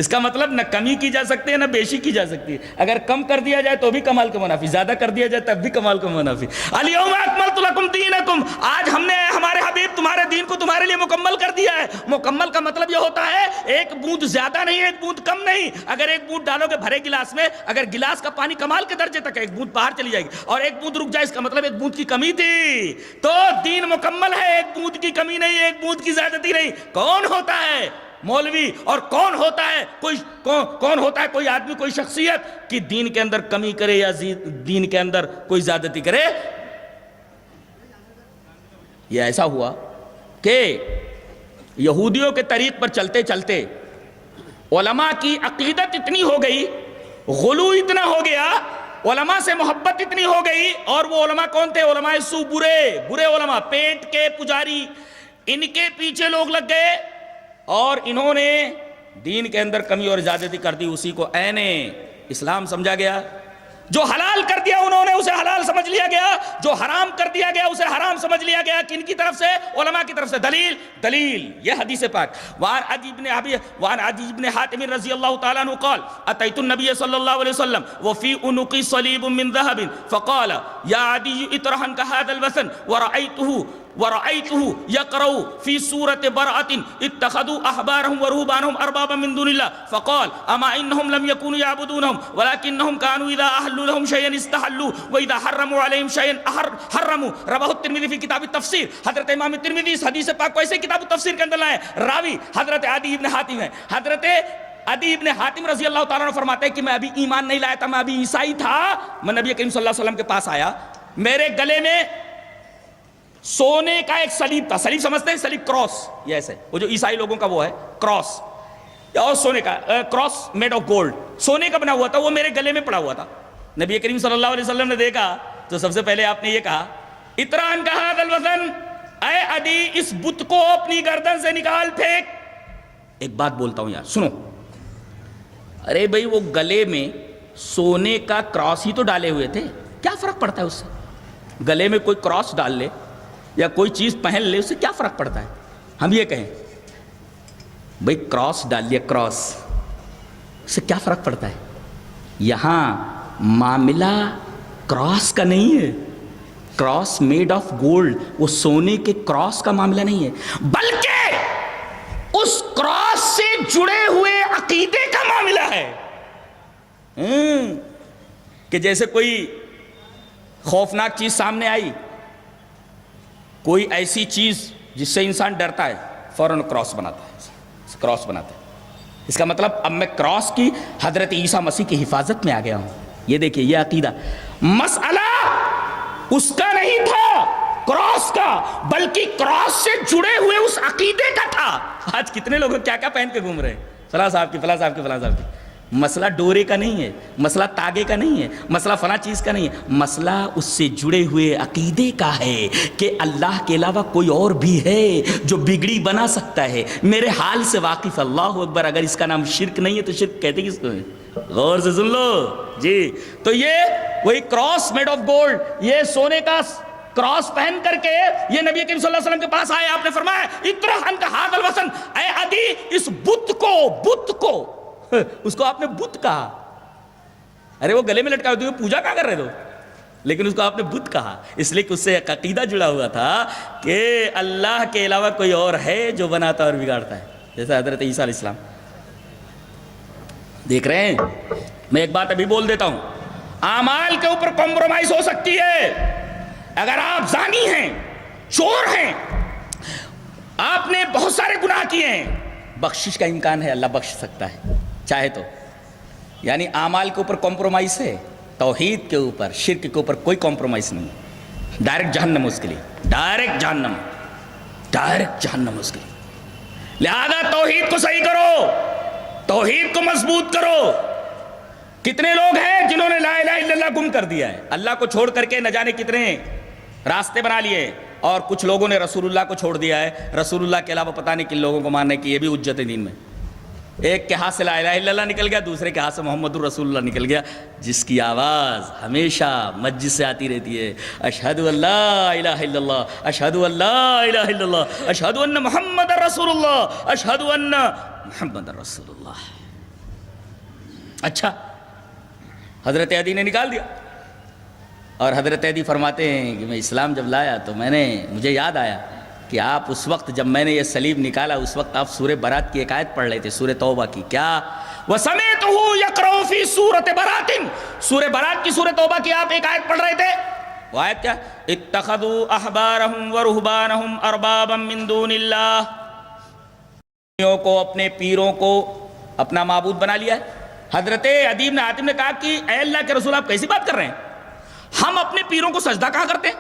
اس کا مطلب نہ کمی کی جا سکتی ہے نہ بیشی کی جا سکتی ہے. اگر کم کر دیا جائے تو بھی کمال کے منافی، زیادہ کر دیا جائے تب بھی کمال کے منافی. الیوم اکملت لکم دینکم، آج ہم نے ہمارے حبیب تمہارے دین کو تمہارے لیے مکمل کر دیا ہے. مکمل کا مطلب یہ ہوتا ہے ایک بوند زیادہ نہیں، ایک بوند کم نہیں. اگر ایک بوند ڈالو گے بھرے گلاس میں، اگر گلاس کا پانی کمال کے درجے تک ہے، ایک بوند باہر چلی جائے گی اور ایک بوند رک جائے، اس کا مطلب ایک بوند کی کمی تھی. تو دین مکمل ہے، ایک بوند کی کمی نہیں، ایک بوند کی زیادتی نہیں. کون ہوتا ہے مولوی اور کون ہوتا ہے کون ہوتا ہے کوئی آدمی، کوئی شخصیت کہ دین کے اندر کمی کرے یا دین کے اندر کوئی زیادتی کرے؟ یہ ایسا ہوا کہ یہودیوں کے طریق پر چلتے چلتے علماء کی عقیدت اتنی ہو گئی، غلو اتنا ہو گیا، علماء سے محبت اتنی ہو گئی. اور وہ علماء کون تھے؟ علماء سو، برے علماء، پیٹ کے پجاری. ان کے پیچھے لوگ لگ گئے اور انہوں نے دین کے اندر کمی اور زیادتی کر دی. اسی کو عین اسلام سمجھا گیا. جو حلال کر دیا انہوں نے اسے حلال سمجھ لیا گیا، جو حرام کر دیا گیا اسے حرام سمجھ لیا گیا. کن کی طرف سے؟ علماء کی طرف سے. دلیل یہ حدیث پاک. وعن عدی بن حاتم رضی اللہ تعالیٰ عنہ قال اتیت النبی صلی اللہ علیہ وسلم وفی عنقی صلیب من ذهب فقال یا عدی اطرحن كهذا الوثن ورأيته يقرأ في سورة براءة اتخذوا أحبارهم ورهبانهم أربابا من دون الله فقال أما إنهم لم يكونوا يعبدونهم ولكنهم كانوا إذا أحلوا لهم شيئا استحلوا وإذا حرموا عليهم شيئا حرموا. رواه الترمذي في كتاب التفسير. حضرت امام الترمذی اس حدیث پاک کو ایسے کتاب التفسیر کے اندر لائے. راوی حضرت عدی بن حاتم ہے. حضرت عدی ابن حاتم رضی اللہ تعالیٰ عنہ فرماتے ہیں کہ میں ابھی ایمان نہیں لایا تھا، میں ابھی عیسائی تھا. میں نبی کریم صلی اللہ علیہ وسلم کے پاس آیا، میرے گلے میں سونے کا ایک صلیب تھا. صلیب سمجھتے ہیں؟ صلیب کراس، یہ ایسے وہ جو عیسائی لوگوں کا وہ ہے کراس، اور سونے کا کراس میڈ آف گولڈ، سونے کا بنا ہوا تھا. وہ میرے گلے میں پڑا ہوا تھا. نبی کریم صلی اللہ علیہ وسلم نے دیکھا تو سب سے پہلے آپ نے یہ کہا اطران کا ہاتھ الوطن، اے عدی اس بت کو اپنی گردن سے نکال پھینک۔ ایک بات بولتا ہوں یار سنو، ارے بھائی وہ گلے میں سونے کا کراس ہی تو ڈالے ہوئے تھے، کیا فرق پڑتا ہے اس سے؟ گلے میں کوئی کراس ڈال لے یا کوئی چیز پہن لے، اس سے کیا فرق پڑتا ہے؟ ہم یہ کہیں بھائی کراس ڈال لیا، کراس، اس سے کیا فرق پڑتا ہے؟ یہاں معاملہ کراس کا نہیں ہے، کراس میڈ آف گولڈ، وہ سونے کے کراس کا معاملہ نہیں ہے، بلکہ اس کراس سے جڑے ہوئے عقیدے کا معاملہ ہے۔ کہ جیسے کوئی خوفناک چیز سامنے آئی، کوئی ایسی چیز جس سے انسان ڈرتا ہے، فوراً کراس بناتا ہے، کراس بناتا ہے۔ اس کا مطلب اب میں کراس کی حضرت عیسیٰ مسیح کی حفاظت میں آ گیا ہوں۔ یہ دیکھیے یہ عقیدہ، مسئلہ اس کا نہیں تھا کراس کا، بلکہ کراس سے جڑے ہوئے اس عقیدے کا تھا۔ آج کتنے لوگ کیا کیا پہن کے گھوم رہے ہیں، فلاں صاحب کی، فلاں صاحب کی، فلاں صاحب کی۔ مسئلہ ڈورے کا نہیں ہے، مسئلہ تاگے کا نہیں ہے، مسئلہ فلاں چیز کا نہیں ہے، مسئلہ اس سے جڑے ہوئے عقیدے کا ہے کہ اللہ کے علاوہ کوئی اور بھی ہے جو بگڑی بنا سکتا ہے، میرے حال سے واقف۔ اللہ اکبر، اگر اس کا نام شرک نہیں ہے تو شرک کہتے کس کو ہے؟ غور سے سن لو جی۔ تو یہ وہی کراس میڈ آف گولڈ، یہ سونے کا کراس پہن کر کے یہ نبی کریم صلی اللہ علیہ وسلم کے پاس آئے، آپ نے فرمایا اطرح عنک ھذا الوثن، اے عدی اس بت کو اس کو آپ نے بت کہا۔ ارے وہ گلے میں لٹکا ہوئے تھے، پوجا کیا کر رہے تھے، لیکن اس کو آپ نے بت کہا، اس لیے کہ اس سے ایک عقیدہ جڑا ہوا تھا کہ اللہ کے علاوہ کوئی اور ہے جو بناتا اور بگاڑتا ہے، جیسا حضرت عیسیٰ علیہ السلام۔ دیکھ رہے ہیں، میں ایک بات ابھی بول دیتا ہوں، اعمال کے اوپر کمپرومائز ہو سکتی ہے۔ اگر آپ زانی ہیں، چور ہیں، آپ نے بہت سارے گناہ کیے ہیں، بخشش کا امکان ہے، اللہ بخش سکتا ہے چاہے تو۔ یعنی اعمال کے اوپر کمپرومائز ہے، توحید کے اوپر، شرک کے اوپر کوئی کمپرومائز نہیں، ڈائریکٹ جہنم اس کے لیے، ڈائریکٹ جہنم اس کے لیے۔ لہذا توحید کو صحیح کرو، توحید کو مضبوط کرو۔ کتنے لوگ ہیں جنہوں نے لا الہ الا اللہ گم کر دیا ہے، اللہ کو چھوڑ کر کے نہ جانے کتنے راستے بنا لیے، اور کچھ لوگوں نے رسول اللہ کو چھوڑ دیا ہے، رسول اللہ کے علاوہ پتہ نہیں کن لوگوں کو ماننے کی، یہ بھی حجت ہے دین میں۔ ایک کے ہاتھ سے لا الہ الا اللہ نکل گیا، دوسرے کے ہاتھ سے محمد الرسول اللہ نکل گیا، جس کی آواز ہمیشہ مسجد سے آتی رہتی ہے، اشہد ان لا الہ الا اللہ، اشہد ان لا الہ الا اللہ، اشہد ان محمد رسول اللہ، اشہد ان محمد رسول اللہ۔ اچھا، حضرت عدی نے نکال دیا، اور حضرت عدی فرماتے ہیں کہ میں اسلام جب لایا تو مجھے یاد آیا کہ آپ اس وقت جب میں نے یہ صلیب نکالا، اس وقت آپ سورہ برات کی ایک آیت پڑھ رہے تھے، سورہ توبہ کی۔ کیا؟ وَسَمِعْتُهُ يَقْرَؤُ فِي سُورَةِ بَرَاتٍ، سورہ برات کی، سورہ توبہ کی آپ ایک آیت پڑھ رہے تھے، وہ آیت کیا؟ اتَّخَذُوا أَحْبَارَهُمْ وَرُهْبَانَهُمْ أَرْبَابًا مِّن دُونِ اللَّهِ، کو اپنے پیروں کو اپنا معبود بنا لیا ہے۔ حضرت عدی بن حاتم نے کہا کہ اے اللہ کے رسول، آپ کیسی بات کر رہے ہیں؟ ہم اپنے پیروں کو سجدہ کہاں کرتے ہیں؟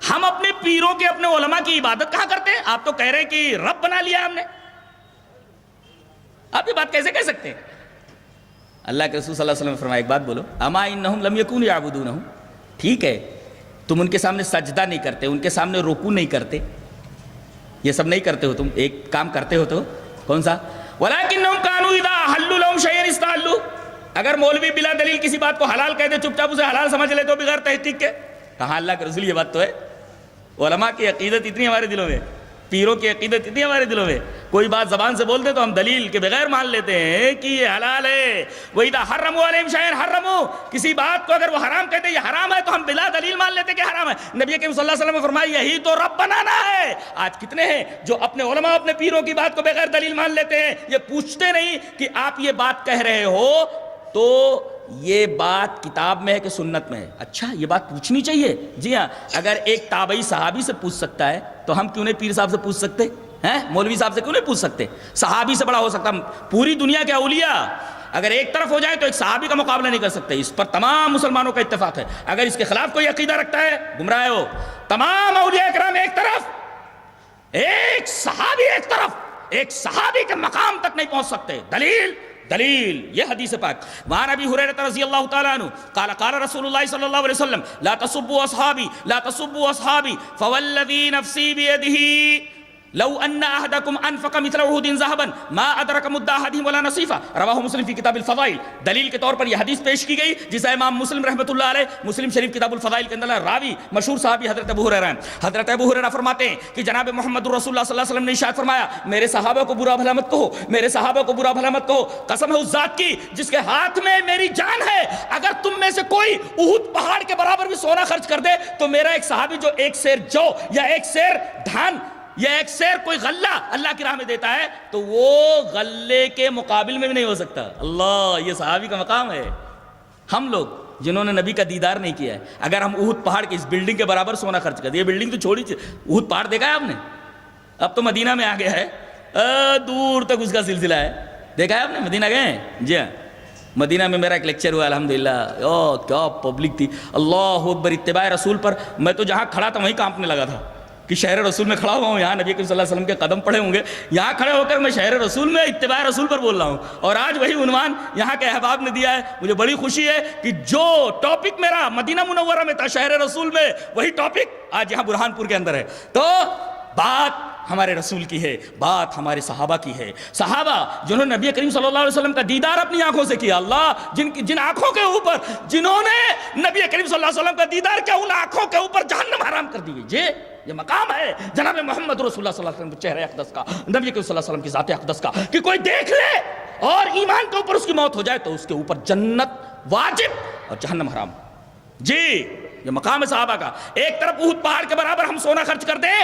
ہم اپنے پیروں کے، اپنے علماء کی عبادت کہاں کرتے ہیں؟ آپ تو کہہ رہے ہیں کہ رب بنا لیا ہم نے، آپ یہ بات کیسے کہہ سکتے ہیں؟ اللہ کے رسول صلی اللہ علیہ وسلم نے فرمایا، ایک بات بولو، اما انہم لم یکونوا یعبدونہم، ٹھیک ہے تم ان کے سامنے سجدہ نہیں کرتے، ان کے سامنے رکوع نہیں کرتے، یہ سب نہیں کرتے ہو، تم ایک کام کرتے ہو تو کون سا؟ ولکنہم کانوا اذا احلوا لهم شیئا استحلوا، اگر مولوی بلا دلیل کسی بات کو حلال کہہ دے، چپ چاپ اسے حلال سمجھ لے تو بغیر تحقیق کے۔ کہاں اللہ کے رسول، یہ بات تو ہے۔ علماء کی عقیدت اتنی ہمارے دلوں میں، پیروں کی عقیدت اتنی ہمارے دلوں میں، کوئی بات زبان سے بولتے تو ہم دلیل کے بغیر مان لیتے ہیں کہ یہ حلال ہے۔ وَإِذَا حَرَّمُوا عَلَيْهِمْ شَيْئًا حَرَّمُوا، کسی بات کو اگر وہ حرام کہتے ہیں یہ حرام ہے تو ہم بلا دلیل مان لیتے کہ حرام ہے۔ نبی کریم صلی اللہ علیہ وسلم نے فرمایا یہی تو رب بنانا ہے۔ آج کتنے ہیں جو اپنے علماء، اپنے پیروں کی بات کو بغیر دلیل مان لیتے ہیں، یہ پوچھتے نہیں کہ آپ یہ بات کہہ رہے ہو تو یہ بات کتاب میں ہے کہ سنت میں ہے؟ اچھا، یہ بات پوچھنی چاہیے۔ جی ہاں، اگر ایک تابعی صحابی سے پوچھ سکتا ہے تو ہم کیوں نہیں پیر صاحب سے پوچھ سکتے ہیں؟ مولوی صاحب سے کیوں نہیں پوچھ سکتے؟ صحابی سے بڑا ہو سکتا، پوری دنیا کے اولیاء اگر ایک طرف ہو جائے تو ایک صحابی کا مقابلہ نہیں کر سکتے، اس پر تمام مسلمانوں کا اتفاق ہے۔ اگر اس کے خلاف کوئی عقیدہ رکھتا ہے گمراہ ہو۔ تمام اولیاء کرام ایک طرف، ایک صحابی ایک طرف، ایک صحابی کے مقام تک نہیں پہنچ سکتے۔ دلیل دلیل یہ حدیث پاک. وعن ابی ہریرہ رضی اللہ تعالیٰ عنہ قال قال رسول اللہ صلی اللہ علیہ وسلم لا تسبوا اصحابی لا تسبوا اصحابی فوالذی نفسی بیدہ لو ان احدکم انفق مثل احد ذهبا ما ادرک مد احدهم ولا نصیفہ. رواہ مسلم فی کتاب الفضائل. دلیل کے طور پر یہ حدیث پیش کی گئی جسے امام مسلم رحمۃ اللہ علیہ مسلم شریف کتاب الفضائل کے اندر راوی مشہور صحابی حضرت ابو ہریرہ ہیں. حضرت ابو ہریرہ فرماتے ہیں کہ جناب محمد رسول اللہ صلی اللہ علیہ وسلم نے ارشاد فرمایا میرے صحابہ کو برا بھلا مت کہو میرے صحابہ کو برا بھلا مت کہو. قسم ہے اس ذات کی جس کے ہاتھ میں میری جان ہے اگر تم میں سے کوئی احد پہاڑ کے برابر بھی سونا خرچ کر دے تو میرا ایک صحابی جو ایک سیر جو یا ایک سیر دھان یا ایک سیر کوئی غلہ اللہ کی راہ میں دیتا ہے تو وہ غلے کے مقابل میں بھی نہیں ہو سکتا. اللہ یہ صحابی کا مقام ہے. ہم لوگ جنہوں نے نبی کا دیدار نہیں کیا ہے اگر ہم احد پہاڑ کی اس بلڈنگ کے برابر سونا خرچ کر دیں. یہ بلڈنگ تو چھوڑی احد پہاڑ دیکھا ہے آپ نے؟ اب تو مدینہ میں آ گیا ہے دور تک اس کا سلسلہ ہے. دیکھا ہے آپ نے؟ مدینہ گئے ہیں؟ جی ہاں مدینہ میں میرا ایک لیکچر ہوا الحمدللہ. کیا پبلک تھی. اللہ اکبر. اتباع رسول پر میں تو جہاں کھڑا تھا وہیں کانپنے لگا تھا کہ شہر رسول میں کھڑا ہوا ہوں. یہاں نبی کریم صلی اللہ علیہ وسلم کے قدم پڑے ہوں گے یہاں کھڑے ہو کر میں شہر رسول میں اتباع رسول پر بول رہا ہوں. اور آج وہی عنوان یہاں کے احباب نے دیا ہے. مجھے بڑی خوشی ہے کہ جو ٹاپک میرا مدینہ منورہ میں تھا شہر رسول میں وہی ٹاپک آج یہاں برہان پور کے اندر ہے. تو بات ہمارے رسول کی ہے بات ہمارے صحابہ کی ہے. صحابہ جنہوں نے نبی کریم صلی اللہ علیہ وسلم کا دیدار اپنی آنکھوں سے کیا. اللہ جن آنکھوں کے اوپر جنہوں نے نبی کریم صلی اللہ علیہ وسلم کا دیدار کیا ان آنکھوں کے اوپر جہنم حرام کر دی گئی. یہ مقام ہے جناب محمد رسول اللہ صلی اللہ علیہ وسلم کے چہرے اقدس کا نبی کریم صلی اللہ علیہ وسلم کی ذات اقدس کا کہ کوئی دیکھ لے اور ایمان کے اوپر اس کی موت ہو جائے تو اس کے اوپر جنت واجب اور جہنم حرام. جی یہ مقام ہے صحابہ کا. ایک طرف احد پہاڑ کے برابر ہم سونا خرچ کر دیں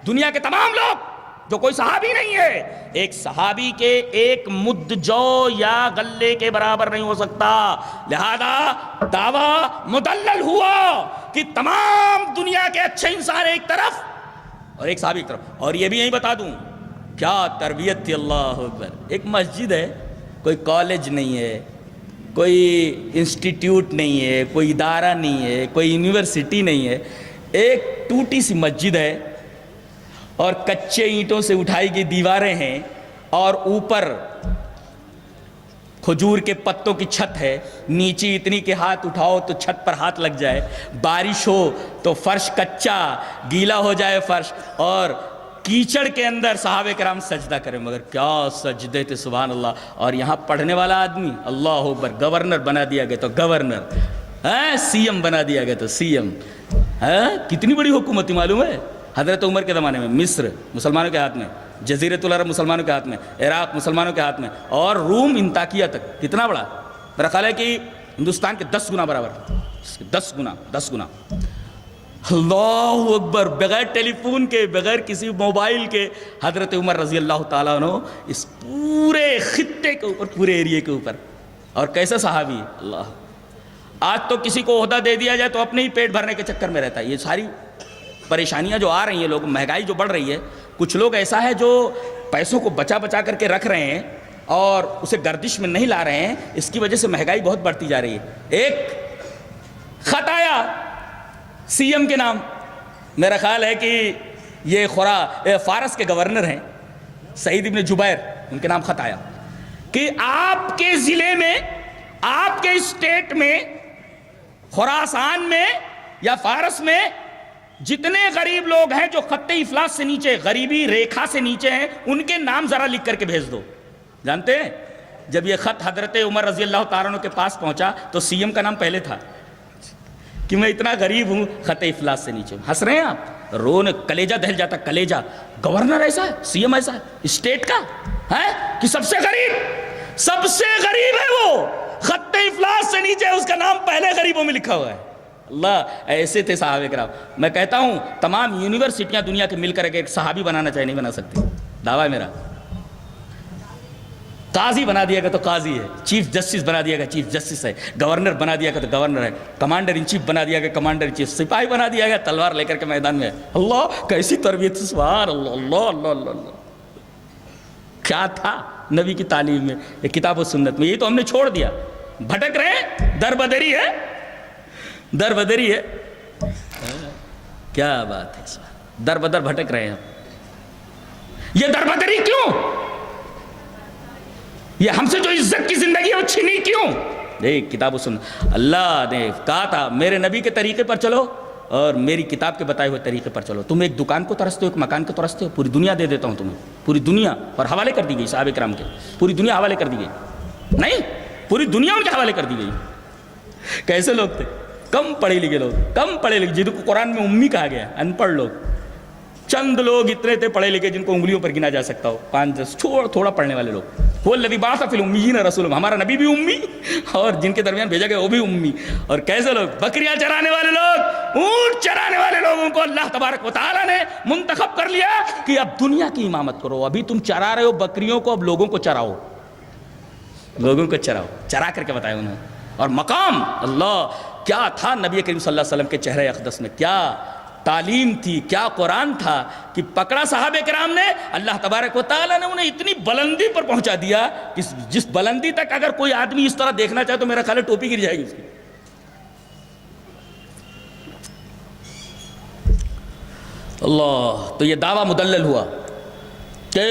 دنیا کے تمام لوگ جو کوئی صحابی نہیں ہے ایک صحابی کے ایک مد جو یا غلے کے برابر نہیں ہو سکتا. لہذا دعویٰ مدلل ہوا کہ تمام دنیا کے اچھے انسان ایک طرف اور ایک صحابی ایک طرف. اور یہ بھی یہی بتا دوں کیا تربیت تھی. اللہ اکبر. ایک مسجد ہے کوئی کالج نہیں ہے کوئی انسٹیٹیوٹ نہیں ہے کوئی ادارہ نہیں ہے کوئی یونیورسٹی نہیں ہے. ایک ٹوٹی سی مسجد ہے اور کچے اینٹوں سے اٹھائی گئی دیواریں ہیں اور اوپر کھجور کے پتوں کی چھت ہے. نیچے اتنی کہ ہاتھ اٹھاؤ تو چھت پر ہاتھ لگ جائے. بارش ہو تو فرش کچا گیلا ہو جائے فرش اور کیچڑ کے اندر صحابہ کرام سجدہ کریں. مگر کیا سجدے تھے سبحان اللہ. اور یہاں پڑھنے والا آدمی اللہ اکبر گورنر بنا دیا گیا تو گورنر سی ایم بنا دیا گیا تو سی ایم. کتنی بڑی حکومت تھی معلوم ہے. حضرت عمر کے زمانے میں مصر مسلمانوں کے ہاتھ میں جزیرۃ العرب مسلمانوں کے ہاتھ میں عراق مسلمانوں کے ہاتھ میں اور روم انطاکیہ تک. کتنا بڑا میرا خیال ہے کہ ہندوستان کے 10 گنا برابر 10 گنا. اللہ اکبر. بغیر ٹیلی فون کے بغیر کسی موبائل کے حضرت عمر رضی اللہ تعالیٰ عنہ اس پورے خطے کے اوپر پورے ایریے کے اوپر. اور کیسے صحابی. اللہ آج تو کسی کو عہدہ دے دیا جائے تو اپنے ہی پیٹ بھرنے کے چکر میں رہتا ہے. یہ ساری پریشانیاں جو آ رہی ہیں لوگ مہنگائی جو بڑھ رہی ہے کچھ لوگ ایسا ہے جو پیسوں کو بچا بچا کر کے رکھ رہے ہیں اور اسے گردش میں نہیں لا رہے ہیں. اس کی وجہ سے مہنگائی بہت بڑھتی جا رہی ہے. ایک خط آیا سی ایم کے نام. میرا خیال ہے کہ یہ فارس کے گورنر ہیں سعید ابن جبیر. ان کے نام خط آیا کہ آپ کے ضلع میں آپ کے اسٹیٹ میں خراسان میں یا فارس میں جتنے غریب لوگ ہیں جو خط افلاس سے نیچے غریبی ریکھا سے نیچے ہیں ان کے نام ذرا لکھ کر کے بھیج دو. جانتے ہیں جب یہ خط حضرت عمر رضی اللہ تعالیٰ عنہ کے پاس پہنچا تو سی ایم کا نام پہلے تھا کہ میں اتنا غریب ہوں خط افلاس سے نیچے. ہنس رہے ہیں آپ. رونے کلیجہ دہل جاتا. کلیجہ گورنر ایسا ہے سی ایم ایسا ہے اسٹیٹ کا ہے کہ سب سے غریب ہے وہ خط افلاس سے نیچے اس کا نام پہلے غریبوں میں لکھا ہوا ہے. اللہ ایسے تھے صحابہ کرام. میں کہتا ہوں تمام یونیورسٹیاں دنیا کے مل کر ایک صحابی بنانا چاہیے نہیں بنا سکتی. دعویٰ ہے میرا. قاضی بنا دیا گیا تو قاضی ہے. چیف جسٹس بنا دیا گیا چیف جسٹس ہے. گورنر بنا دیا گیا تو گورنر ہے. کمانڈر ان چیف بنا دیا گیا کمانڈر ان چیف. سپاہی بنا دیا گیا تلوار لے کر کے میدان میں. اللہ کیسی تربیت سبحان اللہ. اللہ اللہ اللہ اللہ کیا تھا نبی کی تعلیم میں یہ کتاب و سنت میں. یہ تو ہم نے چھوڑ دیا. بھٹک رہے ہیں. دربدری ہے. کیا بات ہے. در بدر بھٹک رہے ہیں. یہ دربدری کیوں. یہ ہم سے جو عزت کی زندگی ہے وہ چھینی کیوں؟ دیکھ کتاب و سنت، اللہ نے کہا تھا میرے نبی کے طریقے پر چلو اور میری کتاب کے بتائے ہوئے طریقے پر چلو. تم ایک دکان کو ترستے ہو، ایک مکان کو ترستے ہو، پوری دنیا دے دیتا ہوں تمہیں، پوری دنیا. اور حوالے کر دی گئی صحابہ کرام کے، پوری دنیا حوالے کر دی گئی. نہیں، پوری دنیا ان کے حوالے کر دی گئی. کیسے لوگ تھے؟ کم پڑھے لکھے لوگ، کم پڑھے لکھے، جن کو قرآن میں امی کہا گیا، ان پڑھ لوگ. چند لوگ اتنے تھے پڑھے لکھے جن کو انگلیوں پر گنا جا سکتا ہو، 5-10 تھوڑا پڑھنے والے لوگ. وہ الذی بعث فی الامیین رسولا، ہمارا نبی بھی امی اور جن کے درمیان بھیجا گیا وہ بھی امی. اور کیسے لوگ؟ بکریاں چرانے والے لوگ، اونٹ چرانے والے لوگوں کو اللہ تبارک و تعالیٰ نے منتخب کر لیا کہ اب دنیا کی امامت کرو. ابھی تم چرا رہے ہو بکریوں کو، اب لوگوں کو چراؤ، لوگوں کو چراؤ. چرا کر کے بتایا انہوں نے. اور مقام اللہ کیا تھا نبی کریم صلی اللہ علیہ وسلم کے چہرے اقدس میں، کیا تعلیم تھی، کیا قرآن تھا کہ پکڑا صحابہ کرام نے. اللہ تبارک و تعالیٰ نے انہیں اتنی بلندی پر پہنچا دیا کہ جس بلندی تک اگر کوئی آدمی اس طرح دیکھنا چاہے تو میرا خیال ہے ٹوپی گر جائے گی اس کی. اللہ، تو یہ دعویٰ مدلل ہوا کہ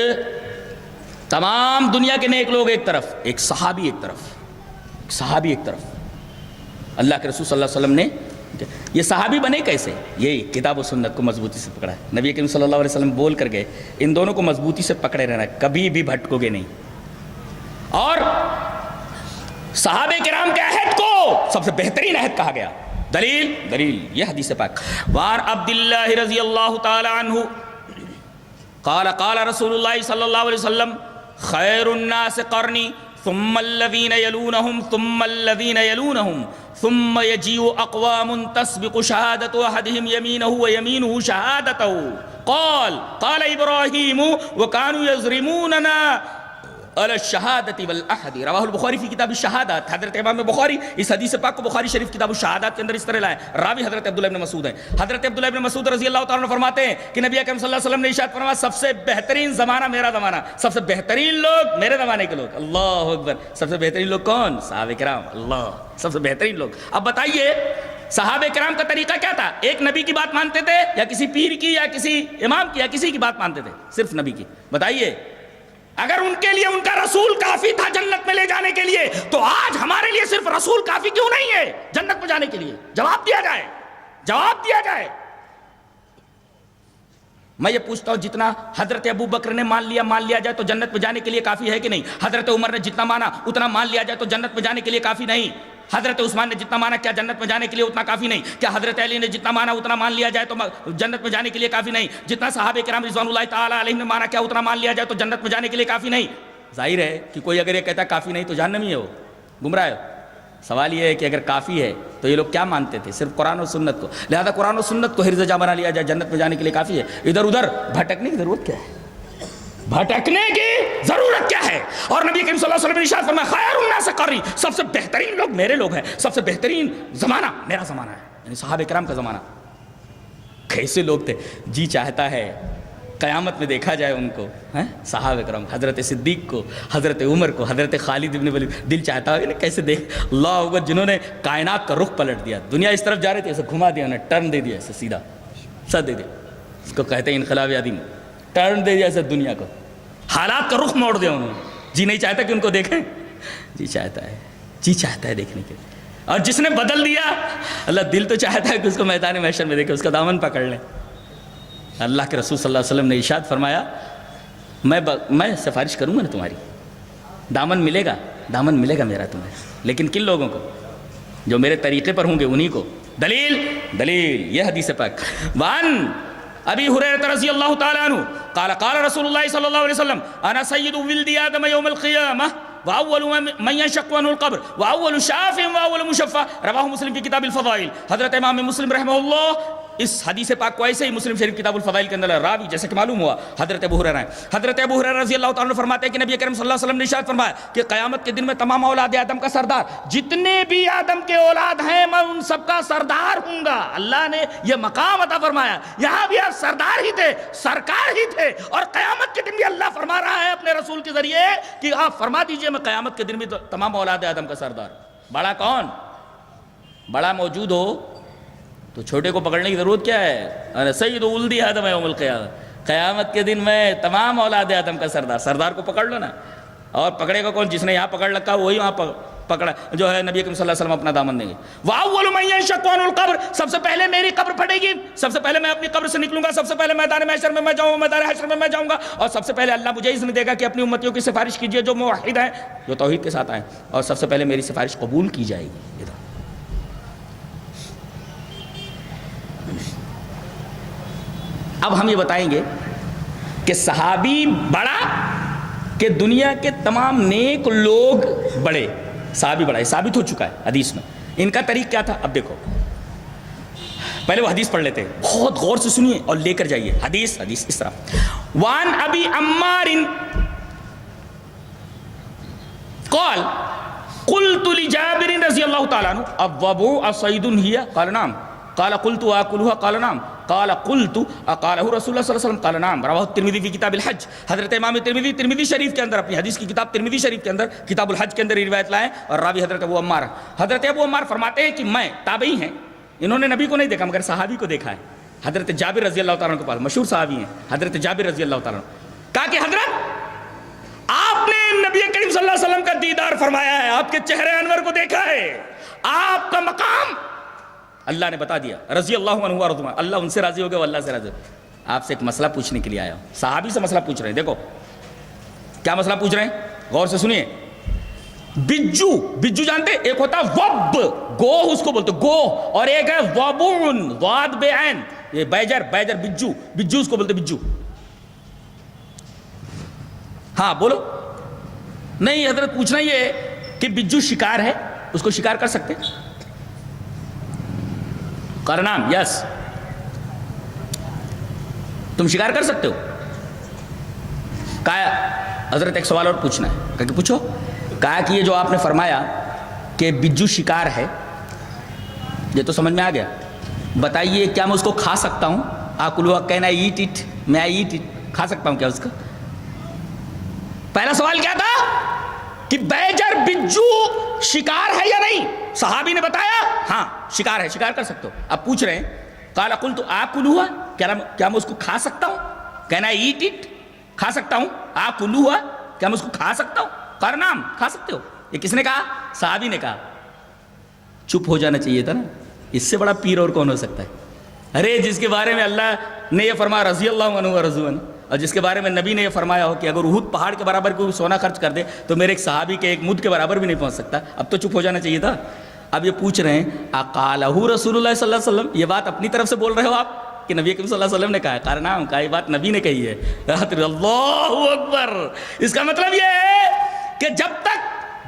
تمام دنیا کے نیک لوگ ایک طرف، ایک صحابی ایک طرف، صحابی ایک طرف. اللہ کے رسول صلی اللہ علیہ وسلم نے یہ صحابی بنے کیسے؟ یہ کتاب و سنت کو مضبوطی سے پکڑا ہے. نبی کریم صلی اللہ علیہ وسلم بول کر گئے ان دونوں کو مضبوطی سے پکڑے رہنا ہے، کبھی بھی بھٹکو گے نہیں. اور صحابہ کرام کے عہد کو سب سے بہترین عہد کہا گیا. دلیل یہ حدیث پاک. وعن عبداللہ رضی اللہ تعالی عنہ قال قال رسول اللہ صلی اللہ علیہ وسلم خیر الناس قرنی ثم الذین یلونہم ثم الذین یلونہم ثم یجیء اقوام تسبق شہادت احدہم یمینہ ویمینہ شہادتہ قال ابراہیم وکانوا یضرموننا علی الشہادت والعہد. رواہ البخاری فی کتاب الشہادات. حضرت امام بخاری اس حدیث پاک کو بخاری شریف کتاب الشہادات کے اندر اس طرح لائے. راوی حضرت عبداللہ ابن مسعود ہیں. حضرت عبداللہ ابن مسعود رضی اللہ تعالیٰ عنہ فرماتے ہیں کہ نبی اکرم صلی اللہ علیہ وسلم نے ارشاد فرمایا سب سے بہترین زمانہ میرا زمانہ، سب سے بہترین لوگ میرے زمانے کے لوگ. اللہ اکبر. سب سے بہترین لوگ کون؟ صحابہ کرام. اللہ، سب سے بہترین لوگ. اب بتائیے صحابہ کرام کا طریقہ کیا تھا؟ ایک نبی کی بات مانتے تھے یا کسی پیر کی یا کسی امام کی یا کسی کی بات مانتے تھے؟ صرف نبی کی. بتائیے اگر ان کے لیے ان کا رسول کافی تھا جنت میں لے جانے کے لیے تو آج ہمارے لیے صرف رسول کافی کیوں نہیں ہے جنت میں جانے کے لیے؟ جواب دیا جائے، جواب دیا جائے. میں یہ پوچھتا ہوں جتنا حضرت ابو بکر نے مان لیا جائے تو جنت میں جانے کے لیے کافی ہے کہ نہیں؟ حضرت عمر نے جتنا مانا اتنا مان لیا جائے تو جنت میں جانے کے لیے کافی نہیں؟ حضرت عثمان نے جتنا مانا کیا جنت میں جانے کے لیے اتنا کافی نہیں؟ کیا حضرت علی نے جتنا مانا اتنا مان لیا جائے تو جنت میں جانے کے لیے کافی نہیں؟ جتنا صحابہ کرام رضوان اللہ تعالیٰ علیہم نے مانا کیا اتنا مان لیا جائے تو جنت میں جانے کے لیے کافی نہیں؟ ظاہر ہے کہ کوئی اگر یہ کہتا ہے کافی نہیں تو جہنمی ہے، وہ گمراہ ہے. سوال یہ ہے کہ اگر کافی ہے تو یہ لوگ کیا مانتے تھے؟ صرف قرآن و سنت کو. لہذا قرآن و سنت کو حرز جاں بنا لیا جائے، جنت میں جانے کے لیے کافی ہے. ادھر ادھر بھٹکنے کی ضرورت کیا ہے؟ بھٹکنے کی ضرورت کیا ہے؟ اور نبی کریم صلی اللہ علیہ وسلم نے ارشاد فرمایا خیر الناس قرنی، سب سے بہترین لوگ میرے لوگ ہیں، سب سے بہترین زمانہ میرا زمانہ ہے، یعنی صحابہ کرام کا زمانہ. کیسے لوگ تھے؟ جی چاہتا ہے قیامت میں دیکھا جائے ان کو، صحابہ کرام، حضرت صدیق کو، حضرت عمر کو، حضرت خالد ابن ولید. دل چاہتا ہے نا کیسے دیکھ. اللہ اکبر. جنہوں نے کائنات کا رخ پلٹ دیا، دنیا اس طرف جا رہی تھی ایسے گھما دیا انہیں، ٹرن دے دیا ایسے سیدھا سر دے دیا. اس کو کہتے ہیں انقلاب عظیم. ٹرن دے دیا ایسے دنیا کو، حالات کا رخ موڑ دیا انہوں نے. جی نہیں چاہتا کہ ان کو دیکھیں؟ جی چاہتا ہے، جی چاہتا ہے دیکھنے کے. اور جس نے بدل دیا اللہ دل تو چاہتا ہے کہ اس کو میدان محشر میں دیکھے، اس کا دامن پکڑ لیں. اللہ کے رسول صلی اللہ علیہ وسلم نے ارشاد فرمایا میں سفارش کروں گا نا تمہاری، دامن ملے گا میرا تمہیں، لیکن کن لوگوں کو؟ جو میرے طریقے پر ہوں گے انہی کو. دلیل یہ حدیث پاک. وان ابی ہریرہ رضی اللہ تعالی عنہ قال قال رسول اللہ صلی اللہ علیہ وسلم انا سید ولد آدم یوم القیامہ واول من ينشق عنه القبر واول شافع واول مشفع. رواہ مسلم کی کتاب الفضائل. حضرت امام مسلم رحمہ اللہ اس حدیث پاک کو ایسے ہی مسلم شریف کتاب الفضائل کے اندر راوی جیسے کہ معلوم ہوا حضرت ابو ہریرہ ہیں. حضرت ابو ہریرہ رضی اللہ تعالیٰ عنہ فرماتے ہیں کہ نبی کریم صلی اللہ علیہ وسلم نے ارشاد فرمایا کہ قیامت کے دن میں تمام اولاد آدم کا سردار، جتنے بھی آدم کے اولاد ہیں میں ان سب کا سردار ہوں گا. اللہ نے یہ مقام عطا فرمایا. یہاں بھی آپ سردار ہی تھے، سرکار ہی تھے، اور قیامت کے دن بھی اللہ فرما رہا ہے اپنے رسول کے ذریعے کہ آپ فرما دیجئے میں قیامت کے دن بھی تمام اولاد آدم کا سردار. بڑا کون؟ بڑا موجود ہو تو چھوٹے کو پکڑنے کی ضرورت کیا ہے؟ ارے سید ولد آدم یوم القیامہ، قیامت کے دن میں تمام اولاد آدم کا سردار کو پکڑ لو نا. اور پکڑے گا کون؟ جس نے یہاں پکڑ رکھا وہی وہاں پکڑا جو ہے نبی کریم صلی اللہ علیہ وسلم اپنا دامن دیں گے. وَأَوَّلُ مَن يَنشَقُّ عَنْهُ الْقَبْرُ، سب سے پہلے میری قبر پھٹے گی، سب سے پہلے میں اپنی قبر سے نکلوں گا، سب سے پہلے میدان محشر میں میں جاؤں گا، میدان حشر میں میں جاؤں گا، اور سب سے پہلے اللہ مجھے اذن دے گا کہ اپنی امتیوں کی سفارش کیجئے جو موحد ہیں، جو توحید کے ساتھ آئیں، اور سب سے پہلے میری سفارش قبول کی جائے گی. اب ہم یہ بتائیں گے کہ صحابی بڑا کہ دنیا کے تمام نیک لوگ بڑے؟ صحابی بڑا، یہ ثابت ہو چکا ہے حدیث میں. ان کا طریق کیا تھا؟ اب دیکھو، پہلے وہ حدیث پڑھ لیتے ہیں، بہت غور سے سنیے اور لے کر جائیے. حدیث اس طرح، وان ابی عمار قال قلت لجابر رضی اللہ تعالیٰ عنہ الضبع صید ہی؟ قال نعم. قال قلت آکلها؟ قال نعم. قال قلت اقاله رسول اللہ صلی اللہ علیہ وسلم؟ قال نعم. رواہ الترمذی فی کتاب الحج. حضرت امام ترمذی شریف کے اندر، اپنی حدیث کی کتاب ترمذی شریف کے اندر کتاب الحج کے اندر یہ روایت لائے، اور راوی حضرت ابو عمار. حضرت ابو عمار فرماتے ہیں کہ میں، تابعی ہیں، انہوں نے نبی کو نہیں دیکھا مگر صحابی کو دیکھا ہے، حضرت جابر رضی اللہ تعالیٰ عنہ کے پاس، مشہور صحابی ہیں حضرت جابر رضی اللہ تعالیٰ عنہ. کہا کہ حضرت آپ نے نبی کریم صلی اللہ علیہ وسلم کا دیدار فرمایا ہے، آپ کے چہرے انور کو دیکھا ہے، آپ کا مقام اللہ نے بتا دیا. رضی اللہ عنہ ورضوا، اللہ ان سے راضی ہو گیا، وہ اللہ سے راضی ہو گیا. آپ سے ایک مسئلہ پوچھنے کے لیے آیا ہوں، صحابی سے مسئلہ پوچھ رہے ہیں. دیکھو کیا مسئلہ پوچھ رہے ہیں، غور سے سنیے. بجو جانتے؟ ایک ہوتا وب، گو اس کو بولتے گو، اور ایک ہے وبون، ضاد بے عین، یہ بیجر بجو اس کو بولتے بجو. ہاں بولو. نہیں حضرت پوچھنا یہ ہے کہ بجو شکار ہے، اس کو شکار کر سکتے؟ قرنام، یس. تم شکار کر سکتے ہو؟ کہا حضرت ایک سوال اور پوچھنا ہے. کہا کہ پوچھو. کہا کہ یہ جو آپ نے فرمایا کہ بجو شکار ہے، یہ تو سمجھ میں آ گیا، بتائیے کیا میں اس کو کھا سکتا ہوں؟ آکلوا، کین آئی ایٹ اٹ؟ میں آئی ایٹ اٹ، کھا سکتا ہوں کیا اس کا؟ پہلا سوال کیا تھا کہ بیجر بجو شکار ہے یا نہیں؟ صحابی نے بتایا ہاں شکار ہے، شکار کر سکتے ہو. اب پوچھ رہے ہیں قال قلت آکلوا، کیا میں اس کو کھا سکتا ہوں؟ Can I eat it? کھا سکتا ہوں. آکلوا، کیا میں اس کو کھا سکتا ہوں؟ قال نعم، کھا سکتے ہو. یہ کس نے کہا؟ صحابی نے کہا. چپ ہو جانا چاہیے تھا نا، اس سے بڑا پیر اور کون ہو سکتا ہے؟ ارے جس کے بارے میں اللہ نے یہ فرمایا رضی اللہ عنہ ورضوا عنہ، اور جس کے بارے میں نبی نے یہ فرمایا ہو کہ اگر احد پہاڑ کے برابر کوئی سونا خرچ کر دے تو میرے ایک صحابی کے ایک مد کے برابر بھی نہیں پہنچ سکتا. اب تو چپ ہو جانا چاہیے تھا. اب یہ پوچھ رہے ہیں اقالہ رسول اللہ صلی اللہ علیہ وسلم، یہ بات اپنی طرف سے بول رہے ہو آپ کہ نبی کریم صلی اللہ علیہ وسلم نے کہا ہے؟ قال نعم، کہا یہ بات نبی نے کہی ہے. اللہ اکبر. اس کا مطلب یہ ہے کہ جب تک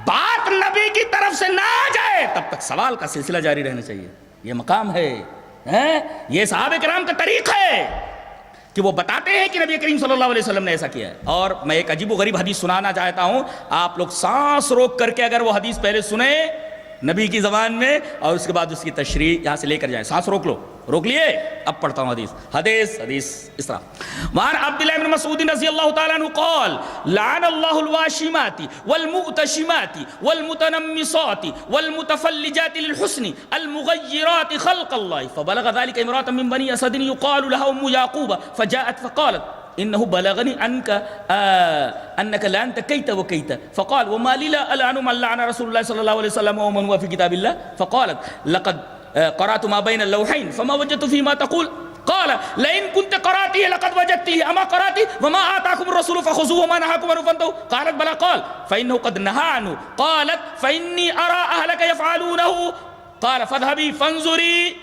بات نبی کی طرف سے نہ آ جائے تب تک سوال کا سلسلہ جاری رہنا چاہیے. یہ مقام ہے، یہ صحابہ کرام کا طریق ہے کہ وہ بتاتے ہیں کہ نبی کریم صلی اللہ علیہ وسلم نے ایسا کیا ہے. اور میں ایک عجیب و غریب حدیث سنانا چاہتا ہوں، آپ لوگ سانس روک کر کے اگر وہ حدیث پہلے سنیں نبی کی زبان میں اور اس کے بعد اس کی تشریح یہاں سے لے کر جائیں. سانس روک لو. روک لیے؟ اب پڑھتا ہوں حدیث اس طرح. وعن عبداللہ بن مسعود رضی اللہ تعالیٰ عنہ قال لعن اللہ الواشمات والمؤتشمات والمتنمصات والمتفلجات للحسن المغيرات خلق الله فبلغ ذلك امرأة من بني اسد يقال لها ام يعقوب فجاءت فقالت انه بلغني انك لعنت كيت وكيت فقال وما لي لا العن من لعن رسول الله صلى الله عليه وسلم ومن هو في كتاب الله فقالت لقد قرأت ما بين اللوحين فما وجدت فيما تقول قال لئن كنت قرأته لقد وجدته اما قرأته وما آتاكم الرسول فخذوه وما نهاكم عنه فانتهوا قالت بلى قال فإنه قد نهى عنه قالت فإني أرى أهلك يفعلونه قال فاذهبي فانظري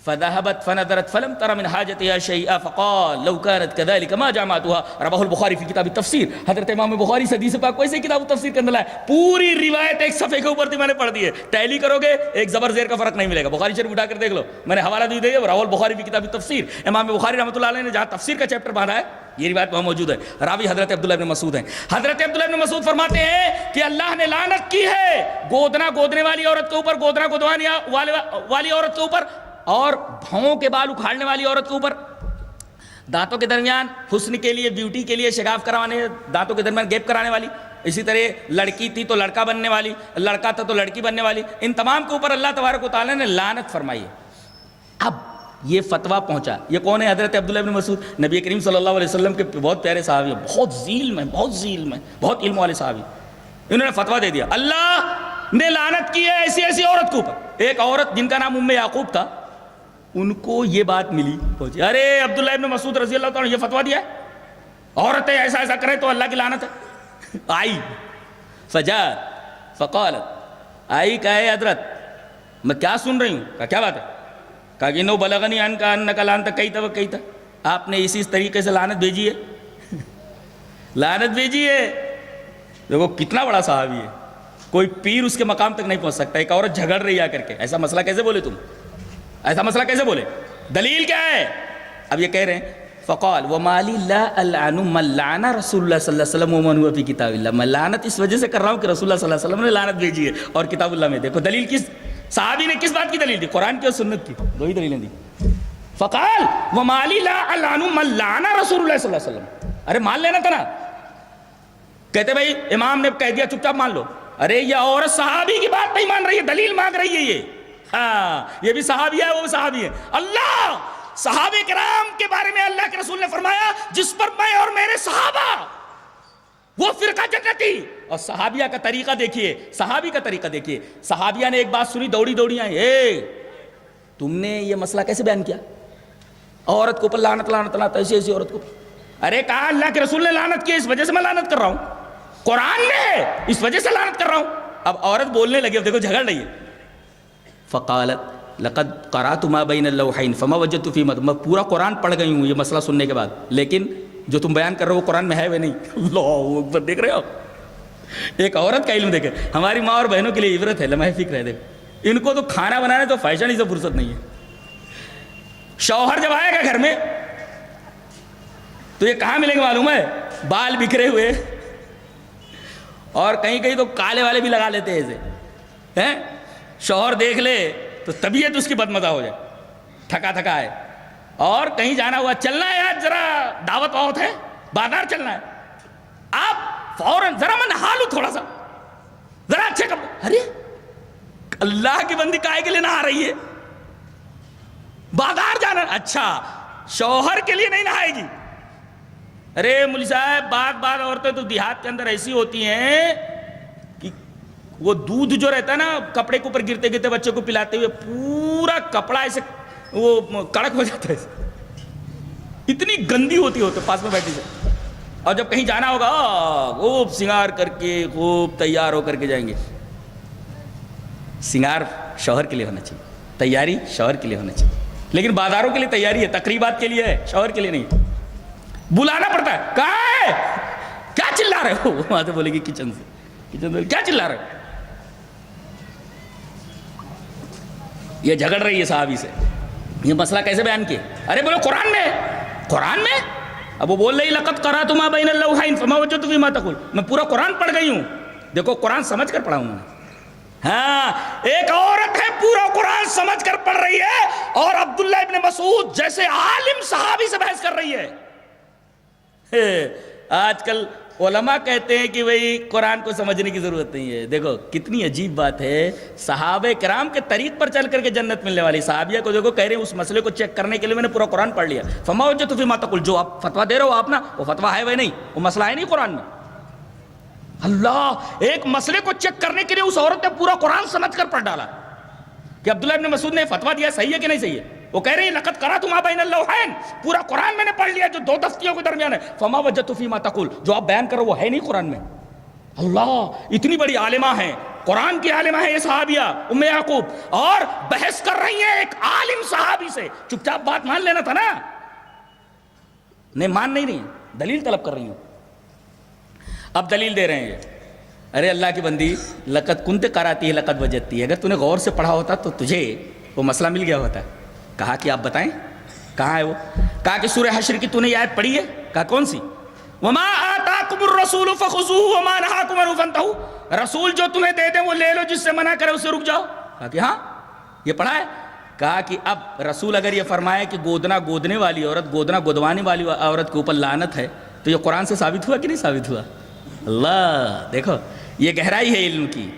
فذهبت فنظرت فلم تر من حاجتها شيئا فقال لو كانت كذلك ما جمعتها. رواه البخاری فی کتاب التفسیر. حضرت امام بخاری سے حدیث پاک کو ایسے کتاب التفسیر کے اندر لائے، پوری روایت ایک صفحے کے اوپر تھی میں نے پڑھ دی ہے. ٹیلی کرو گے ایک زبر زیر کا فرق نہیں ملے گا. بخاری شریف اٹھا کر دیکھ لو، میں نے حوالہ دی ہے رواه البخاری فی کتاب التفسیر. امام بخاری رحمۃ اللہ علیہ نے جہاں تفسیر کا چیپٹر باندھا ہے یہ روایت وہاں موجود ہے. راوی حضرت عبداللہ بن مسعود ہیں. حضرت عبداللہ بن مسعود فرماتے ہیں کہ اللہ نے لعنت کی ہے گودنے والی عورت کے اوپر، گودنا گودوانے والی عورت کے اوپر، اور بھاؤں کے بال اکھاڑنے والی عورت کے اوپر، دانتوں کے درمیان حسن کے لیے، بیوٹی کے لیے شگاف کروانے، دانتوں کے درمیان گیپ کرانے والی، اسی طرح لڑکی تھی تو لڑکا بننے والی، لڑکا تھا تو لڑکی بننے والی، ان تمام کے اوپر اللہ تبارک و تعالیٰ نے لعنت فرمائی ہے. اب یہ فتویٰ پہنچا. یہ کون ہے؟ حضرت عبداللہ ابن مسعود, نبی کریم صلی اللہ علیہ وسلم کے بہت پیارے صحابی ہیں, بہت ذیل میں, بہت علم والے صحابی. انہوں نے فتویٰ دے دیا اللہ نے لعنت کی ہے ایسی ایسی عورت کے اوپر. ایک عورت جن کا نام ام یعقوب تھا, ان کو یہ بات ملی, پہنچی, ارے عبداللہ ابن مسعود رضی اللہ تعالیٰ نے یہ فتویٰ دیا ہے, عورتیں ایسا ایسا کریں تو اللہ کی لعنت ہے. آئی فجاءت فقالت, آئی کہے حضرت میں کیا سن رہی ہوں, کہا کیا بات ہے, کہا کہ نو بلغنی انکا انکا لعنت کہتا و کہتا, آپ نے اسی طریقے سے لعنت بھیجی ہے, لعنت بھیجی ہے. دیکھو کتنا بڑا صحابی ہے, کوئی پیر اس کے مقام تک نہیں پہنچ سکتا. ایک عورت جھگڑ رہی ہے کر کے, ایسا مسئلہ کیسے بولے تم, ایسا مسئلہ کیسے بولے, دلیل کیا ہے؟ اب یہ کہہ رہے ہیں فقال ومالی لا العن من لعن رسول اللہ صلی اللہ علیہ وسلم ومن هو فی کتاب اللہ, میں لعنت اس وجہ سے کر رہا ہوں کہ رسول اللہ صلی اللہ علیہ وسلم نے لعنت بھیجی ہے اور کتاب اللہ میں. دیکھو دلیل کس صحابی نے کس بات کی دلیل دی, قرآن کی اور سنت کی, دو ہی دلیلیں دی. فقال ومالی لا العن من لعن رسول اللہ صلی اللہ علیہ وسلم, ارے مان لینا تھا نا. کہتے بھائی امام نے کہہ دیا چپ چاپ مان لو. ارے یہ عورت صحابی کی بات نہیں مان رہی ہے, دلیل مانگ رہی ہے. یہ ہاں یہ بھی صحابی ہے وہ بھی صحابی ہے. اللہ صحابہ کرام کے بارے میں اللہ کے رسول نے فرمایا جس پر میں اور میرے صحابہ وہ فرقہ جنتی. اور صحابیہ کا طریقہ دیکھیے, صحابی کا طریقہ دیکھیے. صحابیہ نے ایک بات سنی, دوڑی دوڑی آئی, اے تم نے یہ مسئلہ کیسے بیان کیا, عورت کو اوپر لعنت لعنت لعنت ایسی ایسی عورت کو. ارے کہا اللہ کے رسول نے لعنت کی اس وجہ سے میں لعنت کر رہا ہوں, قرآن نے اس وجہ سے لعنت کر رہا ہوں. اب عورت بولنے لگی, اب دیکھو جھگڑ رہی ہے. فقالت لقد قرأت ما بین اللوحین فما وجدت فیما, میں پورا قرآن پڑھ گئی ہوں یہ مسئلہ سننے کے بعد, لیکن جو تم بیان کر رہے ہو وہ قرآن میں ہے وہ نہیں. اللہ اکبر, دیکھ رہے ہو ایک عورت کا علم دیکھے. ہماری ماں اور بہنوں کے لیے عبرت ہے, لمحہ فکر ہے. دیکھو ان کو تو کھانا بنانے تو فیشن ہی سے فرصت نہیں ہے. شوہر جب آئے گا گھر میں تو یہ کہاں ملیں گے معلوم ہے, بال بکھرے ہوئے, اور کہیں کہیں تو کالے والے بھی لگا لیتے ایسے. شوہر دیکھ لے تو طبیعت اس کی بدمزہ ہو جائے, تھکا تھکا ہے, اور کہیں جانا ہوا, چلنا ہے آج ذرا دعوت بہت ہے, بازار چلنا ہے, آپ فوراً ذرا میں نہا لوں تھوڑا سا, ذرا اچھے کپڑے. ارے اللہ کی بندی کائے کے لیے نہا رہی ہے, بازار جانا, اچھا شوہر کے لیے نہیں نہائے گی. ارے مولوی صاحب بعض عورتیں تو دیہات کے اندر ایسی ہوتی ہیں کہ وہ دودھ جو رہتا ہے نا کپڑے کے اوپر گرتے گرتے بچے کو پلاتے ہوئے پورا کپڑا ایسے وہ کڑک ہو جاتا ہے, اتنی گندی ہوتی ہے پاس میں بیٹھی سے. اور جب کہیں جانا ہوگا خوب سنگار کر کے خوب تیار ہو کر کے جائیں گے. سنگار شوہر کے لیے ہونا چاہیے, تیاری شوہر کے لیے ہونا چاہیے, لیکن بازاروں کے لیے تیاری ہے, تقریبات کے لیے ہے, شوہر کے لیے نہیں. بلانا پڑتا ہے, کہاں ہے, کیا چلا رہے ہو, وہاں سے بولے گی کچن سے کیا چلا رہے ہو. یہ جھگڑ رہی ہے صحابی سے, یہ مسئلہ کیسے بیان کیا, ارے بولو قرآن میں, قرآن میں. اب وہ بول رہی لقد قرأت ما بین اللوحین فما وجدت فیما تقول, میں پورا قرآن پڑھ گئی ہوں. دیکھو قرآن سمجھ کر پڑھا ہوں میں. ہاں ایک عورت ہے پورا قرآن سمجھ کر پڑھ رہی ہے, اور عبداللہ ابن مسعود جیسے عالم صحابی سے بحث کر رہی ہے. آج کل علماء کہتے ہیں کہ بھئی قرآن کو سمجھنے کی ضرورت نہیں ہے. دیکھو کتنی عجیب بات ہے, صحابہ کرام کے طریق پر چل کر کے جنت ملنے والی. صحابیہ کو دیکھو کہہ رہے ہیں اس مسئلے کو چیک کرنے کے لیے میں نے پورا قرآن پڑھ لیا. فما وجدت فیما تقول, جو آپ فتویٰ دے رہے ہو آپ نا, وہ فتویٰ ہے وہ نہیں, وہ مسئلہ ہے نہیں قرآن میں. اللہ ایک مسئلے کو چیک کرنے کے لیے اس عورت نے پورا قرآن سمجھ کر پڑھ ڈالا کہ عبداللہ ابن مسعود نے فتویٰ دیا صحیح ہے کہ نہیں صحیح ہے. وہ کہہ رہی ہیں لقد قرأت ما بین اللوحین, پورا قرآن میں نے پڑھ لیا جو دو دفتیوں کے درمیان ہے. فما وجدت فیما تقول, جو آپ بیان کرو وہ ہے نہیں قرآن میں. اللہ اتنی بڑی عالمہ ہیں, قرآن کی عالمہ ہے یہ صحابیہ ام یعقوب, اور بحث کر رہی ہیں ایک عالم صحابی سے. چپ چاپ بات مان لینا تھا نا, نہیں مان نہیں رہی, دلیل طلب کر رہی ہوں. اب دلیل دے رہے ہیں یہ, ارے اللہ کی بندی لقد کنت قراتی ہے لقد وجدتی, اگر تو نے غور سے پڑھا ہوتا تو تجھے وہ مسئلہ مل گیا ہوتا. کہا کہ آپ بتائیں کہاں ہے وہ. کہا کہ سورہ حشر کی تو نے یہ آیت پڑھی ہے. کہا کون سی, وما آتاکم الرسول فخذوہ وما نہاکم عنہ فانتہوا, رسول جو تمہیں دے دیں وہ لے لو, جس سے منع کرے اسے رک جاؤ. کہا کہ ہاں یہ پڑھا ہے. کہا کہ اب رسول اگر یہ فرمائے کہ گودنا گودنے والی عورت, گودنا گودوانے والی عورت کے اوپر لعنت ہے, تو یہ قرآن سے ثابت ہوا کہ نہیں ثابت ہوا. اللہ دیکھو یہ گہرائی ہے علم کی.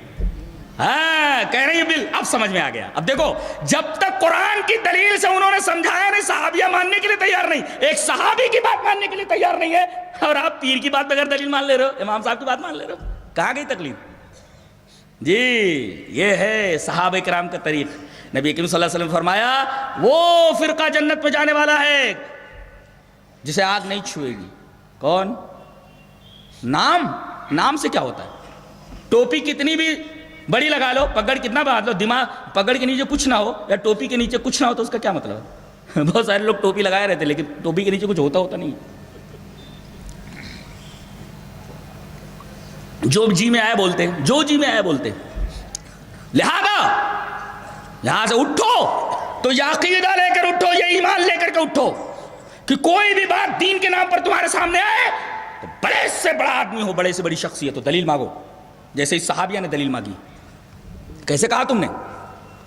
ہاں کہہ رہی ہیں بل، اب سمجھ میں آ گیا. اب دیکھو جب تک قرآن کی دلیل سے انہوں نے سمجھایا نہیں، صحابیہ ماننے کے لیے تیار نہیں، ایک صحابی کی بات ماننے کے لیے تیار نہیں ہے، اور آپ پیر کی بات بغیر دلیل مان لے رہے ہو، امام صاحب کی بات مان لے رہے ہو. کہاں گئی تکلیف؟ جی یہ ہے صحابہ کرام کا طریق. نبی کریم صلی اللہ علیہ وسلم فرمایا وہ فرقہ جنت میں جانے والا ہے جسے آگ نہیں چھوئے گی. کون؟ نام سے کیا ہوتا ہے؟ ٹوپی کتنی بھی بڑی لگا لو، پگڑ کتنا باندھ لو، دماغ پگڑ کے نیچے کچھ نہ ہو یا ٹوپی کے نیچے کچھ نہ ہو تو اس کا کیا مطلب ہے؟ بہت سارے لوگ ٹوپی لگائے رہتے لیکن ٹوپی کے نیچے کچھ ہوتا نہیں. جو جی میں آیا بولتے ہیں، جو جی میں آیا بولتے ہیں. لہذا یہاں سے اٹھو تو یہ عقیدہ لے کر اٹھو، یہ ایمان لے کر کے اٹھو کہ کوئی بھی بات دین کے نام پر تمہارے سامنے آئے تو بڑے سے بڑا آدمی ہو، بڑے سے بڑی شخصیت ہو، دلیل مانگو. جیسے اس صحابیہ نے دلیل مانگی. کیسے کہا تم نے؟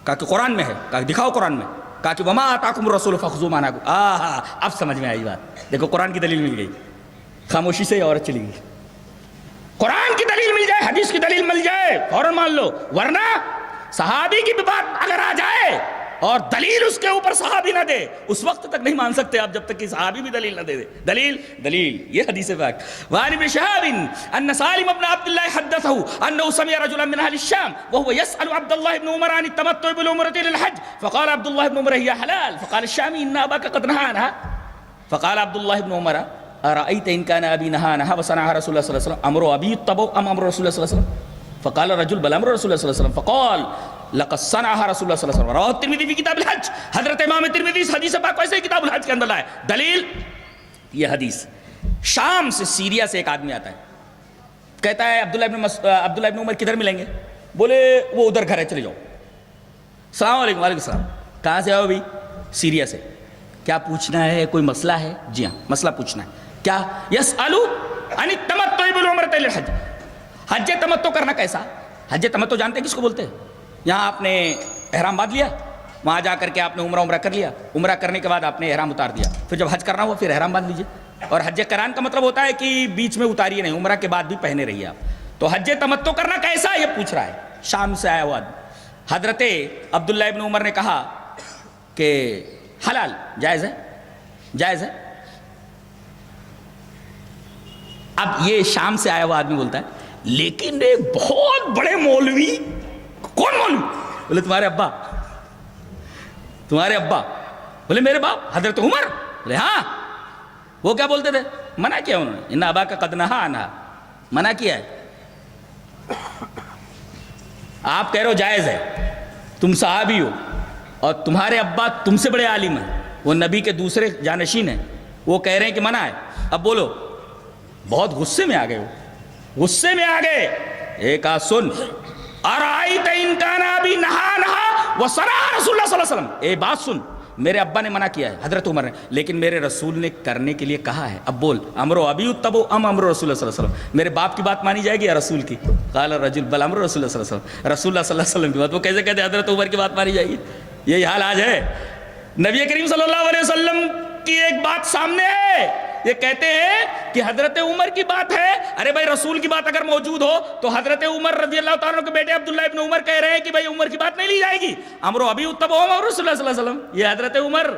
کہا کہ قرآن میں ہے. کہا دکھاؤ قرآن میں. کہا کہ وما آتاکم الرسول فخذوا ما نهاکم. اب سمجھ میں آئی بات. دیکھو قرآن کی دلیل مل گئی، خاموشی سے عورت چلی گئی. قرآن کی دلیل مل جائے، حدیث کی دلیل مل جائے فوراً مان لو، ورنہ صحابی کی بھی بات اگر آ جائے اور دلیل اس کے اوپر صحابی نہ دے اس وقت تک نہیں مان سکتے آپ جب تک کہ صحابی بھی دلیل نہ دے. دلیل یہ حدیث پاک. وعن ابن شهاب ان سالم بن عبد الله حدثه انه سمع رجلا من اهل الشام وهو يسأل عبد الله بن عمر عن التمتع بالعمرة للحج فقال عبد الله بن عمر هي حلال فقال الشامي ان اباك قد نهى عنها فقال عبد الله بن عمر أرأيت إن كان أبي نهى عنها وصنعها رسول الله صلى الله عليه وسلم أمر أبي الطبع أم أمر رسول الله صلى الله عليه وسلم فقال الرجل بل أمر رسول الله صلى الله عليه وسلم فقال لقد صنعها رسول الله صلى الله عليه وسلم. رواه الترمذي في کتاب الحج. حضرت امام ترمذی اس حدیث پاک کو ایسے ہی کتاب الحج کے اندر لائے. دلیل یہ حدیث. شام سے سیریا سے ایک آدمی آتا ہے، کہتا ہے عبداللہ ابن عمر کدھر ملیں گے؟ بولے وہ ادھر گھر ہے، چلے جاؤ. السلام علیکم. وعلیکم السلام. کہاں سے آؤ بھی؟ سیریا سے. کیا پوچھنا ہے؟ کوئی مسئلہ ہے؟ جی ہاں مسئلہ پوچھنا ہے. کیا؟ یسألو عن التمتع بالعمرة للحج. حج تمتع کرنا کیسا؟ حج تمتع جانتے ہیں کس کو بولتے ہیں؟ یہاں آپ نے احرام باندھ لیا، وہاں جا کر کے آپ نے عمرہ کر لیا، عمرہ کرنے کے بعد آپ نے احرام اتار دیا، پھر جب حج کرنا ہوا پھر احرام باندھ لیجیے. اور حج قران کا مطلب ہوتا ہے کہ بیچ میں اتاریے نہیں، عمرہ کے بعد بھی پہنے رہیے آپ. تو حج تمتع کرنا کیسا یہ پوچھ رہا ہے شام سے آیا ہوا آدمی. حضرت عبداللہ ابن عمر نے کہا کہ حلال، جائز ہے، جائز ہے. اب یہ شام سے آیا ہوا آدمی بولتا ہے لیکن ایک بہت بڑے مولوی. کون مولوی؟ بولے تمہارے ابا. تمہارے ابا؟ بولے میرے باپ حضرت عمر. بولے ہاں. وہ کیا بولتے تھے؟ منع کیا انہوں نے، ان ابا کا قد نہا عنہا، منع کیا ہے. آپ کہہ رہے ہو جائز ہے، تم صحابی ہو اور تمہارے ابا تم سے بڑے عالم ہیں، وہ نبی کے دوسرے جانشین ہیں، وہ کہہ رہے ہیں کہ منع ہے. اب بولو. بہت غصے میں آ گئے، وہ غصے میں آ گئے. ایک آج سن، ارائیت ان کان ابی نہا نہا وصنع رسول اللہ صلی اللہ علیہ وسلم. اے بات سن، میرے ابا نے منع کیا ہے حضرت عمر نے، لیکن میرے رسول نے کرنے کے لیے کہا ہے. اب بول، امرو ابی اتبو ام امر رسول اللہ صلی اللہ علیہ وسلم. میرے باپ کی بات مانی جائے گی یا رسول کی؟ قال الرجل بل امر رسول اللہ صلی اللہ علیہ وسلم. رسول اللہ صلی اللہ علیہ وسلم کی بات. وہ کیسے کہتے حضرت عمر کی بات مانی جائے گی؟ یہی حال آج ہے. نبی کریم صلی اللہ علیہ وسلم کی ایک بات سامنے ہے، یہ کہتے ہیں کہ حضرت عمر کی بات ہے. ارے بھائی رسول کی بات اگر موجود ہو تو حضرت عمر رضی اللہ تعالیٰ عنہ کے بیٹے عبداللہ ابن عمر کہہ رہے ہیں کہ بھائی عمر کی بات نہیں لی جائے گی. امرو ابی اتبع امر رسول اللہ صلی اللہ علیہ وسلم. یہ حضرت عمر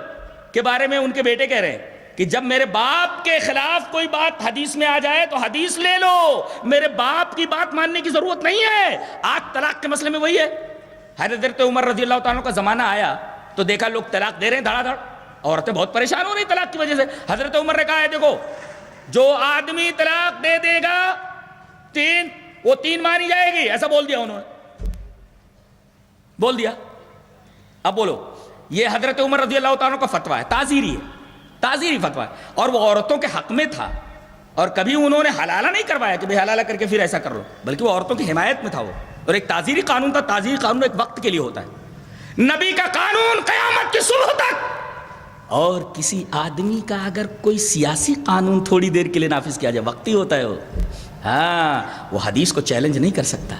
کے بارے میں ان کے بیٹے کہہ رہے ہیں کہ جب میرے باپ کے خلاف کوئی بات حدیث میں آ جائے تو حدیث لے لو، میرے باپ کی بات ماننے کی ضرورت نہیں ہے. آج طلاق کے مسئلے میں وہی ہے. حضرت عمر رضی اللہ تعالیٰ عنہ کا زمانہ آیا تو دیکھا لوگ طلاق دے رہے ہیں دھڑا دھڑ، عورتیں بہت پریشان ہو رہی طلاق کی وجہ سے. حضرت عمر نے کہا ہے دیکھو جو آدمی طلاق دے دے گا تین، وہ تین مانی جائے گی. ایسا بول دیا انہوں نے، بول دیا. اب بولو، یہ حضرت عمر رضی اللہ تعالیٰ کا فتویٰ ہے، تعزیری ہے، تعزیری فتویٰ ہے، اور وہ عورتوں کے حق میں تھا. اور کبھی انہوں نے حلالہ نہیں کروایا کہ بھئی حلالہ کر کے پھر ایسا کر لو، بلکہ وہ عورتوں کی حمایت میں تھا وہ. اور ایک تعزیری قانون تھا. تعزیری قانون ایک وقت کے لیے ہوتا ہے. نبی کا قانون قیامت کی صبح تک. اور کسی آدمی کا اگر کوئی سیاسی قانون تھوڑی دیر کے لیے نافذ کیا جائے، وقتی ہوتا ہے وہ. ہاں وہ حدیث کو چیلنج نہیں کر سکتا.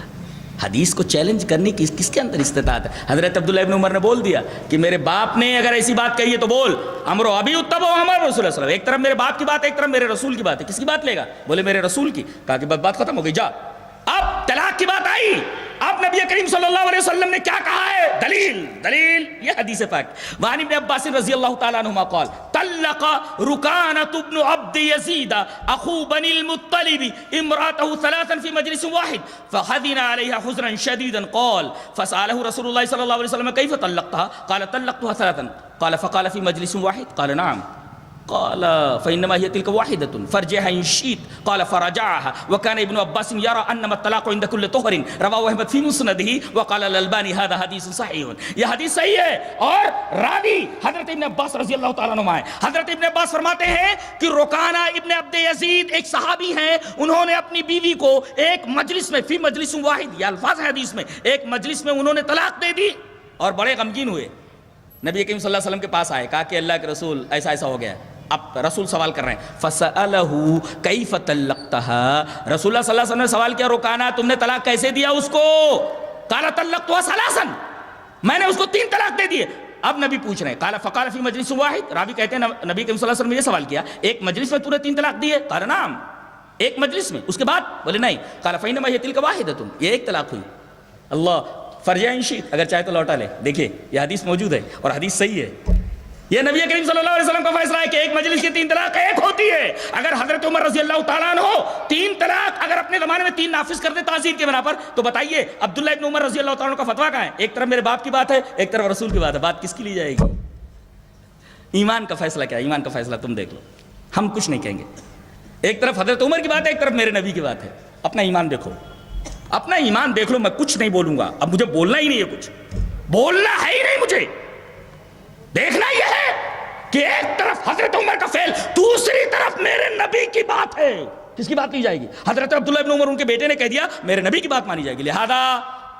حدیث کو چیلنج کرنے کی کس کے اندر استطاعت ہے؟ حضرت عبداللہ ابن عمر نے بول دیا کہ میرے باپ نے اگر ایسی بات کہی ہے تو بول امرو ابی اتبع امر رسول اللہ صلی اللہ علیہ وسلم. ایک طرف میرے باپ کی بات ہے، ایک طرف میرے رسول کی بات ہے. کس کی بات لے گا؟ بولے میرے رسول کی. کہا کہ بات ختم ہو گئی، جا. اب طلاق کی بات آئی. اب نبی کریم صلی اللہ علیہ وسلم نے کیا کہا ہے؟ دلیل یہ حدیث پاک. وعن ابن عباس رضی اللہ تعالیٰ عنہما قال طلق رکانۃ ابن عبد یزید اخو بنی المطلب امرأته ثلاثا في مجلس واحد فحزن عليها حزنا شديدا قال فسأله رسول الله صلى الله عليه وسلم كيف طلقتها؟ قال طلقتها ثلاثا. قال فقال في مجلس واحد؟ قال نعم. قال فإنما هي تلك واحدة فرجعها إن شئت. قال فرجعها وكان ابن عباس يرى أنما الطلاق عند كل طهر. رواه أحمد في مسنده وقال الألباني هذا حديث صحيح. یہ حدیث صحیح ہے اور راوی حضرت ابن عباس رضی اللہ تعالیٰ عنہ ہے. حضرت ابن عباس فرماتے ہیں کہ رکانہ ابن عبد یزید ایک صحابی ہیں, انہوں نے اپنی بیوی کو ایک مجلس میں فی مجلس واحد, یہ الفاظ ہے حدیث میں, ایک مجلس میں انہوں نے طلاق دے دی اور بڑے غمگین ہوئے. نبی کریم صلی اللہ علیہ وسلم کے پاس آئے, کہا کہ اللہ کے رسول ایسا ایسا ہو گیا. اب رسول سوال کر رہے ہیں فَسَأَلَهُ كَيْفَ طَلَّقْتَهَا. رسول اللہ صلی اللہ علیہ وسلم نے سوال کیا, رکانہ تم نے طلاق کیسے دیا اس کو؟ قَالَ طَلَّقْتُهَا ثَلَاثًا, میں نے اس کو 3 طلاق دے دیے. اب نبی پوچھ رہے ہیں قال فقال فی مجلس واحد. راوی کہتے ہیں نبی کریم صلی اللہ علیہ وسلم نے یہ سوال کیا, ایک مجلس میں تو نے 3 طلاق دیے؟ قال نعم, ایک مجلس میں. اس کے بعد بولے نہیں. قال فإنما هي تلك واحدة, یہ ایک طلاق ہوئی. اللہ فرجع ان شئت, اگر چاہے تو لوٹا لے. دیکھیے یہ حدیث موجود ہے اور حدیث صحیح ہے. یہ نبی کریم صلی اللہ علیہ وسلم کا فیصلہ ہے کہ ایک مجلس کی 3 طلاق ایک ہوتی ہے. اگر حضرت عمر رضی اللہ تعالیٰ عنہ 3 طلاق اگر اپنے زمانے میں 3 نافذ کر دے تعزیر کے بنا پر, تو بتائیے عبداللہ ابن عمر رضی اللہ تعالیٰ عنہ کا فتویٰ کہاں ہے؟ ایک طرف میرے باپ کی بات ہے, ایک طرف رسول کی بات ہے. بات کس کی لی جائے گی؟ ایمان کا فیصلہ کیا ہے؟ ایمان کا فیصلہ تم دیکھ لو, ہم کچھ نہیں کہیں گے. ایک طرف حضرت عمر کی بات ہے, ایک طرف میرے نبی کی بات ہے. اپنا ایمان دیکھو, اپنا ایمان دیکھ لو. میں کچھ نہیں بولوں گا, اب مجھے بولنا ہی نہیں ہے, کچھ بولنا ہے ہی نہیں مجھے. دیکھنا یہ ہے کہ ایک طرف حضرت عمر کا فعل, دوسری طرف میرے نبی کی بات ہے. کس کی بات لی جائے گی؟ حضرت عبداللہ ابن عمر ان کے بیٹے نے کہہ دیا میرے نبی کی بات مانی جائے گی. لہذا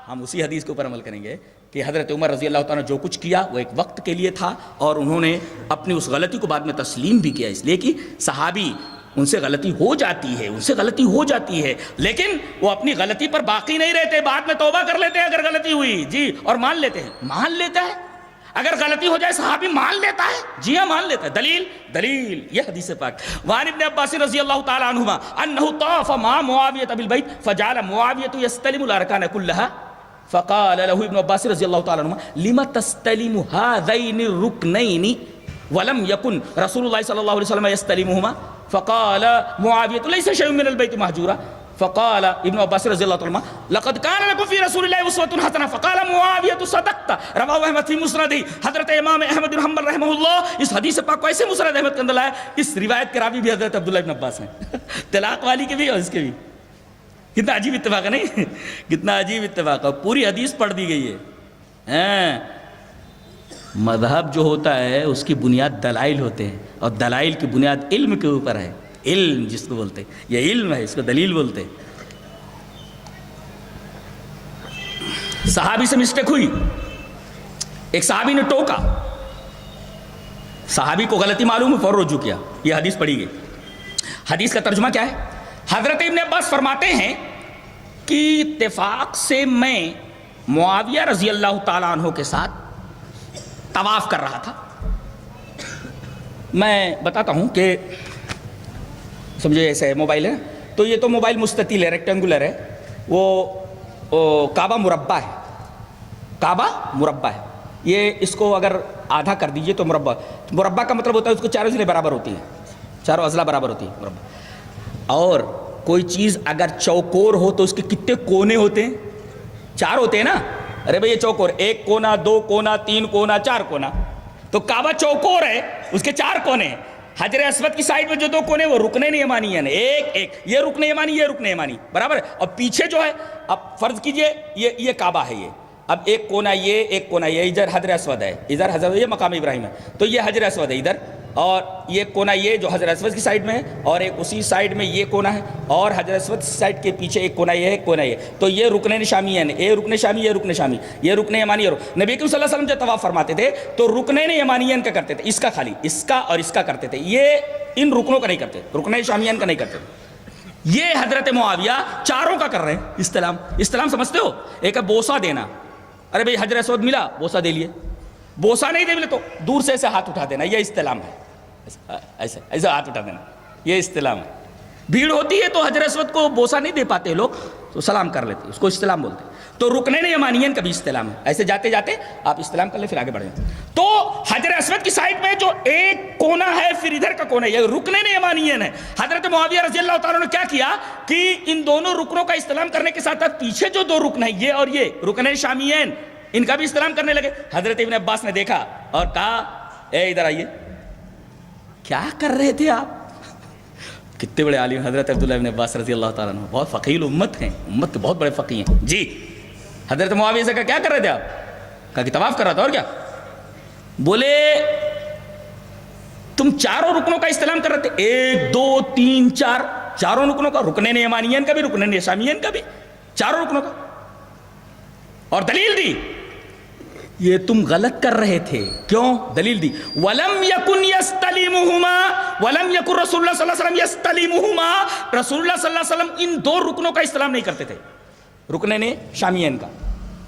ہم اسی حدیث کے اوپر عمل کریں گے کہ حضرت عمر رضی اللہ تعالیٰ نے جو کچھ کیا وہ ایک وقت کے لیے تھا, اور انہوں نے اپنی اس غلطی کو بعد میں تسلیم بھی کیا, اس لیے کہ صحابی ان سے غلطی ہو جاتی ہے, لیکن وہ اپنی غلطی پر باقی نہیں رہتے, بعد میں توبہ کر لیتے ہیں اگر غلطی ہوئی جی, اور مان لیتا ہے. اگر غلطی ہو جائے صحابی مان لیتا ہے, جی ہاں مان لیتا ہے. دلیل یہ حدیث پاک. وعن ابن عباس رضی اللہ تعالی عنہما انہ طاف مع معاویہ بالبیت فجعل معاویہ یستلم الارکان کلها فقال له ابن عباس رضی اللہ تعالی عنہما لما تستلم هذین الرکنین ولم يكن رسول اللہ صلی اللہ علیہ وسلم يستلمهما فقال معاویہ ليس شيء من البيت مهجورا فقال ابن عباس رضی اللہ عنہ لقد كان لكم في رسول الله اسوة حسنة فقال معاویہ صدقت. رواه احمد في مسند. حضرت امام احمد بن حنبل رحمہ اللہ اس حدیث پاک کو ایسے مسند احمد کے اندر لایا, اس روایت کے راوی بھی حضرت عبداللہ ابن عباس ہیں, طلاق والی کے بھی اور اس کے بھی. کتنا عجیب اتفاق ہے نہیں, کتنا عجیب اتفاق ہے. پوری حدیث پڑھ دی گئی ہے. مذہب جو ہوتا ہے اس کی بنیاد دلائل ہوتے ہیں, اور دلائل کی بنیاد علم کے اوپر ہے. علم جس کو بولتے ہیں, یہ علم ہے, اس کو دلیل بولتے ہیں. صحابی سے مسٹیک ہوئی, ایک صحابی نے ٹوکا, صحابی کو غلطی معلوم ہے, فوراً رجوع کیا. یہ حدیث پڑھی گئی. حدیث کا ترجمہ کیا ہے؟ حضرت ابن عباس فرماتے ہیں کہ اتفاق سے میں معاویہ رضی اللہ تعالیٰ عنہ کے ساتھ طواف کر رہا تھا. میں بتاتا ہوں کہ سمجھے ایسے موبائل ہے, تو یہ تو موبائل مستطیل ہے, ریکٹینگولر ہے, وہ کعبہ مربع ہے, کعبہ مربع ہے. یہ اس کو اگر آدھا کر دیجئے تو مربع کا مطلب ہوتا ہے اس کو چاروں ضلع برابر ہوتی ہیں, چاروں اضلاع برابر ہوتی ہیں مربع. اور کوئی چیز اگر چوکور ہو تو اس کے کتنے کونے ہوتے ہیں؟ 4 ہوتے ہیں نا. ارے بھئی یہ چوکور, 1 کونا, 2 کونا, 3 کونا, 4 کونا. تو کعبہ چوکور ہے, اس کے 4 کونے ہیں. حجر اسود کی سائڈ میں جو 2 کونے وہ رکن یمانی ہیں, ایک یہ رکن یمانی, یہ رکن یمانی برابر. اور پیچھے جو ہے, اب فرض کیجئے یہ کعبہ ہے, یہ اب 1 کونا یہ, 1 کونا یہ, ادھر حجر اسود ہے, ادھر حضرت یہ مقام ابراہیم ہے, تو یہ حجر اسود ہے ادھر, اور یہ کونا یہ جو حجر اسود کی سائڈ میں ہے, اور ایک اسی سائڈ میں یہ کونا ہے, اور حجر اسود سائڈ کے پیچھے ایک کونا یہ ہے, ایک کونا یہ. تو یہ رکن شامی ہے, یہ رکن شامی, یہ رکن شامی, یہ رکن یمانی. اور نبی کریم صلی اللہ علیہ وسلم جب طواف فرماتے تھے تو رکنین یمانین کا کرتے تھے, اس کا خالی, اس کا اور اس کا کرتے تھے, یہ ان رکنوں کا نہیں کرتے, رکن شامیان کا نہیں کرتے. یہ حضرت معاویہ چاروں کا کر رہے ہیں. استلام سمجھتے ہو؟ ایک ہے بوسہ دینا. ارے بھئی حجر اسود ملا, بوسہ دے لیے. بوسہ نہیں دے ملے تو دور سے ایسے ہاتھ اٹھا دینا, یہ استلام ہے. ایسے ہاتھ اٹھا دینا, یہ استلام ہے. بھیڑ ہوتی ہے تو حجر اسود کو بوسہ نہیں دے پاتے لوگ تو سلام کر لیتے, اس کو استلام بولتے ہیں. تو رکنین یمانیین کا بھی استلام ہے. ایسے جاتے جاتے آپ استلام کر لیں پھر آگے بڑھ جائیں. تو حجر اسود کی سائڈ میں جو ایک کونا ہے پھر ادھر کا کونا ہے, یہ رکنین یمانیین ہے. حضرت معاویہ رضی اللہ تعالیٰ نے کیا کیا کہ ان دونوں رکنوں کا استلام کرنے کے ساتھ ساتھ پیچھے جو دو رکن ہیں یہ اور یہ رکنین شامیین, ان کا بھی استلام کرنے لگے. حضرت ابن عباس نے دیکھا اور کہا اے ادھر آئیے, کیا کر رہے تھے آپ؟ کتنے بڑے عالم حضرت عبداللہ ابن عباس رضی اللہ تعالیٰ عنہ, بہت فقیہ امت ہیں, امت کے بہت بڑے فقیہ ہیں. جی حضرت معاویہ سے کہا کیا کر رہے تھے آپ؟ کہا کہ طواف کر رہا تھا. اور کیا؟ بولے تم چاروں رکنوں کا استلام کر رہے تھے, 1 2 3 4, چاروں رکنوں کا, رکنین یمانیین کا بھی رکنین شامیین کا بھی, چاروں رکنوں کا. اور دلیل دی یہ تم غلط کر رہے تھے. کیوں؟ دلیل دی وَلَمْ يَكُنْ يَسْتَلِمُهُمَا وَلَمْ يَكُنْ رسول اللہ صلی اللہ علیہ وسلم يَسْتَلِمُهُمَا, رسول اللہ صلی اللہ علیہ وسلم ان دو رکنوں کا استلام نہیں کرتے تھے, رکنین شامیین کا,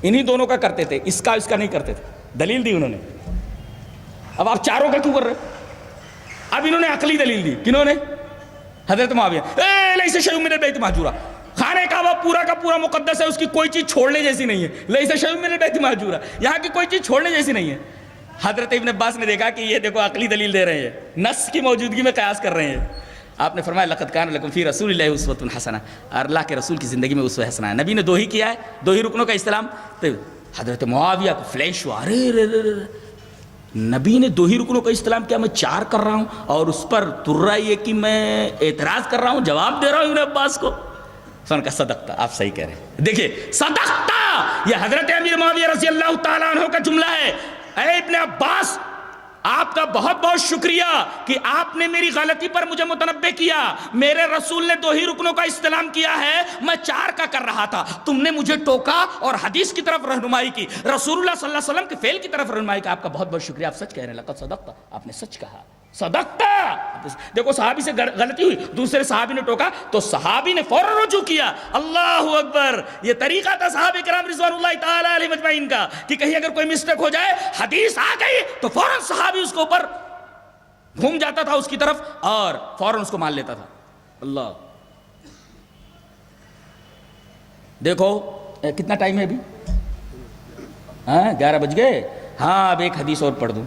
انہی دونوں کا کرتے تھے, اس کا نہیں کرتے تھے. دلیل دی انہوں نے. اب آپ چاروں کا کیوں کر رہے؟ اب انہوں نے عقلی دلیل دی. کنہوں نے؟ حضرت معاویہ. لیس شیء من البیت مہجورا, خانہ کعبہ پورا کا پورا مقدس ہے, اس کی کوئی چیز چھوڑنے جیسی نہیں ہے. لیس شیء من البیت مہجورا, یہاں کی کوئی چیز چھوڑنے جیسی نہیں ہے. حضرت ابن عباس نے دیکھا کہ یہ دیکھو عقلی دلیل دے رہے ہیں, نص کی موجودگی میں قیاس کر رہے ہیں. آپ نے فرمایا لقد کان لکم فی رسول اللہ اسوۃ حسنہ, اور اللہ کے رسول کی زندگی میں اسوہ حسنہ ہے. نبی نے 2 ہی کیا ہے, 2 ہی رکنوں کا استلام. تو حضرت معاویہ کو فلیش ہوا, ارے نبی نے 2 ہی رکنوں کا استلام کیا, میں 4 کر رہا ہوں, اور اس پر تر رہا یہ کہ میں اعتراض کر رہا ہوں, جواب دے رہا ہوں ابن عباس کو. سن کا صدقتا, آپ صحیح کہہ رہے ہیں. دیکھیے صدقتا, یہ حضرت امیر معاویہ رضی اللہ تعالیٰ عنہ کا جملہ ہے. اے ابن عباس, آپ کا بہت بہت شکریہ کہ آپ نے میری غلطی پر مجھے متنبہ کیا. میرے رسول نے 2 ہی رکنوں کا استلام کیا ہے, میں 4 کا کر رہا تھا. تم نے مجھے ٹوکا اور حدیث کی طرف رہنمائی کی, رسول اللہ صلی اللہ علیہ وسلم کے فعل کی طرف رہنمائی کی. آپ کا بہت بہت شکریہ, آپ سچ کہہ رہے ہیں. لقد صدقتا, آپ نے سچ کہا, صدقتا. دیکھو صحابی سے غلطی ہوئی, دوسرے صحابی نے ٹوکا تو صحابی نے فوراً رجوع کیا. اللہ اکبر, یہ طریقہ تھا صحابہ کرام رضوان اللہ تعالی علیہ مجمعین کا کہ کہیں اگر کوئی مسٹیک ہو جائے, حدیث آ گئی تو فوراً صحابی اس کے اوپر گھوم جاتا تھا اس کی طرف اور فوراً اس کو مان لیتا تھا. اللہ, دیکھو کتنا ٹائم ہے ابھی, 11 بج گئے. ہاں اب ایک حدیث اور پڑھ دوں,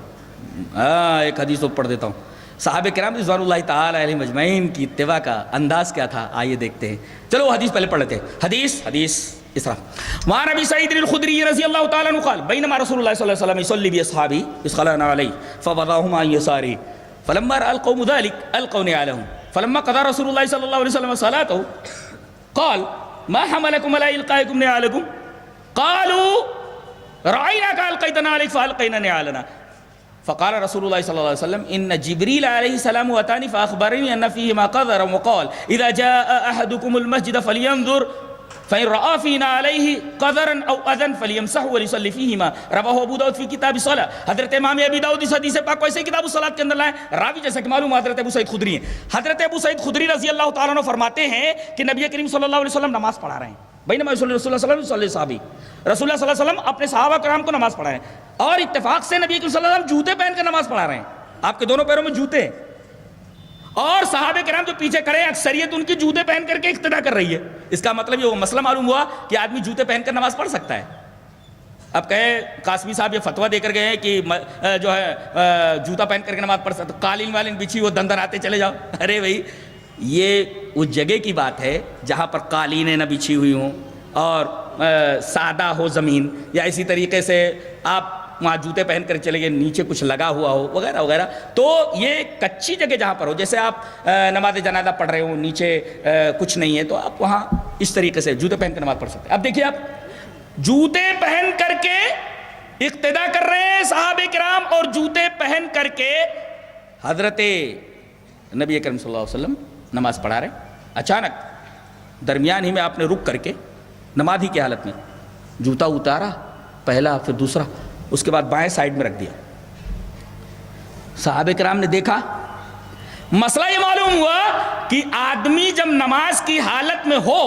ایک حدیث اور پڑھ دیتا ہوں. صحابہ کرام رضوان اللہ تعالی علیہ مجمعین کی اتباع کا انداز کیا تھا, آئیے دیکھتے ہیں. چلو وہ حدیث پہلے پڑھ لیتے ہیں. حدیث اس طرح, وعن ابی سعید الخدری رضی اللہ تعالی عنہ قال بینما رسول اللہ صلی اللہ علیہ وسلم يصلي باصحابه اذ خلعنا عليه فوضعهم عن يساره فلما راى القوم ذلك القوا نعالهم فلما قضى رسول الله صلى الله عليه وسلم صلاته قال ما حملكم على القائكم نعالكم قالوا رايناك القيتنا عليك فالقينا نعالنا فقال رسول الله صلى الله عليه وسلم ان جبريل عليه السلام اتاني فاخبرني ان فيهما قذرا وقال اذا جاء احدكم المسجد فلينظر فإن رأى فينا عليه قذرا أو أذى فليمسحه وليصلي فيهما رواه ابو داؤد في کتاب الصلاة. حضرت امام ابی داؤد اس حدیث پاک کو ایسے کتاب الصلاة کے اندر لائے. راوی جیسا کہ معلوم حضرت ابو سعید خدری ہیں. حضرت ابو سعید خدری رضی اللہ تعالیٰ عنہ فرماتے ہیں کہ نبی کریم صلی اللہ علیہ وسلم نماز پڑھا رہے ہیں. بینما رسول اللہ صلی اللہ علیہ وسلم صحابی, رسول اللہ صلی اللہ علیہ وسلم اپنے صحابہ کرام کو نماز پڑھا رہے ہیں, اور اتفاق سے نبی کریم صلی اللہ علیہ وسلم جوتے پہن کر نماز پڑھا رہے ہیں. آپ کے دونوں پیروں میں جوتے ہیں, اور صحابہ کرام جو پیچھے کھڑے ہیں اکثریت ان کی جوتے پہن کر کے اقتدا کر رہی ہے. اس کا مطلب یہ وہ مسئلہ معلوم ہوا کہ آدمی جوتے پہن کر نماز پڑھ سکتا ہے. اب کہے قاسمی صاحب یہ فتویٰ دے کر گئے ہیں کہ جو ہے جوتا پہن کر کے نماز پڑھ سکتا, قالین والین بچھی وہ دندن آتے چلے جاؤ. ارے بھائی یہ اس جگہ کی بات ہے جہاں پر قالینیں نہ بچھی ہوئی ہوں اور سادہ ہو زمین, یا اسی طریقے سے آپ وہاں جوتے پہن کر چلے گئے, نیچے کچھ لگا ہوا ہو وغیرہ وغیرہ. تو یہ کچی جگہ جہاں پر ہو, جیسے آپ نماز جنازہ پڑھ رہے ہو, نیچے کچھ نہیں ہے, تو آپ وہاں اس طریقے سے جوتے پہن کر نماز پڑھ سکتے ہیں. اب دیکھیے آپ جوتے پہن کر کے اقتدا کر رہے ہیں صحابہ کرام, اور جوتے پہن کر کے حضرت نبی کریم صلی اللہ علیہ وسلم نماز پڑھا رہے ہیں. اچانک درمیان ہی میں آپ نے رک کر کے نماز ہی کی حالت میں جوتا اتارا, پہلا پھر دوسرا, اس کے بعد بائیں سائڈ میں رکھ دیا. صحابہ کرام نے دیکھا, مسئلہ یہ معلوم ہوا کہ آدمی جب نماز کی حالت میں ہو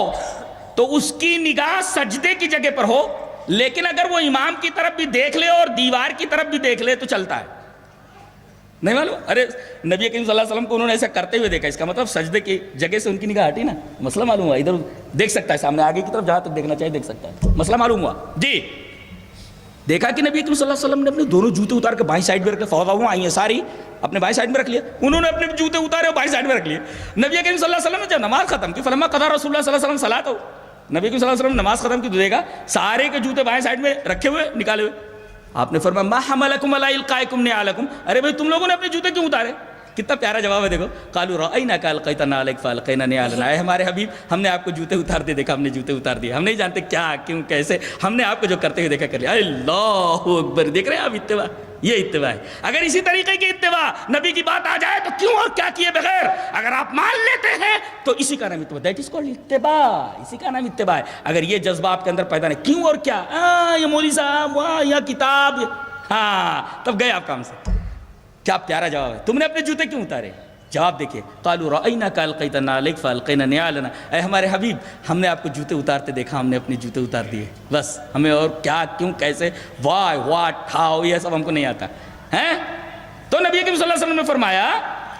تو اس کی نگاہ سجدے کی جگہ پر ہو, لیکن اگر وہ امام کی طرف بھی دیکھ لے اور دیوار کی طرف بھی دیکھ لے تو چلتا ہے. نہیں معلوم؟ ارے نبی کریم صلی اللہ علیہ وسلم کو انہوں نے ایسا کرتے ہوئے دیکھا، اس کا مطلب سجدے کی جگہ سے ان کی نگاہ ہٹی نا، مسئلہ معلوم ہوا، ادھر دیکھ سکتا ہے سامنے آگے کی طرف جہاں تک دیکھنا چاہیے دیکھ سکتا ہے، مسئلہ معلوم ہوا جی۔ دیکھا کہ نبی کریم صلی اللہ علیہ وسلم نے اپنے دونوں جوتے اتار کے بائیں سائڈ میں رکھ لیا، فوضا آئی ہیں ساری اپنے بائیں سائڈ میں رکھ لیا، انہوں نے اپنے جوتے اتارے اور بائیں سائڈ میں رکھ لیے۔ نبی کریم صلی اللہ علیہ وسلم نے جب نماز ختم کی، فلما قضى رسول اللہ صلی اللہ علیہ وسلم صلاۃ، نبی کریم صلی اللہ علیہ وسلم نماز ختم کی تو دیکھا سارے کے جوتے بائیں سائڈ میں رکھے ہوئے نکالے ہوئے۔ آپ نے فرمایا ما حملکم علی القائکم نعالکم، ارے بھائی تم لوگوں نے اپنے جوتے کیوں اتارے؟ کتنا پیارا جواب ہے دیکھو، قالوا رأیناک القیت نعلک فالقینا نعالنا، اے ہمارے حبیب ہم نے آپ کو جوتے اتار دے دیکھا، ہم نے جوتے اتار دیے، ہم نہیں جانتے کیا کیوں کیسے، ہم نے آپ کو جو کرتے ہوئے دیکھا کر لیا۔ اللہ اکبر، دیکھ رہے ہیں آپ اتباع، یہ اتباع ہے۔ اگر اسی طریقے کی اتباع نبی کی بات آ جائے تو کیوں اور کیا کیے بغیر اگر آپ مان لیتے ہیں تو اسی کا نام اتباع، دیٹ از کالڈ اتباع، اسی کا نام اتباع ہے۔ اگر یہ جذبہ آپ کے اندر پیدا نہیں، کیوں اور کیا، یہ مولوی صاحب واہ یا کتاب، ہاں تب گئے آپ کام سے۔ کیا پیارا جواب ہے، تم نے اپنے جوتے کیوں اتارے؟ جواب دیکھیے، قالوا رأیناک القیت نعلک فالقینا نعالنا، اے ہمارے حبیب ہم نے آپ کو جوتے اتارتے دیکھا، ہم نے اپنے جوتے اتار دیے، بس ہمیں اور کیا کیوں کیسے وائی واٹ ہاؤ یہ سب ہم کو نہیں آتا ہے۔ تو نبی کریم صلی اللہ علیہ وسلم نے فرمایا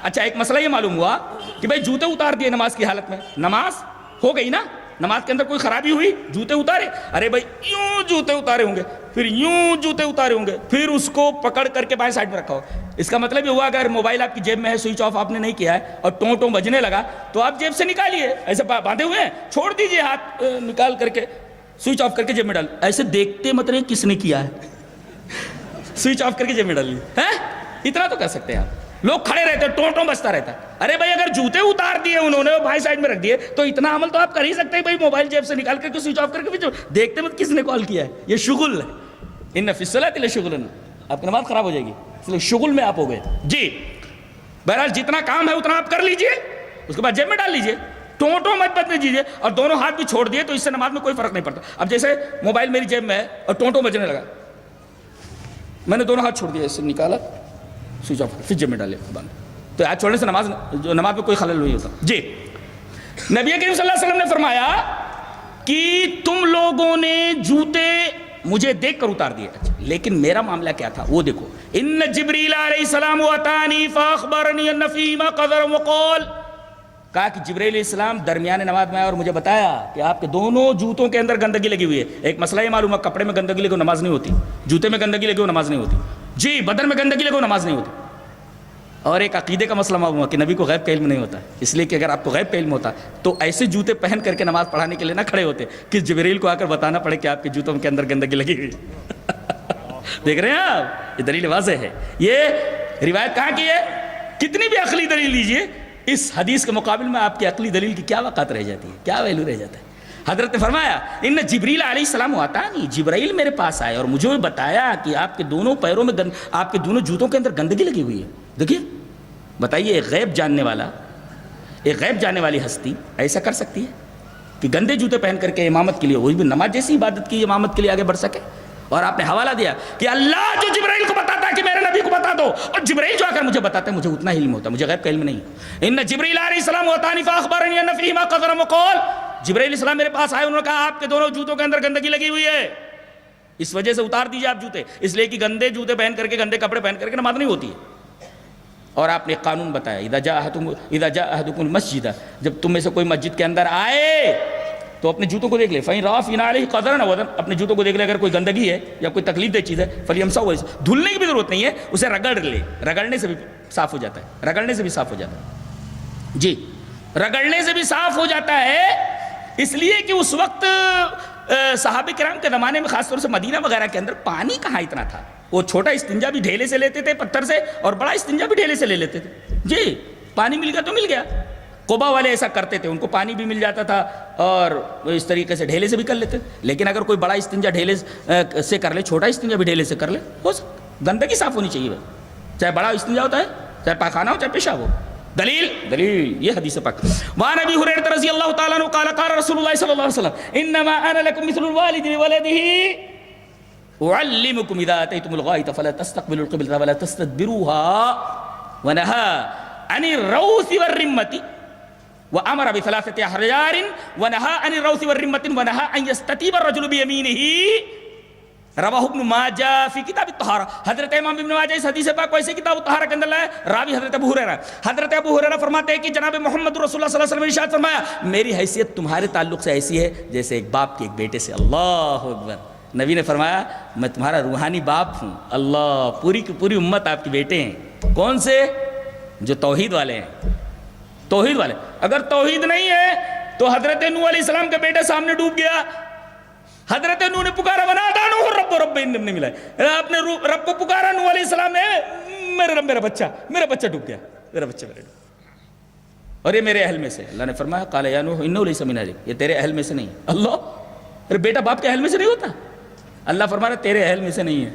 اچھا ایک مسئلہ یہ معلوم ہوا کہ بھائی جوتے اتار دیے نماز کی حالت میں، نماز ہو گئی نا، نماز کے اندر کوئی خرابی ہوئی، جوتے اتارے، ارے بھائی یوں جوتے اتارے ہوں گے، پھر یوں جوتے اتارے ہوں گے، پھر اس کو پکڑ کر کے بائیں سائڈ میں رکھا ہو، اس کا مطلب یہ ہوا اگر موبائل آپ کی جیب میں ہے، سوئچ آف آپ نے نہیں کیا ہے اور ٹوں ٹوں بجنے لگا تو آپ جیب سے نکالیے، ایسے باندھے ہوئے ہیں چھوڑ دیجئے، ہاتھ نکال کر کے سوئچ آف کر کے جیب میں ڈال، ایسے دیکھتے مت رہے کس نے کیا ہے، سوئچ آف کر کے جیب میں ڈالیے، ہیں اتنا تو کر سکتے ہیں آپ۔ لوگ کھڑے رہتے ٹوں ٹوں بجتا رہتا ہے، ارے بھائی اگر جوتے اتار دیے انہوں نے اور بھائی سائڈ میں رکھ دیے تو اتنا عمل تو آپ کر ہی سکتے ہیں، بھائی موبائل جیب سے نکال کر کے سوئچ آف کر کے دیکھتے مت کس نے کال کیا ہے، یہ شغل ہے، ان فی الصلاۃ لشغل، آپ کی نماز خراب ہو جائے گی، اس لیے شغل میں آپ ہو گئے جی۔ بہرحال جتنا کام ہے اتنا آپ کر لیجئے، اس کے بعد جیب میں ڈال لیجئے، ٹوں ٹوں مت بجنے دیجئے، اور دونوں ہاتھ بھی چھوڑ دیے تو اس سے نماز میں کوئی فرق نہیں پڑتا۔ اب جیسے موبائل میری جیب میں ہے اور ٹوں ٹوں بجنے لگا، میں نے دونوں ہاتھ چھوڑ دیا، اس سے نکالا سوئچ آف پھر جیب میں ڈالے بند، تو ہاتھ چھوڑنے سے نماز میں کوئی خلل نہیں ہوتا جی۔ نبی کریم صلی اللہ علیہ وسلم نے فرمایا کہ تم لوگوں نے جوتے مجھے دیکھ کر اتار دیے، لیکن میرا معاملہ کیا تھا وہ دیکھو، ان جبریل علیہ السلام اتانی فاخبرنی ان فیما قدر وقال، کہا کہ جبریل علیہ السلام درمیان نماز میں آیا اور مجھے بتایا کہ آپ کے دونوں جوتوں کے اندر گندگی لگی ہوئی ہے۔ ایک مسئلہ یہ معلوم ہے، کپڑے میں گندگی لگی ہو نماز نہیں ہوتی، جوتے میں گندگی لگی ہو نماز نہیں ہوتی جی، بدن میں گندگی لگی ہو نماز نہیں ہوتی۔ اور ایک عقیدے کا مسئلہ معلوم ہوا کہ نبی کو غیب کا علم نہیں ہوتا، اس لیے کہ اگر آپ کو غیب کا علم ہوتا تو ایسے جوتے پہن کر کے نماز پڑھانے کے لیے نہ کھڑے ہوتے کہ جبریل کو آ کر بتانا پڑے کہ آپ کے جوتوں کے اندر گندگی لگی ہوئی دیکھ رہے ہیں آپ، یہ دلیل واضح ہے۔ یہ روایت کہاں کی ہے، کتنی بھی عقلی دلیل لیجئے، اس حدیث کے مقابل میں آپ کی عقلی دلیل کی کیا وقت رہ جاتی ہے، کیا ویلو رہ جاتا ہے۔ حضرت نے فرمایا ان جبریل علیہ السلام اتانی، جبرائیل میرے پاس آئے اور مجھے بتایا کہ آپ کے دونوں پیروں میں آپ کے دونوں جوتوں کے اندر گندگی لگی ہوئی ہے۔ دیکھیے بتائیے، ایک غیب جاننے والا، ایک غیب جاننے والی ہستی ایسا کر سکتی ہے کہ گندے جوتے پہن کر کے امامت کے لیے، وہ بھی نماز جیسی عبادت کی امامت کے لیے آگے بڑھ سکے؟ اور آپ نے حوالہ دیا کہ اللہ جو جبرائیل کو بتاتا ہے کہ میرے نبی کو بتا دو، اور جبرائیل جو آ کر مجھے بتاتا ہے، مجھے اتنا ہی علم ہوتا ہے، مجھے غیب کا علم نہیں۔ ان جبریل علیہ السلام اتانی فاخبرنی ان فیہما قذر وقال، جبرائیل علیہ السلام میرے پاس آئے، انہوں نے کہا آپ کے دونوں جوتوں کے اندر گندگی لگی ہوئی ہے، اس وجہ سے اتار دیجیے آپ جوتے، اس لیے کہ گندے جوتے پہن کر کے، گندے کپڑے پہن کر کے نماز نہیں ہوتی ہے۔ اور آپ نے قانون بتایا اذا جاء احدکم المسجد، جب تم میں سے کوئی مسجد کے اندر آئے تو اپنے جوتوں کو دیکھ لے، فإن رأى في نعله قدرا وزن، اپنے جوتوں کو دیکھ لے اگر کوئی گندگی ہے یا کوئی تکلیف دہ چیز ہے، فلیمسحوا، دھلنے کی بھی ضرورت نہیں ہے، اسے رگڑ لے، رگڑنے سے بھی صاف ہو جاتا ہے، رگڑنے سے بھی صاف ہو جاتا ہے جی، رگڑنے سے بھی صاف ہو جاتا ہے، اس لیے کہ اس وقت صحابہ کرام کے زمانے میں خاص طور سے مدینہ وغیرہ کے اندر پانی کہاں اتنا تھا، وہ چھوٹا استنجا بھی ڈھیلے سے لیتے تھے پتھر سے، اور بڑا استنجا بھی ڈھیلے سے لے لیتے تھے جی، پانی مل گیا تو مل گیا۔ قبا والے ایسا کرتے تھے، ان کو پانی بھی مل جاتا تھا اور اس طریقے سے ڈھیلے سے بھی کر لیتے تھے، لیکن اگر کوئی بڑا استنجا ڈھیلے سے کر لے، چھوٹا استنجا بھی ڈھیلے سے کر لے، ہو سکتا، گندگی صاف ہونی چاہیے، چاہے بڑا استنجا ہوتا ہے، چاہے پاخانہ ہو، چاہے پیشاب ہو۔ دلیل یہ حدیث پاک۔ وعن ابی ہریرہ رضی اللہ تعالی عنہ قال قال رسول اللہ صلی اللہ علیہ وسلم انما انا لکم مثل الوالد لولده اعلمکم اذا اتیتم الغائط فلا تستقبلوا القبلة ولا تستدبروها ونهى عن الروث والرمة وامر بثلاثة احجار ونهى عن الروث والرمة ونهى ان يستتيب الرجل بيمينه رواہ ابن ماجہ فی کتاب الطہارہ. حضرت امام ابن ماجہ اس حدیث پاک کو ایسے کتاب الطہارہ کے اندر لائے. راوی حضرت ابو ہریرہ. حضرت ابو ہریرہ فرماتے ہیں کہ جناب محمد رسول اللہ صلی اللہ علیہ وسلم نے ارشاد فرمایا میری حیثیت تمہارے تعلق سے ایسی ہے جیسے ایک باپ کے ایک بیٹے سے. اللہ اکبر. نبی نے فرمایا میں تمہارا روحانی باپ ہوں. اللہ, پوری کی پوری امت آپ کے بیٹے ہیں. کون سے؟ جو توحید والے ہیں. توحید والے. اگر توحید نہیں ہے تو حضرت نوح علیہ السلام کے بیٹے سامنے ڈوب گیا. حضرت نوح نے پکارا ونادیٰ نوح رب رب انم نہیں ملا. آپ نے رب کو پکارا. نوح علیہ السلام نے میرے رب میرا بچہ ڈوب گیا. میرا بچہ میرے ڈوب. اور یہ میرے اہل میں سے. اللہ نے فرمایا قال یا نوح انہ لیس من اہلک, یہ تیرے اہل میں سے نہیں. اللہ, ارے بیٹا باپ کے اہل میں سے نہیں ہوتا. اللہ فرما رہا تیرے اہل میں سے نہیں ہے.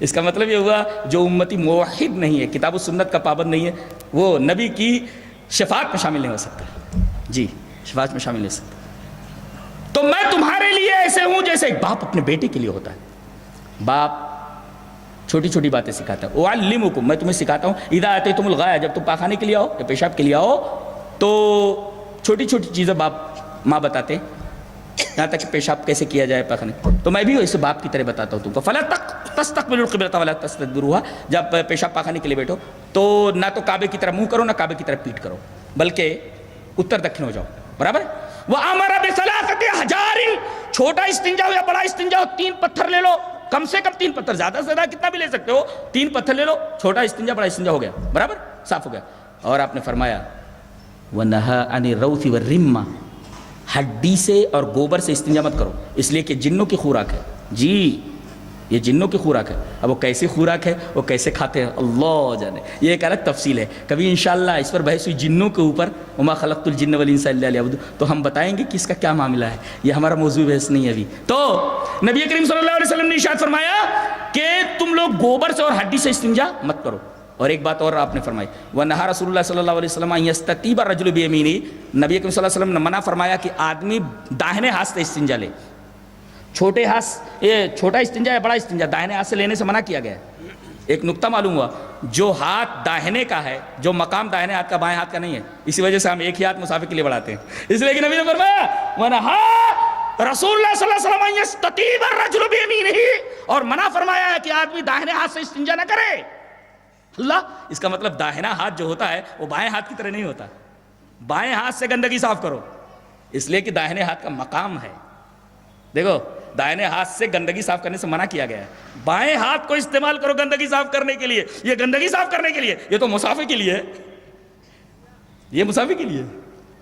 اس کا مطلب یہ ہوا جو امتی موحد نہیں ہے, کتاب و سنت کا پابند نہیں ہے, وہ نبی کی شفاعت میں شامل نہیں ہو سکتا. جی, شفاعت میں شامل نہیں ہو سکتا. تو میں تمہارے لیے ایسے ہوں جیسے ایک باپ اپنے بیٹے کے لیے ہوتا ہے. باپ چھوٹی چھوٹی باتیں سکھاتا ہے. اعلمکم, میں تمہیں سکھاتا ہوں. اذا اتیتم الغائط, جب تم پاخانے کے لیے آؤ یا پیشاب کے لیے آؤ تو چھوٹی چھوٹی چیزیں باپ ماں بتاتے ہیں, یہاں تک کہ پیشاب کیسے کیا جائے پاخانے. تو میں بھی اسے باپ کی طرح بتاتا ہوں تم کو. فلا تستقبلوا القبلۃ ولا تستدبروها, جب پیشاب پاخانے کے لیے بیٹھو تو نہ تو کعبے کی طرف منہ کرو نہ کعبے کی طرف پیٹ کرو, بلکہ اتر دکھن ہو جاؤ. برابر. وَأَمَرَ بِثَلَاثَةِ أَحْجَارٍ, چھوٹا استنجا ہو یا بڑا استنجا ہو 3 پتھر لے لو. کم سے کم 3 پتھر, زیادہ سے زیادہ کتنا بھی لے سکتے ہو. 3 پتھر لے لو. چھوٹا استنجا بڑا استنجا ہو گیا. برابر, صاف ہو گیا. اور آپ نے فرمایا وَنَهَا عَنِ الرَّوْثِ وَالرِّمَّةِ, ہڈی سے اور گوبر سے استنجا مت کرو, اس لیے کہ جنوں کی خوراک ہے. جی, یہ جنوں کی خوراک ہے. اب وہ کیسی خوراک ہے, وہ کیسے کھاتے ہیں, اللہ جانے. یہ ایک الگ تفصیل ہے. کبھی انشاءاللہ اس پر بحث ہوئی جنوں کے اوپر, وما خلقت الجن والانس الا لیعبدون, تو ہم بتائیں گے کہ اس کا کیا معاملہ ہے. یہ ہمارا موضوع بحث نہیں ہے ابھی. تو نبی کریم صلی اللہ علیہ وسلم نے ارشاد فرمایا کہ تم لوگ گوبر سے اور ہڈی سے استنجا مت کرو. اور ایک بات اور آپ نے فرمائی, وَنَهَا رسول اللہ صلی اللہ علیہ وسلم أَن يَسْتَطِيبَ الرَّجُلُ بِيَمِينِهِ, نبی کریم صلی اللہ علیہ وسلم نے منع فرمایا کہ آدمی داہنے ہاتھ سے استنجا لے. چھوٹے ہاتھ, یہ چھوٹا استنجا یا بڑا استنجا داہنے ہاتھ سے لینے سے منع کیا گیا ہے. ایک نقطہ معلوم ہوا, جو ہاتھ داہنے کا ہے, جو مقام داہنے ہاتھ کا بائیں ہاتھ کا نہیں ہے, اسی وجہ سے ہم ایک ہی ہاتھ مسافر کے لیے بڑھاتے ہیں. اس لیے کہ نبی نے فرمایا وَنَهَا رسول اللہ صلی اللہ علیہ وسلم أَن يَسْتَطِيبَ الرَّجُلُ بِيَمِينِهِ, اور منع فرمایا ہے کہ آدمی داہنے ہاتھ سے استنجا نہ کرے. اللہ, اس کا مطلب داہنا ہاتھ جو ہوتا ہے وہ بائیں ہاتھ کی طرح نہیں ہوتا. بائیں ہاتھ سے گندگی صاف کرو, اس لیے کہ داہنے ہاتھ کا مقام ہے. دیکھو, دائنے ہاتھ سے گندگی صاف کرنے سے منع کیا گیا ہے. بائیں ہاتھ کو استعمال کرو گندگی صاف کرنے کے لیے. یہ گندگی صاف کرنے کے لیے, یہ تو مسافر کے لیے ہے. یہ مسافر کے لیے,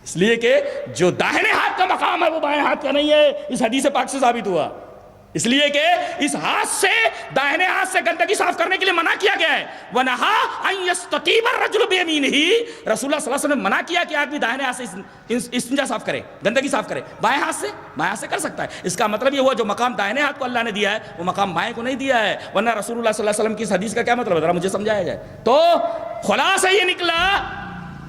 اس لیے کہ جو داہنے ہاتھ کا مقام ہے وہ بائیں ہاتھ کا نہیں ہے. اس حدیث پاک سے ثابت ہوا. اس لیے کہ اس ہاتھ سے, داہنے ہاتھ سے گندگی صاف کرنے کے لیے منع کیا گیا ہے. وَنَهَا أَن يَسْتَطِيبَ الرَّجُلُ بِيَمِينِهِ, رسول اللہ صلی اللہ علیہ وسلم نے منع کیا کہ آدمی داہنے ہاتھ سے استنجا صاف کرے, گندگی صاف کرے. بائیں ہاتھ سے کر سکتا ہے. اس کا مطلب یہ ہوا جو مقام داہنے ہاتھ کو اللہ نے دیا ہے وہ مقام بائیں کو نہیں دیا ہے. ورنہ رسول اللہ صلی اللہ علیہ وسلم کی اس حدیث کا کیا مطلب ہے, ذرا مجھے سمجھایا جائے. تو خلاصہ یہ نکلا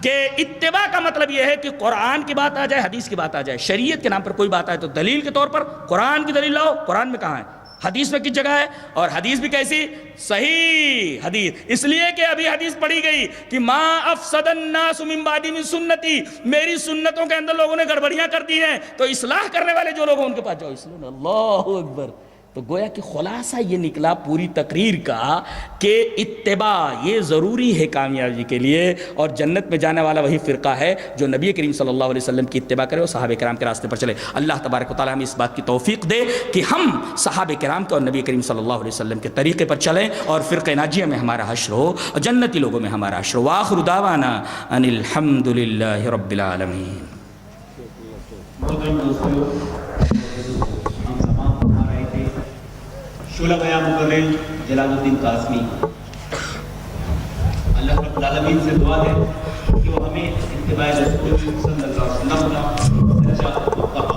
کہ اتباع کا مطلب یہ ہے کہ قرآن کی بات آ جائے, حدیث کی بات آ جائے, شریعت کے نام پر کوئی بات آئے تو دلیل کے طور پر قرآن کی دلیل لاؤ. قرآن میں کہاں ہے, حدیث میں کس جگہ ہے, اور حدیث بھی کیسی, صحیح حدیث. اس لیے کہ ابھی حدیث پڑھی گئی کہ ما افسد الناس من بعدی من سنتی, میری سنتوں کے اندر لوگوں نے گڑبڑیاں کر دی ہیں, تو اصلاح کرنے والے جو لوگ ہیں ان کے پاس جاؤ اصلاح. اللہ اکبر. تو گویا کہ خلاصہ یہ نکلا پوری تقریر کا کہ اتباع یہ ضروری ہے کامیابی کے لیے, اور جنت میں جانے والا وہی فرقہ ہے جو نبی کریم صلی اللہ علیہ وسلم کی اتباع کرے اور صحابہ کرام کے راستے پر چلے. اللہ تبارک و تعالیٰ ہمیں اس بات کی توفیق دے کہ ہم صحابہ کرام کے اور نبی کریم صلی اللہ علیہ وسلم کے طریقے پر چلیں, اور فرقہ ناجیہ میں ہمارا حشر ہو, اور جنتی لوگوں میں ہمارا حشر ہو. وآخر دعوانا ان الحمد للہ رب العالمین. شعلہ بیان مقرر جلال الدین قاسمی, اللہ رب العالمین سے دعا ہے کہ وہ ہمیں اتباع رسول صلی اللہ علیہ وسلم کا سچا